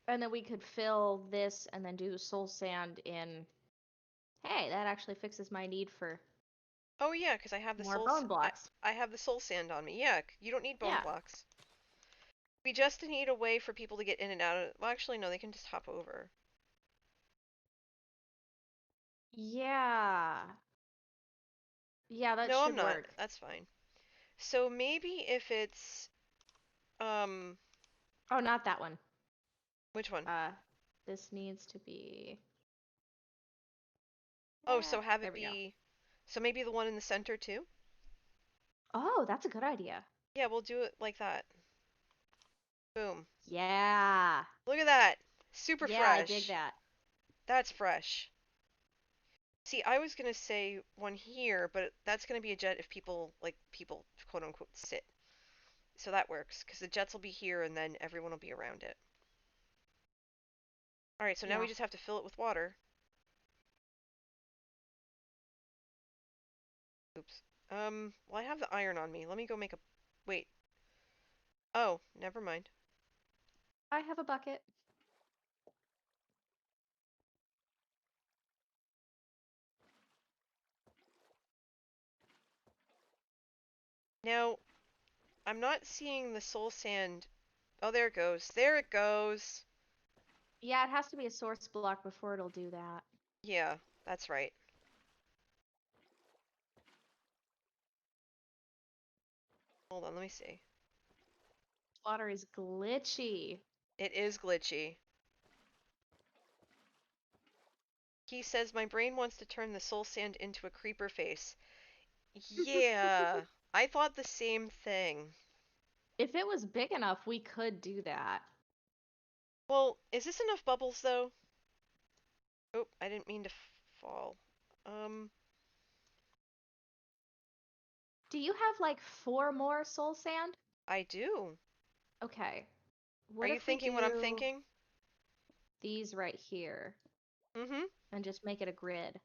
And then we could fill this and then do soul sand in. Hey, that actually fixes my need for Oh yeah, because I have the more bone blocks. I have the soul sand on me. Yeah, you don't need bone Yeah. blocks. We just need a way for people to get in and out of... Well, actually, no, they can just hop over. Yeah. Yeah, that No, I'm should not. work. That's fine. So maybe if it's... Um, Oh, not that one. which one? This needs to be. Oh, so have There it we go. be... So maybe the one in the center too? Oh, that's a good idea. Yeah, we'll do it like that. Boom. Yeah. Look at that! Super Yeah, fresh. I dig that. That's fresh. See, I was gonna say one here, but that's gonna be a jet if people, like, people, quote unquote, sit. So that works, because the jets will be here and then everyone will be around it. Alright, so now Yeah. we just have to fill it with water. Oops. Well, I have the iron on me. Let me go make a... Wait. Oh, never mind. I have a bucket. Now, I'm not seeing the soul sand... Oh, there it goes. There it goes! Yeah, it has to be a source block before it'll do that. Yeah, that's right. Hold on, let me see. Water is glitchy. It is glitchy. He says, my brain wants to turn the soul sand into a creeper face. Yeah, I thought the same thing. If it was big enough, we could do that. Well, is this enough bubbles, though? Oh, I didn't mean to fall. Do you have like 4 more soul sand? I do. Okay. Are What you if we thinking what I'm do thinking? these right here Mm-hmm. and just make it a grid?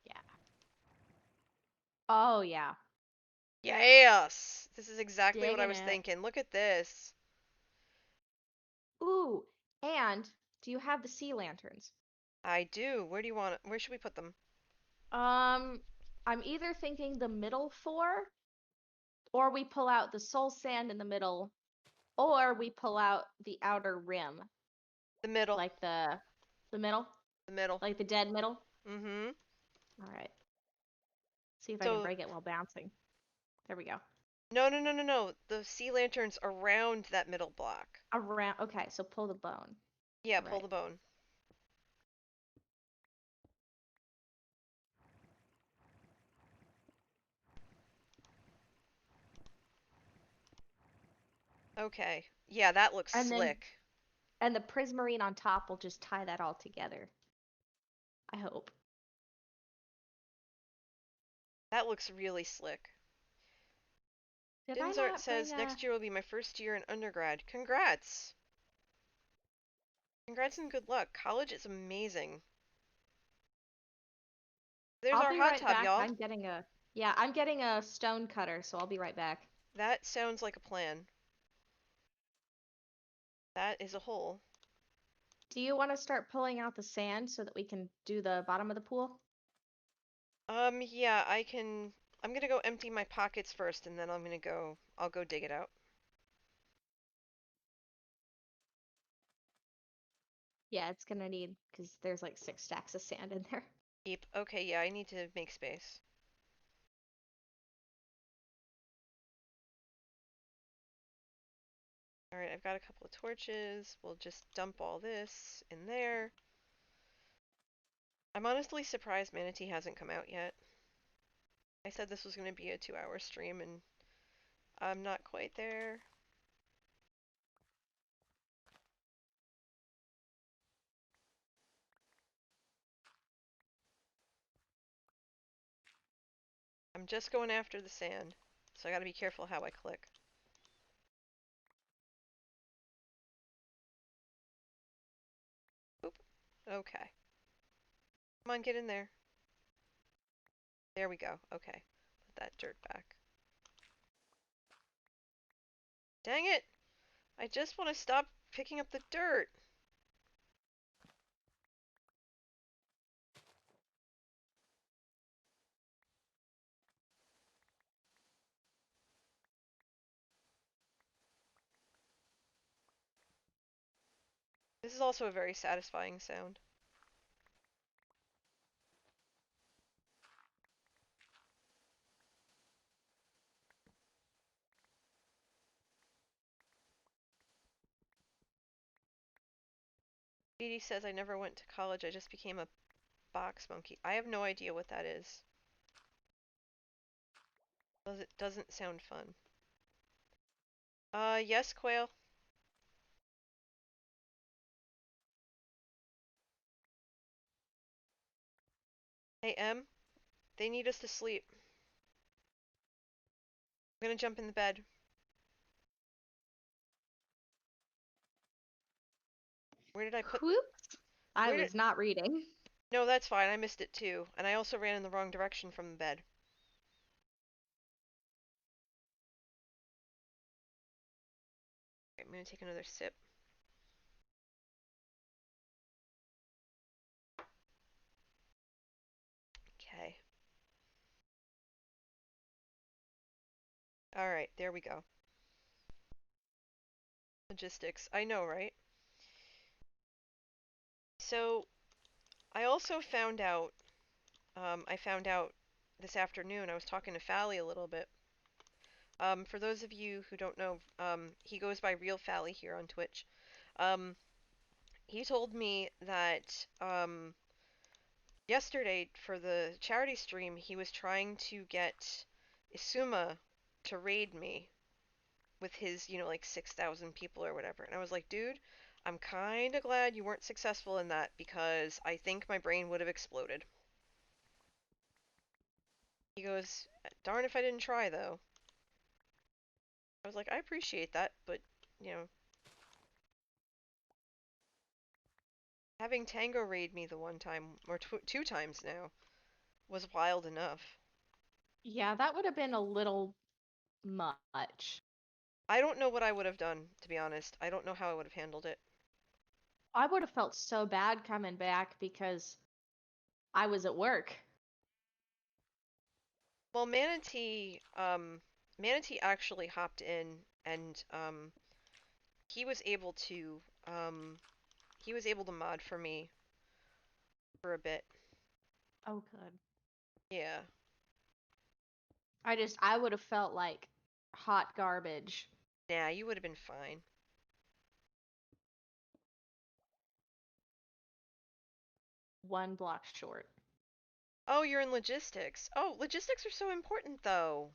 Yeah. Oh, yeah. Yes! This is exactly what I Digging was it. thinking. Look at this. Ooh, and do you have the sea lanterns? I do. Where do you want it? Where should we put them? I'm either thinking the middle 4, or we pull out the soul sand in the middle, or we pull out the outer rim, The middle. like the middle, The middle. like the dead middle. Mm-hmm. All right. See if I can So, break it while bouncing. There we go. no, no, no, no, no. The sea lanterns around that middle block. Around. Okay, so pull the bone. Yeah, pull Right. the bone. Okay. Yeah, that looks And then slick. and the prismarine on top will just tie that all together. I hope. That looks really slick. Did I Dinzart not says, bring a... next year will be my first year in undergrad. Congrats! Congrats and good luck. College is amazing. There's I'll our be hot right tub, back. y'all. I'm getting a stone cutter, so I'll be right back. That sounds like a plan. That is a hole. Do you want to start pulling out the sand so that we can do the bottom of the pool? Yeah, I can. I'm gonna go empty my pockets first, and then I'll go dig it out. Yeah, it's gonna need, because there's like 6 stacks of sand in there. Keep. Okay, yeah, I need to make space. Alright, I've got a couple of torches. We'll just dump all this in there. I'm honestly surprised Manatee hasn't come out yet. I said this was gonna be a 2-hour stream, and I'm not quite there. I'm just going after the sand, so I gotta be careful how I click. Oop. Okay. Come on, get in there. There we go. Okay. Put that dirt back. Dang it! I just want to stop picking up the dirt. This is also a very satisfying sound. Dee Dee says I never went to college, I just became a box monkey. I have no idea what that is. It doesn't sound fun. Yes, Quail. Hey, M. They need us to sleep. I'm gonna jump in the bed. Where did I put... Whoops! I Where did... was not reading. No, that's fine. I missed it too. And I also ran in the wrong direction from the bed. Okay, I'm gonna take another sip. Okay. Alright, there we go. Logistics. I know, right? So, I also found out, I found out this afternoon, I was talking to Fally a little bit. For those of you who don't know, he goes by Real Fally here on Twitch. Um, he told me that, yesterday for the charity stream, he was trying to get Isuma to raid me with his, like 6,000 people or whatever. And I was like, dude, I'm kind of glad you weren't successful in that because I think my brain would have exploded. He goes, darn if I didn't try though. I was like, I appreciate that, but, you know, having Tango raid me the one time, or 2 times now, was wild enough. Yeah, that would have been a little much. I don't know what I would have done, to be honest. I don't know how I would have handled it. I would have felt so bad coming back because I was at work. Well, Manatee actually hopped in and, he was able to, he was able to mod for me for a bit. Oh, good. Yeah. I would have felt like hot garbage. Nah, you would have been fine. One block short. Oh, you're in logistics. Oh, logistics are so important, though.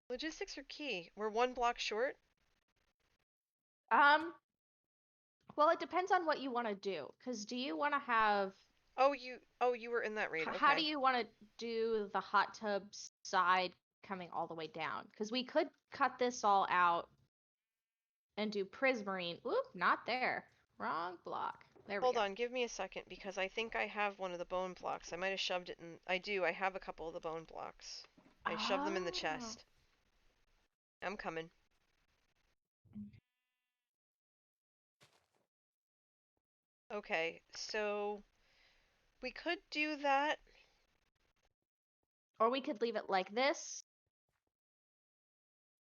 Logistics are key. We're 1 block short? Well, it depends on what you want to do. Because do you want to have... Oh, you were in that raid. How do Okay. you want to do the hot tub side coming all the way down? Because we could cut this all out and do prismarine. Oop, not there. Wrong block. There we Hold go. on, give me a second because I think I have one of the bone blocks. I might have shoved it in. I do. I have a couple of the bone blocks. I shoved them in the Oh. chest. I'm coming. Okay, so we could do that. Or we could leave it like this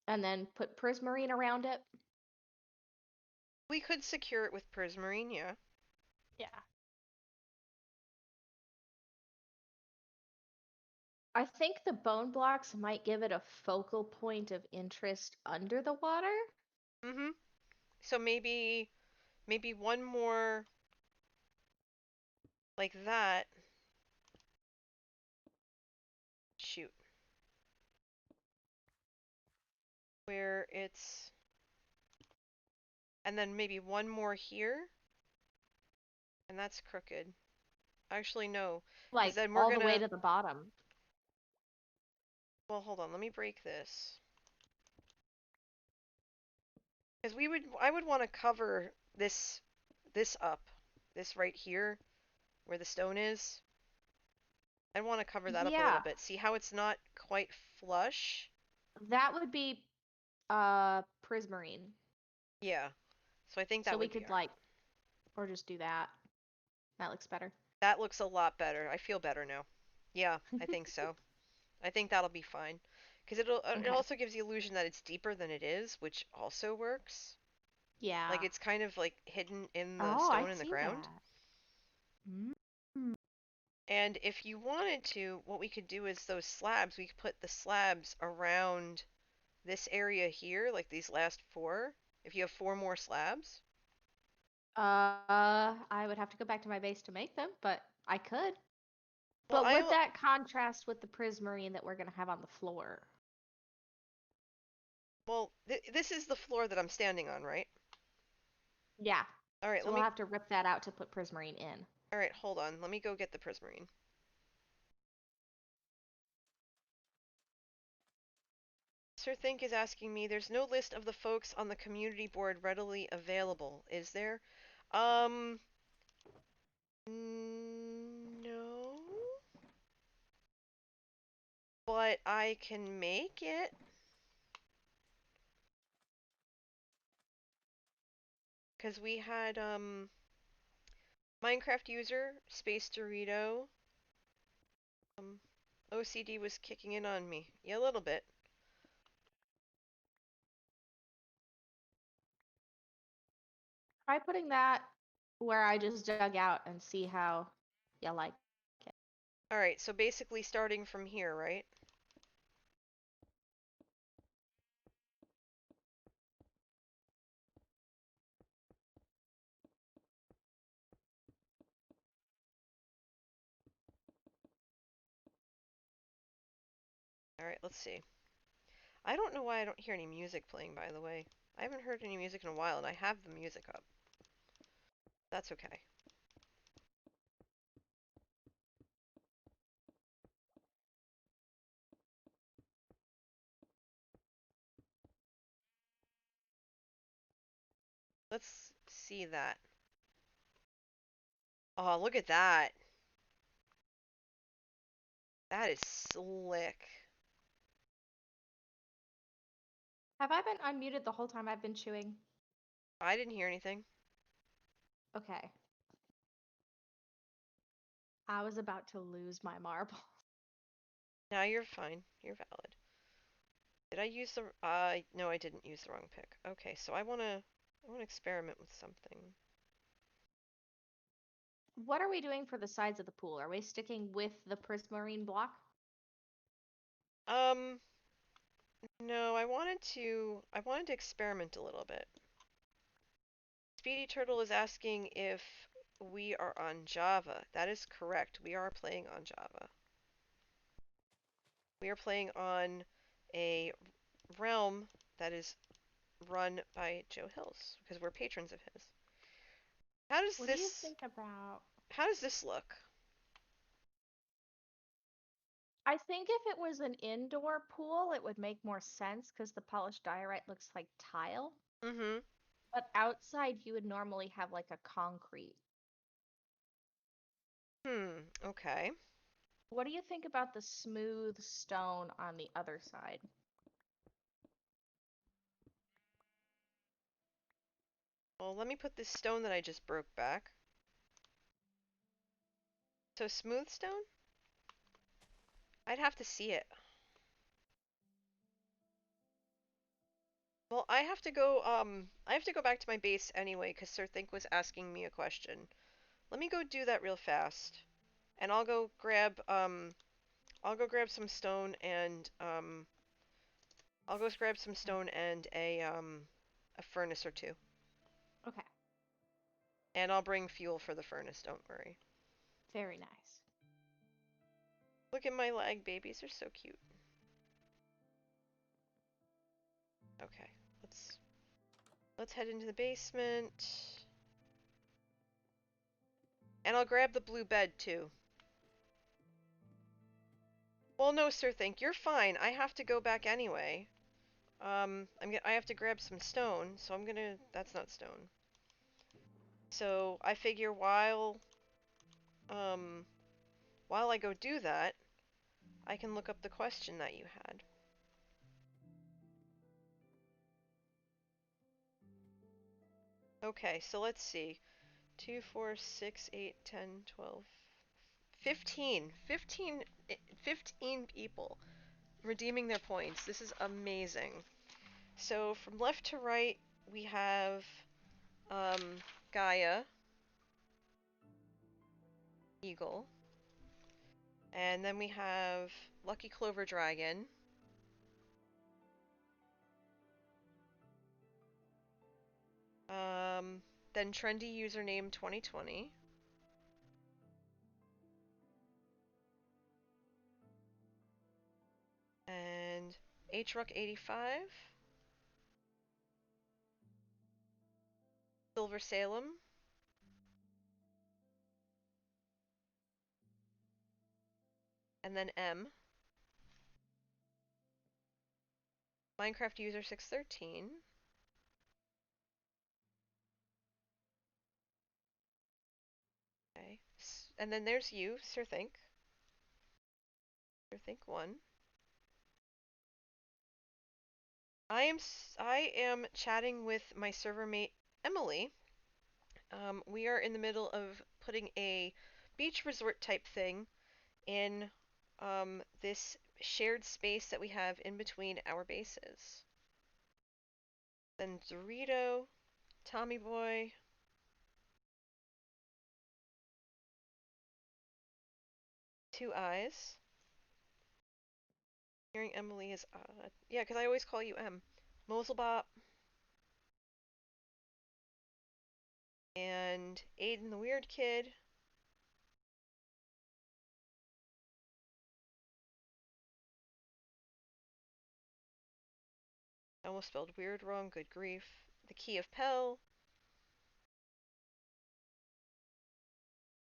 and then put prismarine around it. We could secure it with prismarine, yeah. Yeah. I think the bone blocks might give it a focal point of interest under the water. Mm-hmm. So maybe one more like that. Shoot. Where it's and then maybe one more here. And that's crooked. Actually, no, because Like then we're all the way gonna. to the bottom. Well, hold on. Let me break this. Because I would want to cover this up, this right here, where the stone is. I want to cover that up a little Yeah, bit. See how it's not quite flush? that would be prismarine. Yeah. So I think So that we would be could alright. like or just do that. That looks better. That looks a lot better. I feel better now. Yeah, I think so. I think that'll be fine. Because it Okay. also gives the illusion that it's deeper than it is, which also works. Like Yeah. it's kind of like hidden in the Oh, I stone in the see ground. that. Mm. And if you wanted to, what we could do is those slabs, we could put the slabs around this area here, like these last four. If you have four more slabs. I would have to go back to my base to make them, but I could. Well, But would that contrast with the prismarine that we're gonna have on the floor? this is the floor that I'm standing on, right? Yeah. All right, So we'll have to rip that out to put prismarine in. all right, hold on. Let me go get the prismarine. Sir Think is asking me, there's no list of the folks on the community board readily available, is there? Um, no, but I can make it. Because we had, Minecraft user, Space Dorito, um, OCD was kicking in on me. Yeah, a little bit. Try putting that where I just dug out and see how you like it. All right, so basically starting from here, right? All right, let's see. I don't know why I don't hear any music playing, by the way. I haven't heard any music in a while, and I have the music up. That's okay. Let's see that. Oh, look at that. That is slick. Have I been unmuted the whole time I've been chewing? I didn't hear anything. Okay. I was about to lose my marble. Now you're fine. You're valid. Did I use the no, I didn't use the wrong pick. Okay, so I want to experiment with something. What are we doing for the sides of the pool? Are we sticking with the prismarine block? Um, no, I wanted to experiment a little bit. Speedy Turtle is asking if we are on Java. That is correct. We are playing on Java. We are playing on a realm that is run by Joe Hills because we're patrons of his. How does What do you this think about? how does this look? I think if it was an indoor pool, it would make more sense because the polished diorite looks like tile. Mm-hmm. But outside, you would normally have like a concrete. Okay. What do you think about the smooth stone on the other side? Well, let me put this stone that I just broke back. So smooth stone? I'd have to see it. Well, I have to go back to my base anyway, because Sir Think was asking me a question. Let me go do that real fast. And I'll go grab some stone and, I'll go grab some stone and a furnace or two. Okay, And I'll bring fuel for the furnace, don't worry. very nice. Look at my lag babies, they're so cute. Okay, let's head into the basement. And I'll grab the blue bed too. Well, no, Sir Think, you're fine. I have to go back anyway. I have to grab some stone, so that's not stone. So I figure um, while I go do that, I can look up the question that you had. Okay, so let's see. 2, 4, 6, 8, 10, 12, 15. 15 people redeeming their points. This is amazing. So from left to right, we have um, Gaia, Eagle, and then we have Lucky Clover Dragon, then Trendy Username 2020, and HRuck85, Silver Salem, and then M, Minecraft User 613, okay, and then there's you, Sir Think, Sir Think 1. I am chatting with my server mate Emily. We are in the middle of putting a beach resort type thing in this shared space that we have in between our bases. Then Dorito, Tommy Boy, Two Eyes. Hearing Emily is odd. Yeah, because I always call you M. Moselbop and Aiden the Weird Kid. I almost spelled weird wrong, good grief. The Key of Pell.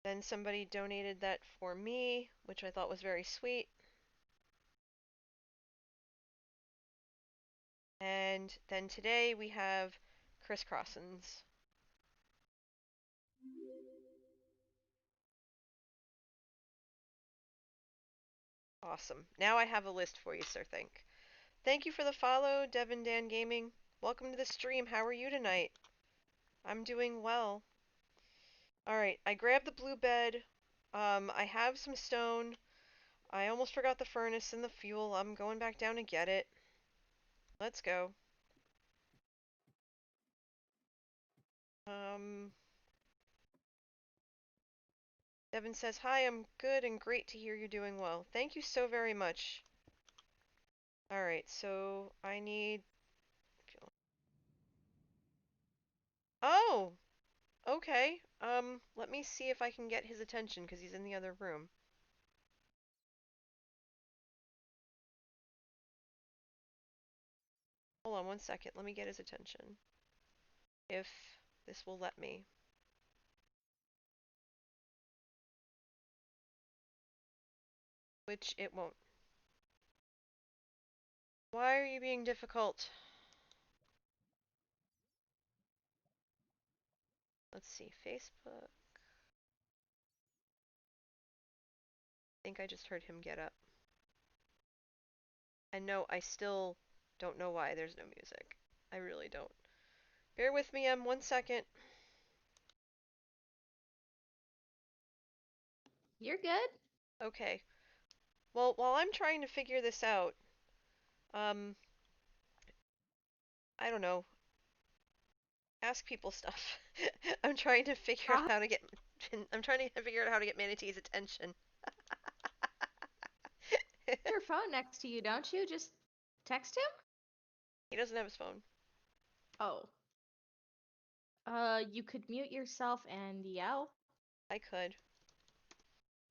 Then somebody donated that for me, which I thought was very sweet. And then today we have Chris Crossens. Awesome. Now I have a list for you, Sir Think. Thank you for the follow, Devin Dan Gaming. Welcome to the stream. How are you tonight? I'm doing well. Alright, I grabbed the blue bed. I have some stone. I almost forgot the furnace and the fuel. I'm going back down to get it. Let's go. Um, Devin says, hi, I'm good and great to hear you're doing well. Thank you so very much. Alright, so I need fuel. Oh! Okay. Let me see if I can get his attention because he's in the other room. Hold on 1 second. Let me get his attention. If this will let me. Which it won't. Why are you being difficult? Let's see. Facebook. think I just heard him get up. And no, I still don't know why there's no music. I really don't. Bear with me, Em, 1 second. You're good. Okay. Well, while I'm trying to figure this out, um, I don't know, ask people stuff. I'm trying to figure out Uh, how to get I'm trying to figure out how to get Manatee's attention. your phone next to you, don't you? Just text him? He doesn't have his phone. Oh. You could mute yourself and yell. I could,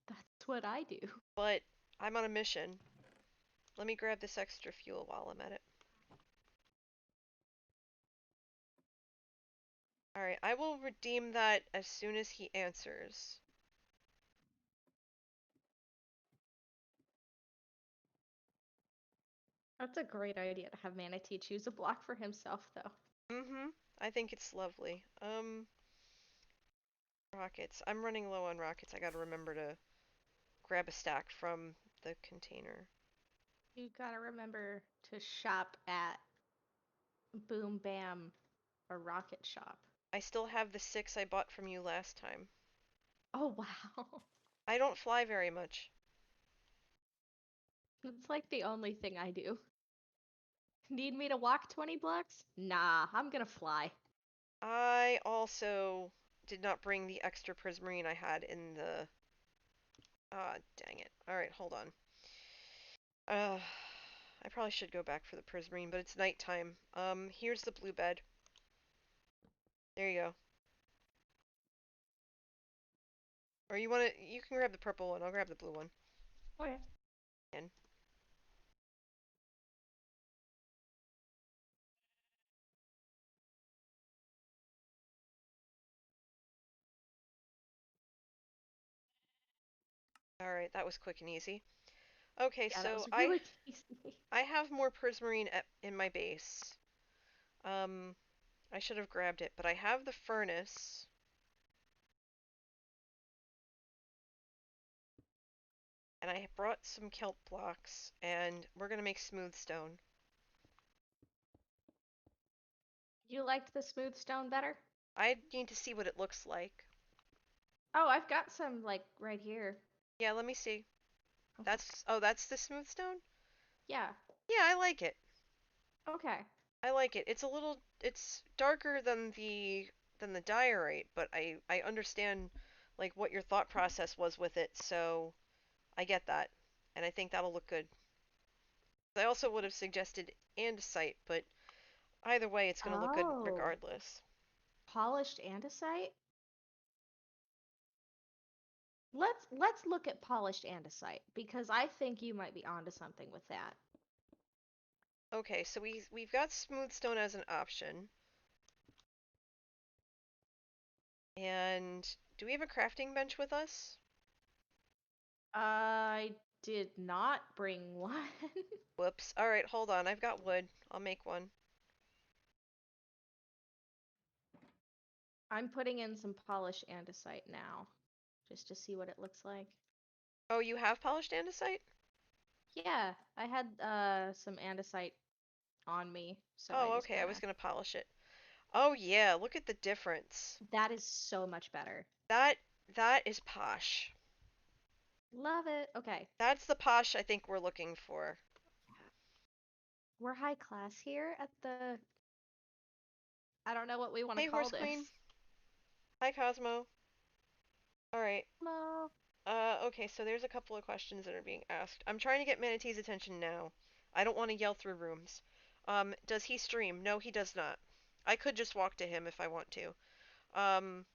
That's what I do. but I'm on a mission. Let me grab this extra fuel while I'm at it. Alright, I will redeem that as soon as he answers. That's a great idea to have Manatee choose a block for himself, though. Mm-hmm. I think it's lovely. Rockets. I'm running low on rockets. I gotta remember to grab a stack from the container. You gotta remember to shop at Boom Bam or Rocket Shop. I still have the 6 I bought from you last time. Oh, wow. I don't fly very much. It's like the only thing I do. Need me to walk 20 blocks? Nah, I'm gonna fly. I also did not bring the extra prismarine I had in the... Ah, dang it. Alright, hold on. I probably should go back for the prismarine, but it's nighttime. Here's the blue bed. There you go. Or you can grab the purple one. I'll grab the blue one. Okay. And alright, that was quick and easy. Okay, Yeah, that so was I really easy. I have more prismarine in my base. Um, I should have grabbed it, but I have the furnace. And I brought some kelp blocks, and we're gonna make smooth stone. You liked the smooth stone better? I need to see what it looks like. Oh, I've got some, like, right here. Yeah, let me see. Okay. That's the smooth stone? Yeah. Yeah, I like it. Okay. I like it. It's darker than the diorite, but I understand like what your thought process was with it, so I get that. And I think that'll look good. I also would have suggested andesite, but either way it's gonna look good Oh. regardless. Polished andesite? Let's look at polished andesite because I think you might be onto something with that. Okay, so we've got smooth stone as an option. And do we have a crafting bench with us? I did not bring one. Whoops. Alright, hold on. I've got wood. I'll make one. I'm putting in some polished andesite now, just to see what it looks like. Oh, you have polished andesite? Yeah, I had some andesite on me, so I Oh, just okay. I was kinda. gonna polish it. Oh yeah, look at the difference. That is so much better. That that is posh. Love it. Okay. That's the posh I think we're looking for. We're high class here at the. I don't know what we want to Hey, call Horse Queen. this. Hi, Cosmo. Alright. Mo. Okay, so there's a couple of questions that are being asked. I'm trying to get Manatee's attention now. I don't want to yell through rooms. Does he stream? No, he does not. I could just walk to him if I want to. Um,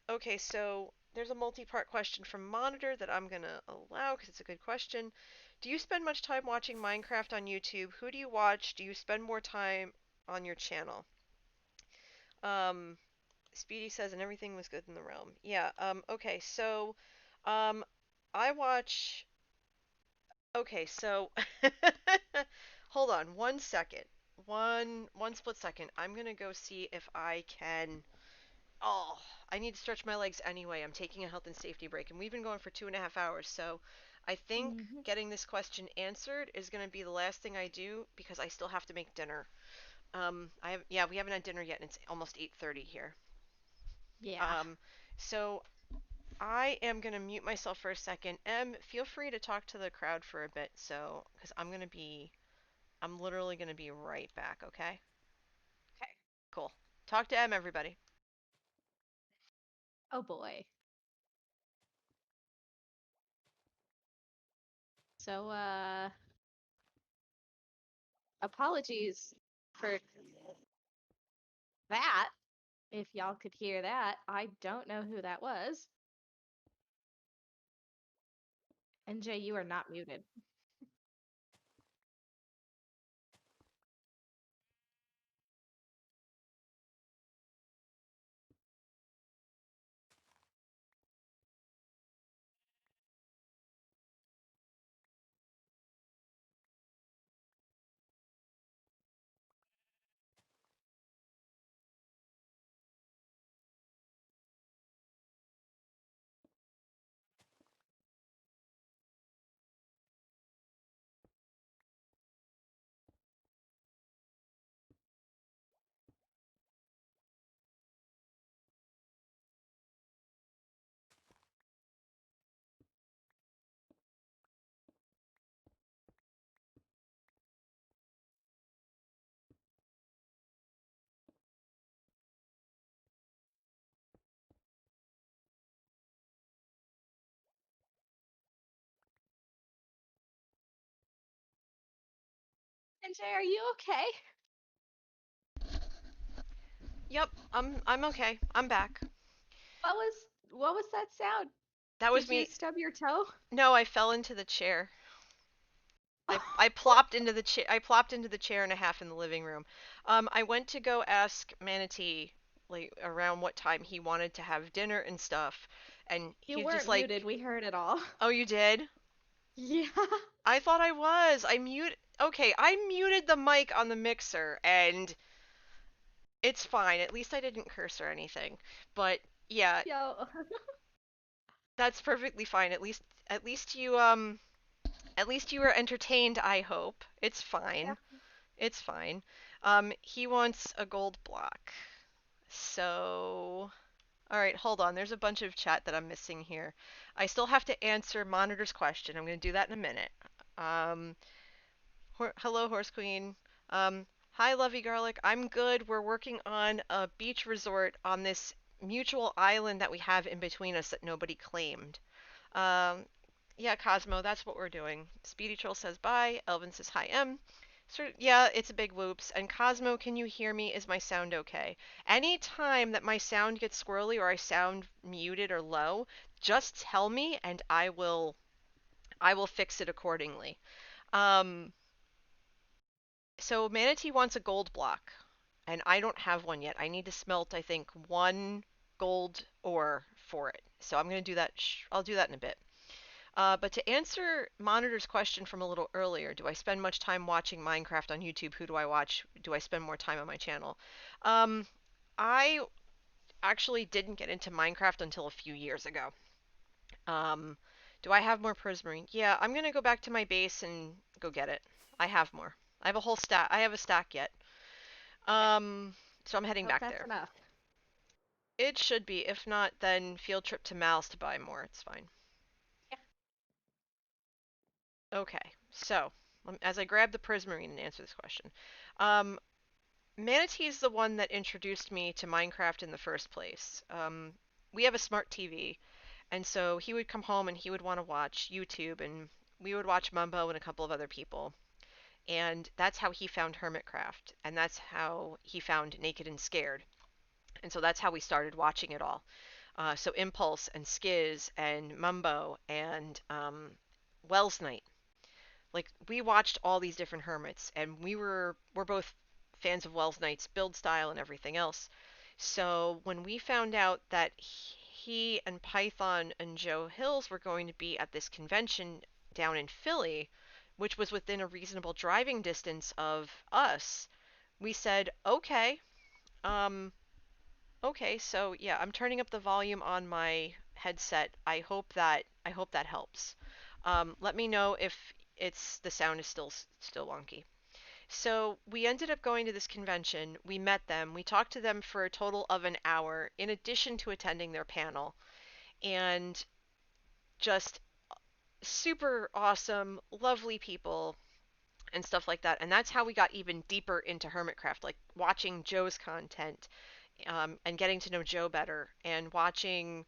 okay, so there's a multi-part question from Monitor that I'm gonna allow because it's a good question. Do you spend much time watching Minecraft on YouTube? Who do you watch? Do you spend more time on your channel? Um, Speedy says, and everything was good in the realm. Yeah, okay, so, um, I watch, okay, so, hold on 1 second. One split second. I'm gonna go see if I can, oh, I need to stretch my legs anyway. I'm taking a health and safety break, and we've been going for 2.5 hours, so I think Mhm. getting this question answered is going to be the last thing I do because I still have to make dinner. We haven't had dinner yet, and it's almost 8:30 here. Yeah. Um, so I am gonna mute myself for a second. Feel free to talk to the crowd for a bit, because I'm literally gonna be right back. Okay. Okay. Cool. Talk to everybody. Oh boy. So, apologies for that. If y'all could hear that, I don't know who that was. NJ, you are not muted. NJ, are you okay? Yep, I'm okay. I'm back. What was that sound? That was Did you me. stub your toe? No, I fell into the chair. I plopped into the chair. I plopped into the chair and a half in the living room. I went to go ask Manatee like around what time he wanted to have dinner and stuff, and You he just weren't muted. like, We heard it all. "Oh, you did?" Yeah. I thought I was. Okay, I muted the mic on the mixer, and it's fine. At least I didn't curse or anything. But yeah, Yo. that's perfectly fine. At least you at least you were entertained, I hope. It's Yeah. fine. It's fine. He wants a gold block. So, all right, hold on. There's a bunch of chat that I'm missing here. I still have to answer Monitor's question. I'm going to do that in a minute. Um, Hello, Horse Queen. Hi, Lovey Garlic. I'm good. We're working on a beach resort on this mutual island that we have in between us that nobody claimed. Um, yeah, Cosmo, that's what we're doing. Speedy Troll says bye. Elvin says hi, M. Yeah, it's a big whoops. And Cosmo, can you hear me? Is my sound okay? Any time that my sound gets squirrely or I sound muted or low, just tell me and I will fix it accordingly. Um, so Manatee wants a gold block, and I don't have one yet. I need to smelt, I think, one gold ore for it. So I'm going to do that. I'll do that in a bit. But to answer Monitor's question from a little earlier, do I spend much time watching Minecraft on YouTube? Who do I watch? Do I spend more time on my channel? Um, I actually didn't get into Minecraft until a few years ago. Um, do I have more prismarine? Yeah, I'm gonna go back to my base and go get it. I have more. I have a whole stack. I have a stack yet. Okay. Um, so I'm heading Hope back that's there. enough. It should be. If not, then field trip to Mal's to buy more. It's fine. Yeah. Okay, so as I grab the prismarine and answer this question, um, Manatee's the one that introduced me to Minecraft in the first place. We have a smart TV, and so he would come home and he would want to watch YouTube, and we would watch Mumbo and a couple of other people. And that's how he found Hermitcraft, and that's how he found Naked and Scared. And so that's how we started watching it all. So Impulse and Skiz and Mumbo and Wells Night. Like we watched all these different hermits, and we're both fans of Wells Knight's build style and everything else. So when we found out that he and Python and Joe Hills were going to be at this convention down in Philly, which was within a reasonable driving distance of us, we said, okay, um, okay, so yeah, I'm turning up the volume on my headset. I hope that helps. Let me know if the sound is still wonky. So we ended up going to this convention. We met them. We talked to them for a total of an hour, in addition to attending their panel, and just super awesome, lovely people and stuff like that. And that's how we got even deeper into Hermitcraft, like watching Joe's content, and getting to know Joe better, and watching,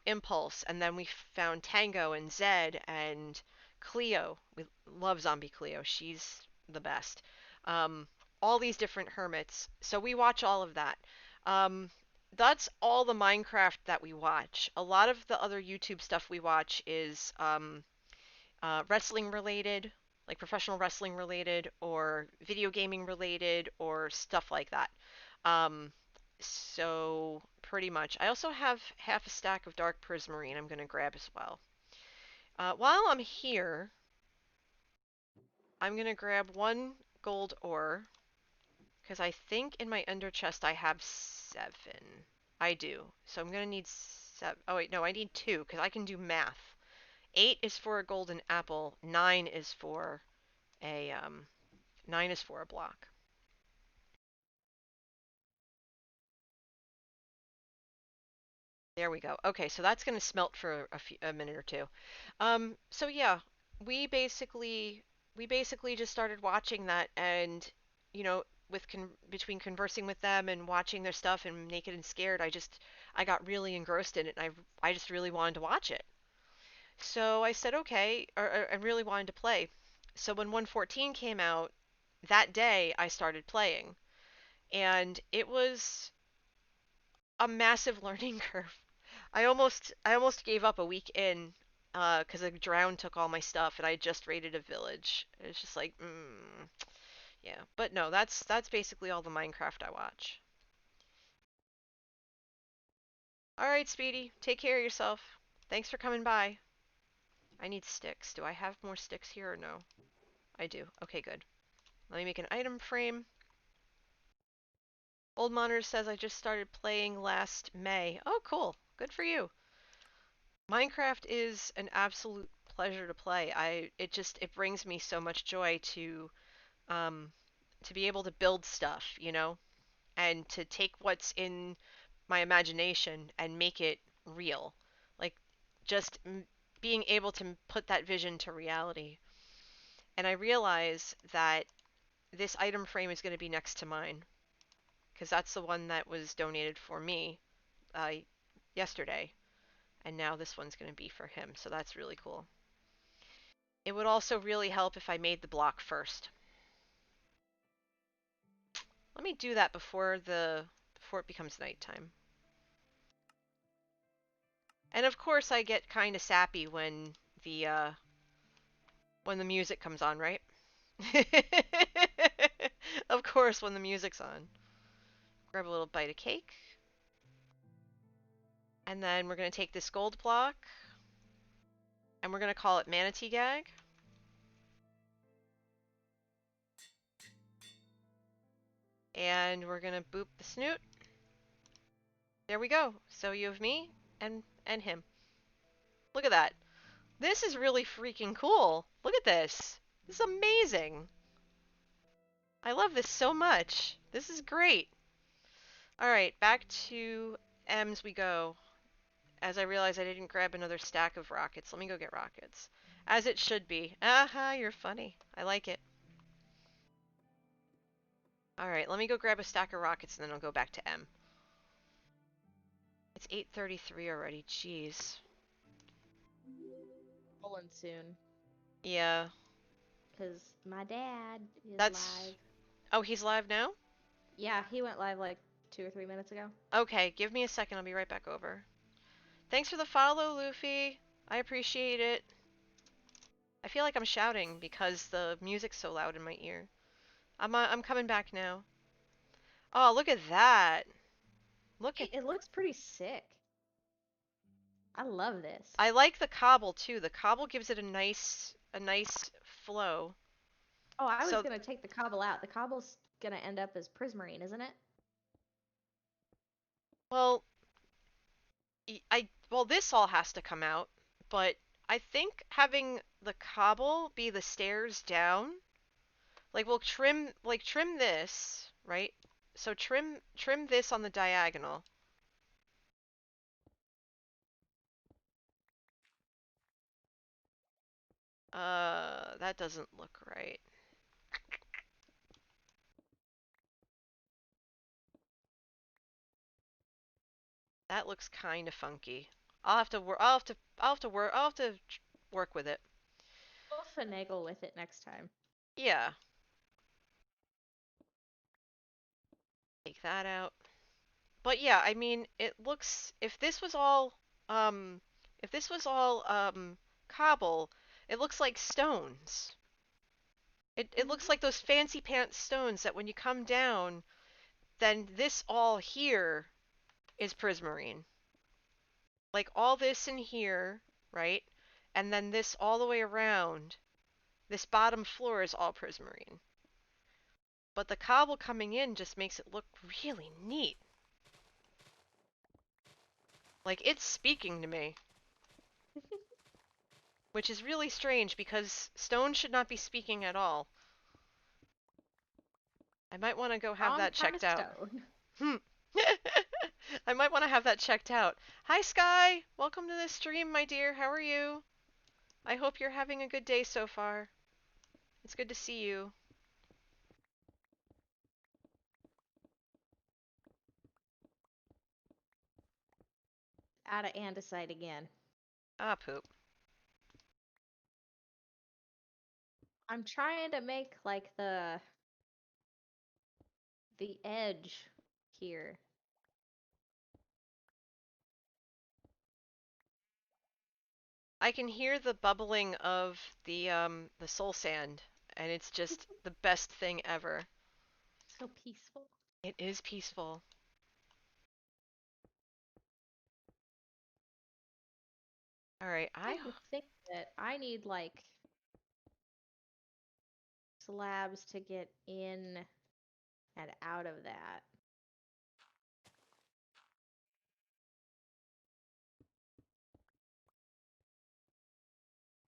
Impulse, and then we found Tango and Zed and Cleo. We love Zombie Cleo. She's the best. Um, all these different hermits. So we watch all of that. Um, that's all the Minecraft that we watch. A lot of the other YouTube stuff we watch is wrestling related, like professional wrestling related, or video gaming related, or stuff like that. Um, so pretty much. I also have half a stack of dark prismarine I'm going to grab as well. While I'm here, I'm going to grab one gold ore, because I think in my ender chest I have 7. I do. So I'm going to need 7. Oh wait, no, I need 2, because I can do math. 8 is for a golden apple. 9 is for a 9 is for a block. There we go. Okay, so that's going to smelt for a minute or two. So yeah, we basically just started watching that, and with between conversing with them and watching their stuff and Naked and Scared, I got really engrossed in it, and I just really wanted to watch it. So I said okay, or I really wanted to play. So when 114 came out, that day I started playing, and it was a massive learning curve. I almost gave up a week in, because a drown took all my stuff and I just raided a village. It's just like, yeah. But no, that's basically all the Minecraft I watch. All right, Speedy, take care of yourself. Thanks for coming by. I need sticks. Do I have more sticks here or no? I do. Okay, good. Let me make an item frame. Old Monitor says I just started playing last May. Oh, cool. Good for you. Minecraft is an absolute pleasure to play. It brings me so much joy um to be able to build stuff, and to take what's in my imagination and make it real. Like just being able to put that vision to reality. And I realize that this item frame is going to be next to mine, because that's the one that was donated for me uh, yesterday, and now this one's going to be for him. So that's really cool. It would also really help if I made the block first. Let me do that before it becomes nighttime. And of course I get kind of sappy the uh when the music comes on, right? Of course when the music's on. Grab a little bite of cake. And then we're going to take this gold block and we're going to call it Manatee Gag. And we're going to boop the snoot. There we go. So you have me and him. Look at that. This is really freaking cool. Look at this. This is amazing. I love this so much. This is great. All right, back to M's we go. As I realize I didn't grab another stack of rockets. Let me go get rockets. As it should be. Aha, you're funny. I like it. All right, let me go grab a stack of rockets and then I'll go back to M. It's 8:33 already. Jeez. Rolling soon. Yeah. Because my dad is That's... live. Oh, he's live now? Yeah, he went live like 2 or 3 minutes ago. Okay, give me a second. I'll be right back over. Thanks for the follow, Luffy. I appreciate it. I feel like I'm shouting because the music's so loud in my ear. I'm coming back now. Oh, look at that. Look at... It looks pretty sick. I love this. I like the cobble too. The cobble gives it a nice flow. Oh, I was So, gonna take the cobble out. The cobble's gonna end up as prismarine, isn't it? well, well, this all has to come out, but I think having the cobble be the stairs down, like we'll trim this, right? So trim this on the diagonal. That doesn't look right. That looks kind of funky. I'll have to work. I'll have to work with it. We'll finagle with it next time. Yeah. Take that out. But yeah, I mean, it looks. Um, if this was all cobble, it looks like stones. It looks like those fancy pants stones that when you come down, then this all here is prismarine. Like all this in here, right? And then this all the way around. This bottom floor is all prismarine. But the cobble coming in just makes it look really neat. Like it's speaking to me. Which is really strange because stone should not be speaking at all. I might want to go have Wrong that kind of checked out. stone. I might want to have that checked out. Hi Sky! Welcome to the stream, my dear. How are you? I hope you're having a good day so far. It's good to see you. Out of andesite again. Ah, poop. I'm trying to make like the edge here. I can hear the bubbling of the soul sand, and it's just the best thing ever. So peaceful. It is peaceful. All right, I would think that I need like slabs to get in and out of that.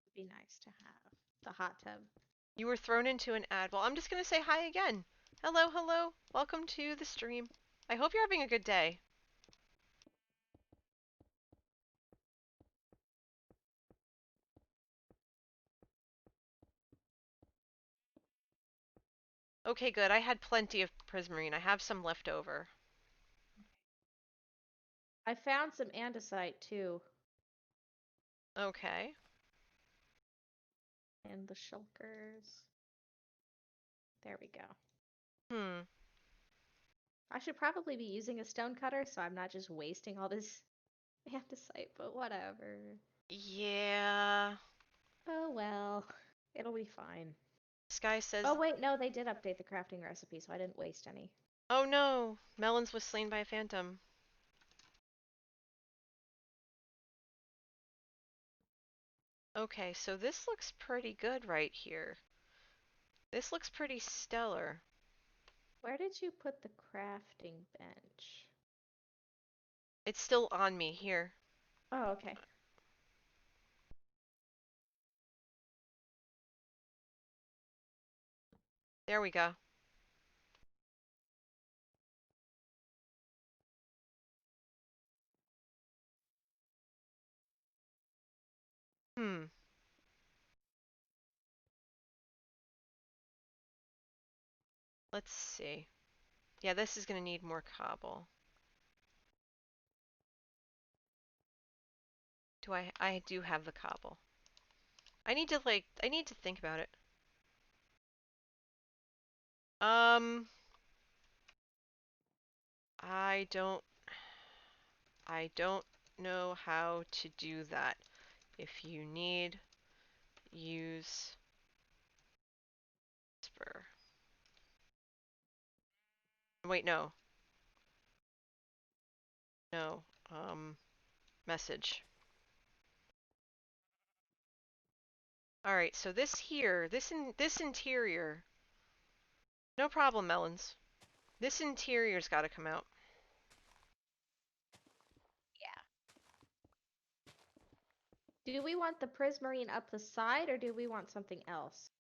It'd be nice to have the hot tub. You were thrown into an ad. Well, I'm just gonna say hi again. Hello, hello. Welcome to the stream. I hope you're having a good day. Okay, good. I had plenty of prismarine. I have some left over. I found some andesite too. Okay. And the shulkers. There we go. Hmm. I should probably be using a stone cutter so I'm not just wasting all this andesite, but whatever. Yeah. Oh well. It'll be fine. Sky says, Oh wait, no, they did update the crafting recipe, so I didn't waste any. oh no, Melons was slain by a phantom. Okay, so this looks pretty good right here. This looks pretty stellar. Where did you put the crafting bench? It's still on me here. Oh, okay. There we go. Hmm. Let's see. Yeah, this is gonna need more cobble. I do have the cobble. I need to think about it. Um, I don't, I don't know how to do that. If you need, use spur. Wait, no. No. Message. All right, so this here, this interior. No problem, Melons. This interior's got to come out. Yeah. Do we want the prismarine up the side, or do we want something else?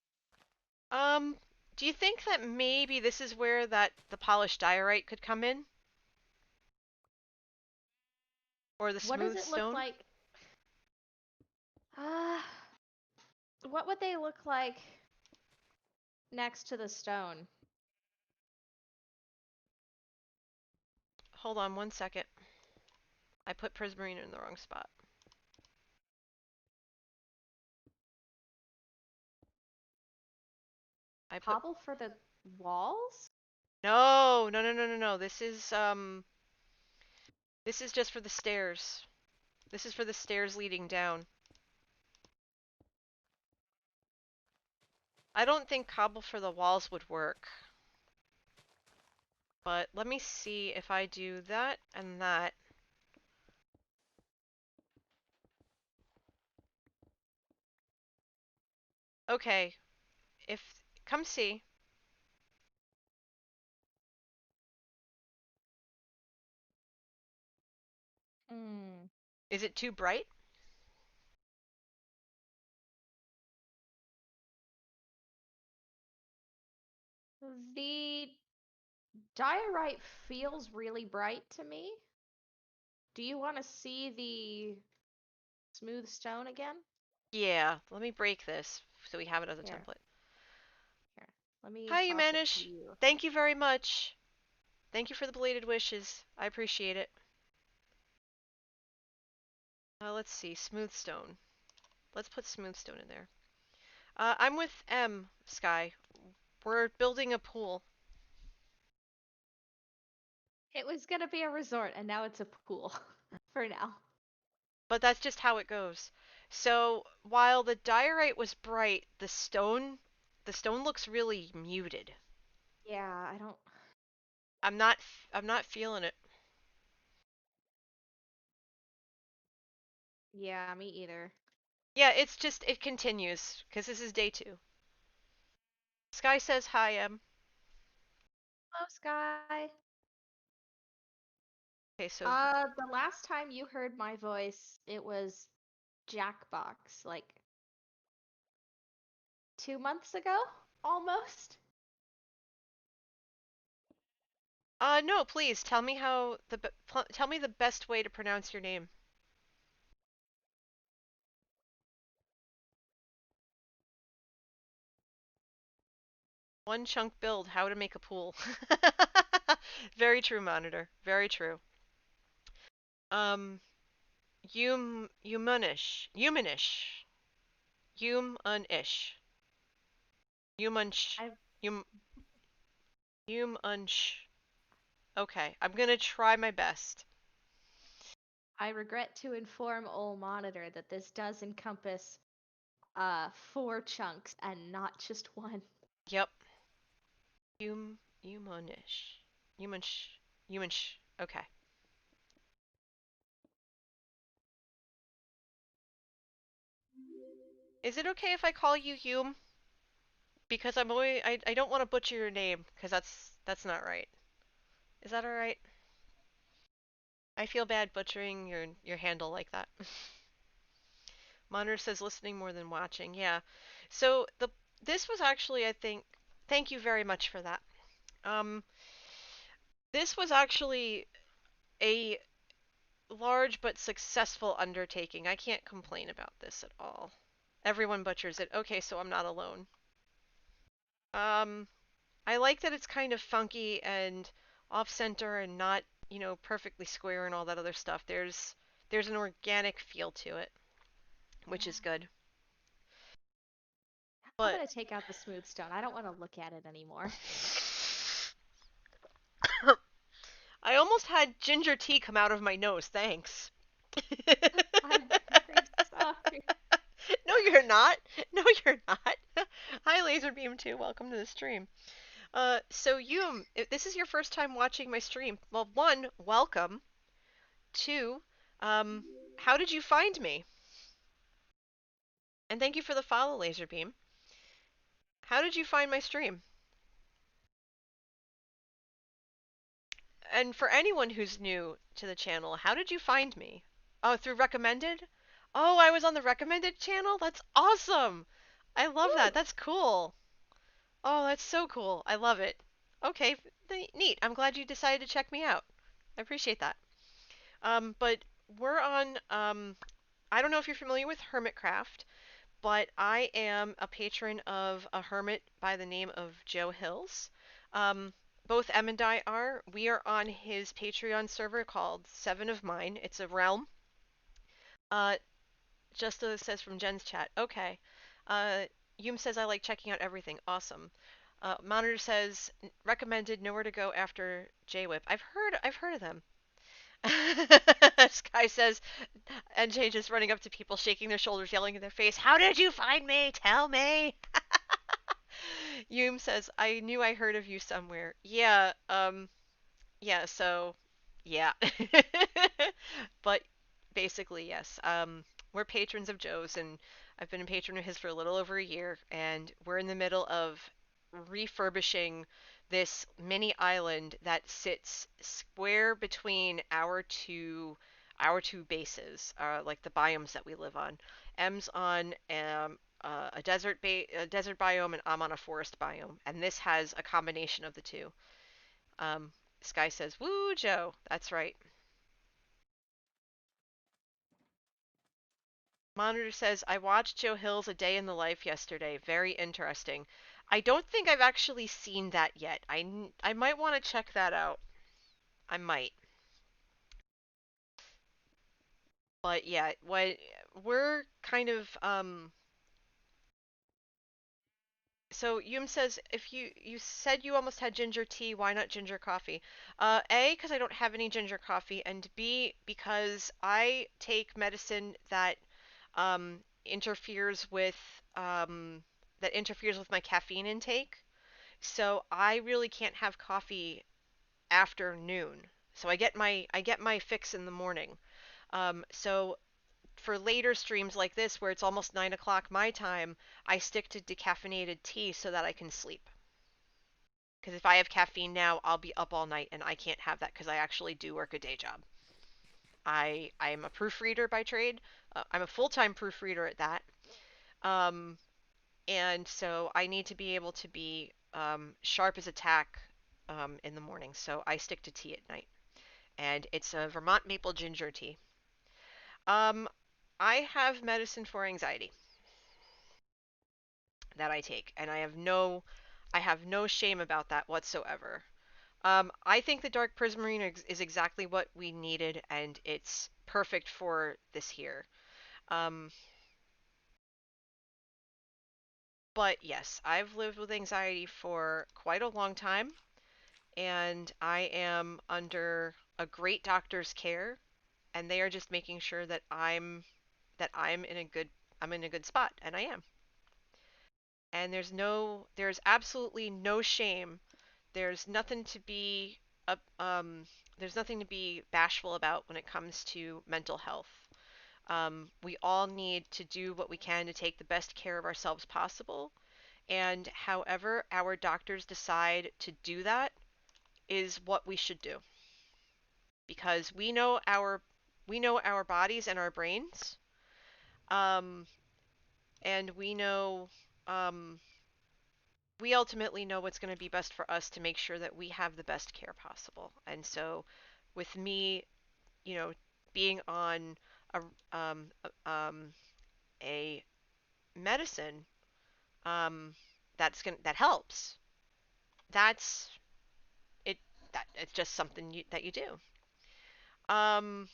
Do you think that maybe this is where the polished diorite could come in? Or the What does smooth it look stone? like? Uh, what would they look like next to the stone? Hold on 1 second. I put prismarine in the wrong spot. I put Cobble for the walls? No, no, no, no, no, no. This is just for the stairs. This is for the stairs leading down. I don't think cobble for the walls would work. But let me see if I do that and that. Okay, come see. Hmm. Is it too bright? The diorite feels really bright to me. Do you want to see the smooth stone again? Yeah, let me break this so we have it as a Here, template. here. Let me Hi, toss it to Humanish. you. Thank you very much. Thank you for the belated wishes. I appreciate it. Let's see, smooth stone. Let's put smooth stone in there. I'm with M, Sky. We're building a pool. It was gonna be a resort, and now it's a pool for now. But that's just how it goes. So while the diorite was bright, the stone looks really muted. Yeah, I don't. I'm not feeling it. Yeah, me either. Yeah, it continues because this is day 2. Sky says hi, Em. Hello, Sky. Okay, so The last time you heard my voice, it was Jackbox, like 2 months ago, almost. no, please tell me the best way to pronounce your name. One chunk build, how to make a pool. Very true, monitor. Very true. Um, humanish, humanish, humunch, I hum, humunch. Okay, I'm gonna try my best. I regret to inform Ol Monitor that this does encompass 4 chunks and not just one. Yep. Humanish, humunch, humunch. Okay. Is it okay if I call you Hume? Because I don't want to butcher your name because that's not right. Is that all right? I feel bad butchering your handle like that. Monitor says listening more than watching. Yeah. So this was actually, I think, thank you very much for that. Um, this was actually a large but successful undertaking. I can't complain about this at all. Everyone butchers it. Okay, so I'm not alone. Um, I like that it's kind of funky and off center and not, perfectly square and all that other stuff. There's an organic feel to it, which is Yeah. good. I'm But gonna take out the smooth stone. I don't want to look at it anymore. I almost had ginger tea come out of my nose. Thanks. I'm very sorry. No, you're not. No, you're not. Hi, Laserbeam too. Welcome to the stream. So you, if this is your first time watching my stream, well, one, welcome. Two, how did you find me? And thank you for the follow, Laserbeam. How did you find my stream? And for anyone who's new to the channel, how did you find me? Oh, through recommended? Oh, I was on the recommended channel? That's awesome. I love that. Woo! That's cool. Oh, that's so cool. I love it. Okay, neat. I'm glad you decided to check me out. I appreciate that. But we're on I don't know if you're familiar with Hermitcraft, but I am a patron of a hermit by the name of Joe Hills. Um, both Em and I are. We are on his Patreon server called Seven of Mine. It's a realm. Uh, just as it says from Jen's chat. Okay. Uh, Yum says I like checking out everything. Awesome. Monitor says recommended nowhere to go after J-Whip. I've heard of them. Sky says NJ just running up to people, shaking their shoulders, yelling in their face, "How did you find me? Tell me!" Yum says, "I knew I heard of you somewhere." Yeah, so, yeah. But basically, yes. We're patrons of Joe's, and I've been a patron of his for a little over a year, and we're in the middle of refurbishing this mini island that sits square between our two bases, like the biomes that we live on. M's on a desert biome, and I'm on a forest biome, and this has a combination of the two. Um, Sky says, "Woo, Joe." That's right. Monitor says, "I watched Joe Hill's A Day in the Life yesterday. Very interesting." I don't think I've actually seen that yet. I might want to check that out. I might. But yeah, what we're kind of so Yum says if you said you almost had ginger tea, why not ginger coffee? A, because I don't have any ginger coffee, and B, because I take medicine interferes with um that interferes with my caffeine intake. So I really can't have coffee after noon. So I get my fix in the morning. So for later streams like this, where it's almost 9 o'clock my time, I stick to decaffeinated tea so that I can sleep. Because if I have caffeine now, I'll be up all night, and I can't have that because I actually do work a day job. I am a proofreader by trade. I'm a full-time proofreader at that. Um, and so I need to be able to be sharp as a tack in the morning. So I stick to tea at night, and it's a Vermont maple ginger tea. Um, I have medicine for anxiety that I take, and I have no shame about that whatsoever. I think the Dark Prismarine is exactly what we needed, and it's perfect for this here. Um, but yes, I've lived with anxiety for quite a long time, and I am under a great doctor's care, and they are just making sure that I'm in a good spot, and I am. And there's absolutely no shame. There's nothing to be up there's nothing to be bashful about when it comes to mental health. We all need to do what we can to take the best care of ourselves possible, and however our doctors decide to do that is what we should do, because we know our bodies and our brains, um, and um, we ultimately know what's going to be best for us to make sure that we have the best care possible. And so, with me, you know, being on a um, a medicine that helps, that's it. It's just something that you do. Um,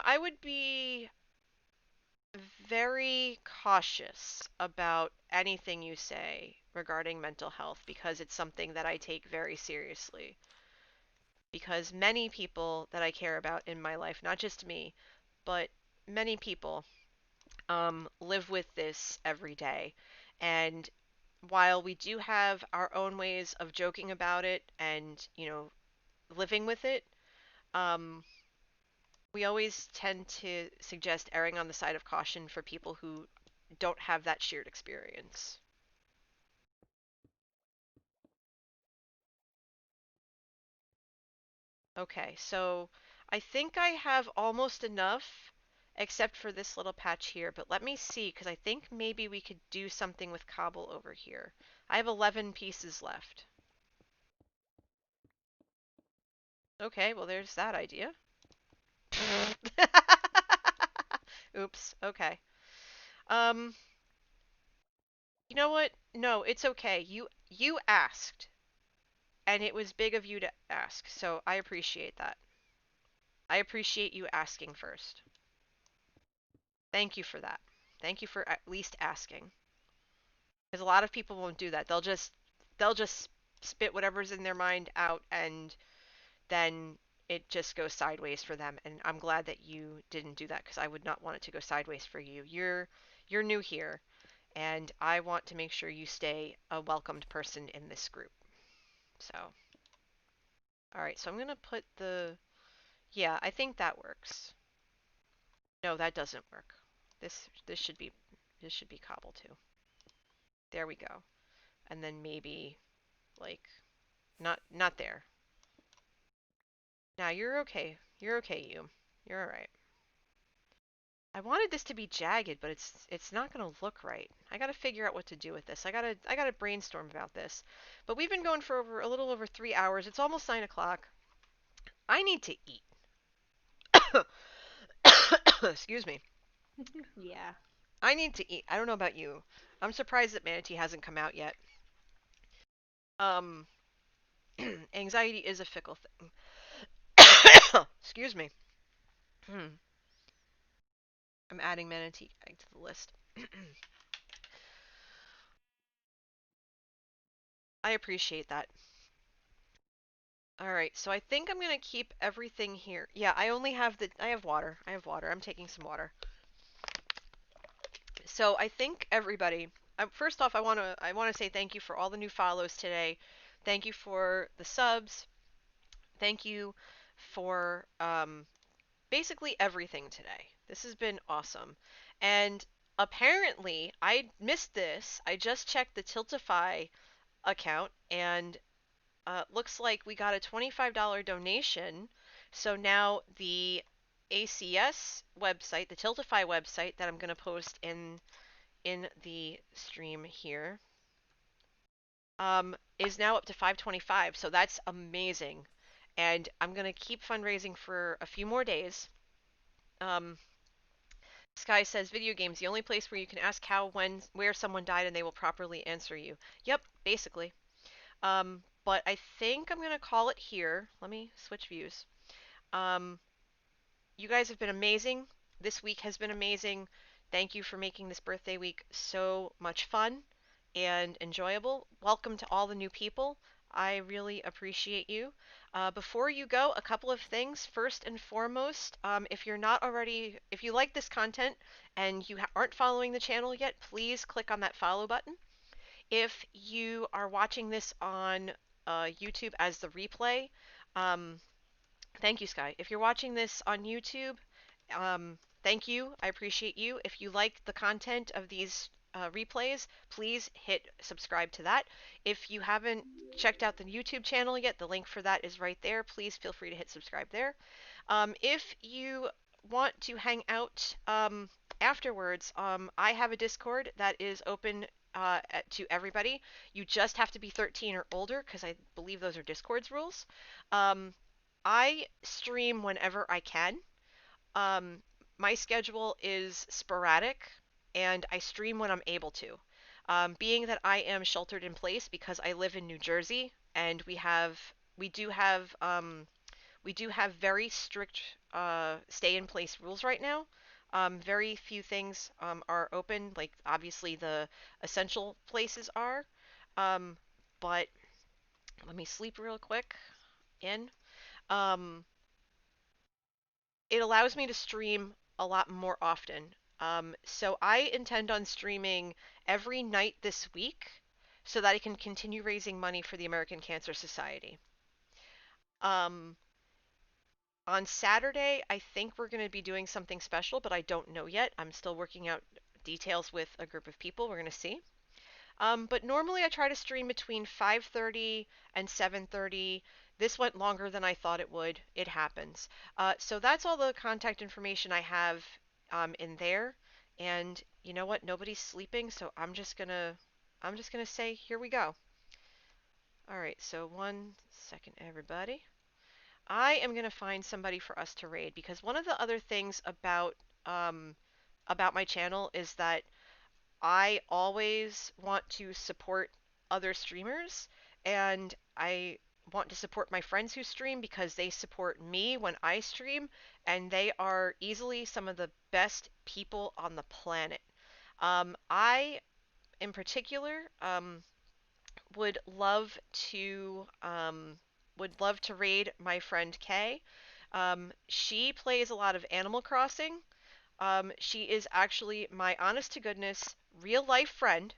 I would be very cautious about anything you say regarding mental health because it's something that I take very seriously. Because many people that I care about in my life, not just me, but many people, live with this every day. And while we do have our own ways of joking about it and, living with it, um, we always tend to suggest erring on the side of caution for people who don't have that shared experience. Okay, so I think I have almost enough, except for this little patch here. But let me see, because I think maybe we could do something with cobble over here. I have 11 pieces left. Okay, well there's that idea. Oops, okay. Um, you know what? No, it's okay. You asked, and it was big of you to ask, so I appreciate that. I appreciate you asking first. Thank you for that. Thank you for at least asking. Because a lot of people won't do that. They'll just spit whatever's in their mind out, and then it just goes sideways for them. And I'm glad that you didn't do that, because I would not want it to go sideways for you. You're new here, and I want to make sure you stay a welcomed person in this group. So, all right. So I'm gonna put the, yeah, I think that works. No, that doesn't work. This should be cobble too. There we go. And then maybe like not there. Now you're okay. You're okay, you. You're all right. I wanted this to be jagged, but it's not gonna look right. I gotta figure out what to do with this. I gotta brainstorm about this. But we've been going for a little over 3 hours. It's almost 9 o'clock. I need to eat. Excuse me. Yeah. I need to eat. I don't know about you. I'm surprised that Manatee hasn't come out yet. Um, anxiety is a fickle thing. Excuse me. I'm adding Manatee Egg to the list. I appreciate that. All right, so I think I'm gonna keep everything here. Yeah, I have water. I have water. I'm taking some water. So I think everybody. First off, I wanna say thank you for all the new follows today. Thank you for the subs. Thank you for basically everything today. This has been awesome. And apparently, I missed this. I just checked the Tiltify account, and looks like we got a $25 donation. So now the ACS website, the Tiltify website that I'm going to post in the stream here, is now up to 525. So that's amazing. And I'm going to keep fundraising for a few more days. Sky says video games, the only place where you can ask how, when, where someone died and they will properly answer you. Yep, basically. But I think I'm gonna call it here. Let me switch views. Um, you guys have been amazing. This week has been amazing. Thank you for making this birthday week so much fun and enjoyable. Welcome to all the new people. I really appreciate you. Before you go, a couple of things. First and foremost, if you like this content and you aren't following the channel yet, please click on that follow button. If you are watching this on YouTube as the replay, um, thank you, Sky. If you're watching this on YouTube, thank you. I appreciate you. If you like the content of these replays, please hit subscribe to that. If you haven't checked out the YouTube channel yet, the link for that is right there. Please feel free to hit subscribe there. If you want to hang out afterwards, I have a Discord that is open to everybody. You just have to be 13 or older, because I believe those are Discord's rules. Um, I stream whenever I can. Um, my schedule is sporadic, and I stream when I'm able to. Being that I am sheltered in place because I live in New Jersey, and we do have very strict stay in place rules right now. Very few things are open, like obviously the essential places are. Um, but let me sleep real quick in. Um, it allows me to stream a lot more often. So I intend on streaming every night this week so that I can continue raising money for the American Cancer Society. Um, on Saturday, I think we're going to be doing something special, but I don't know yet. I'm still working out details with a group of people. We're going to see. But normally I try to stream between 5:30 and 7:30. This went longer than I thought it would. It happens. So that's all the contact information I have in there. And you know what? Nobody's sleeping, so I'm just gonna say, here we go. All right, so 1 second, everybody. I am gonna find somebody for us to raid because one of the other things about my channel is that I always want to support other streamers, and I want to support my friends who stream because they support me when I stream, and they are easily some of the best people on the planet. I, in particular, would love to raid my friend Kay. She plays a lot of Animal Crossing. She is actually my honest to goodness real life friend.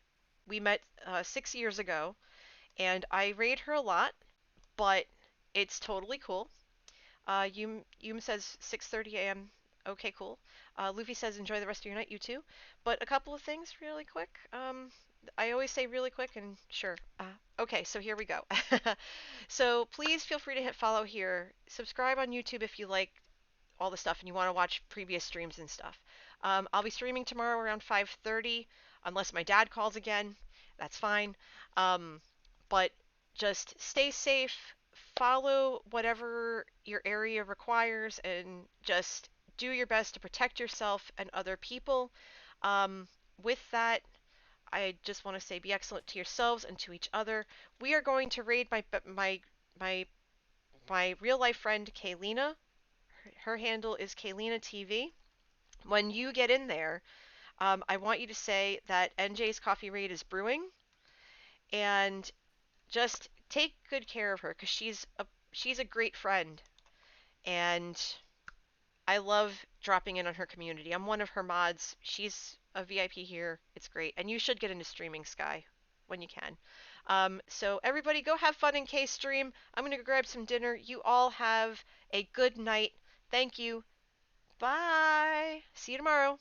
We met 6 years ago, and I raid her a lot, but it's totally cool. Yum says 6:30 a.m. Okay, cool. Luffy says enjoy the rest of your night, you too. But a couple of things really quick. I always say really quick, and sure. Okay, so here we go. So please feel free to hit follow here. Subscribe on YouTube if you like all the stuff and you want to watch previous streams and stuff. I'll be streaming tomorrow around 5:30, unless my dad calls again. That's fine. Um, but just stay safe, follow whatever your area requires, and just do your best to protect yourself and other people. With that, I just want to say be excellent to yourselves and to each other. We are going to raid my my real life friend Kaylina. Her handle is Kaylina TV. When you get in there, I want you to say that NJ's Coffee Raid is brewing, and just take good care of her because she's a great friend, and I love dropping in on her community. I'm one of her mods. She's a VIP here. It's great, and you should get into streaming, Sky, when you can. So everybody, go have fun in K stream. I'm gonna go grab some dinner. You all have a good night. Thank you. Bye. See you tomorrow.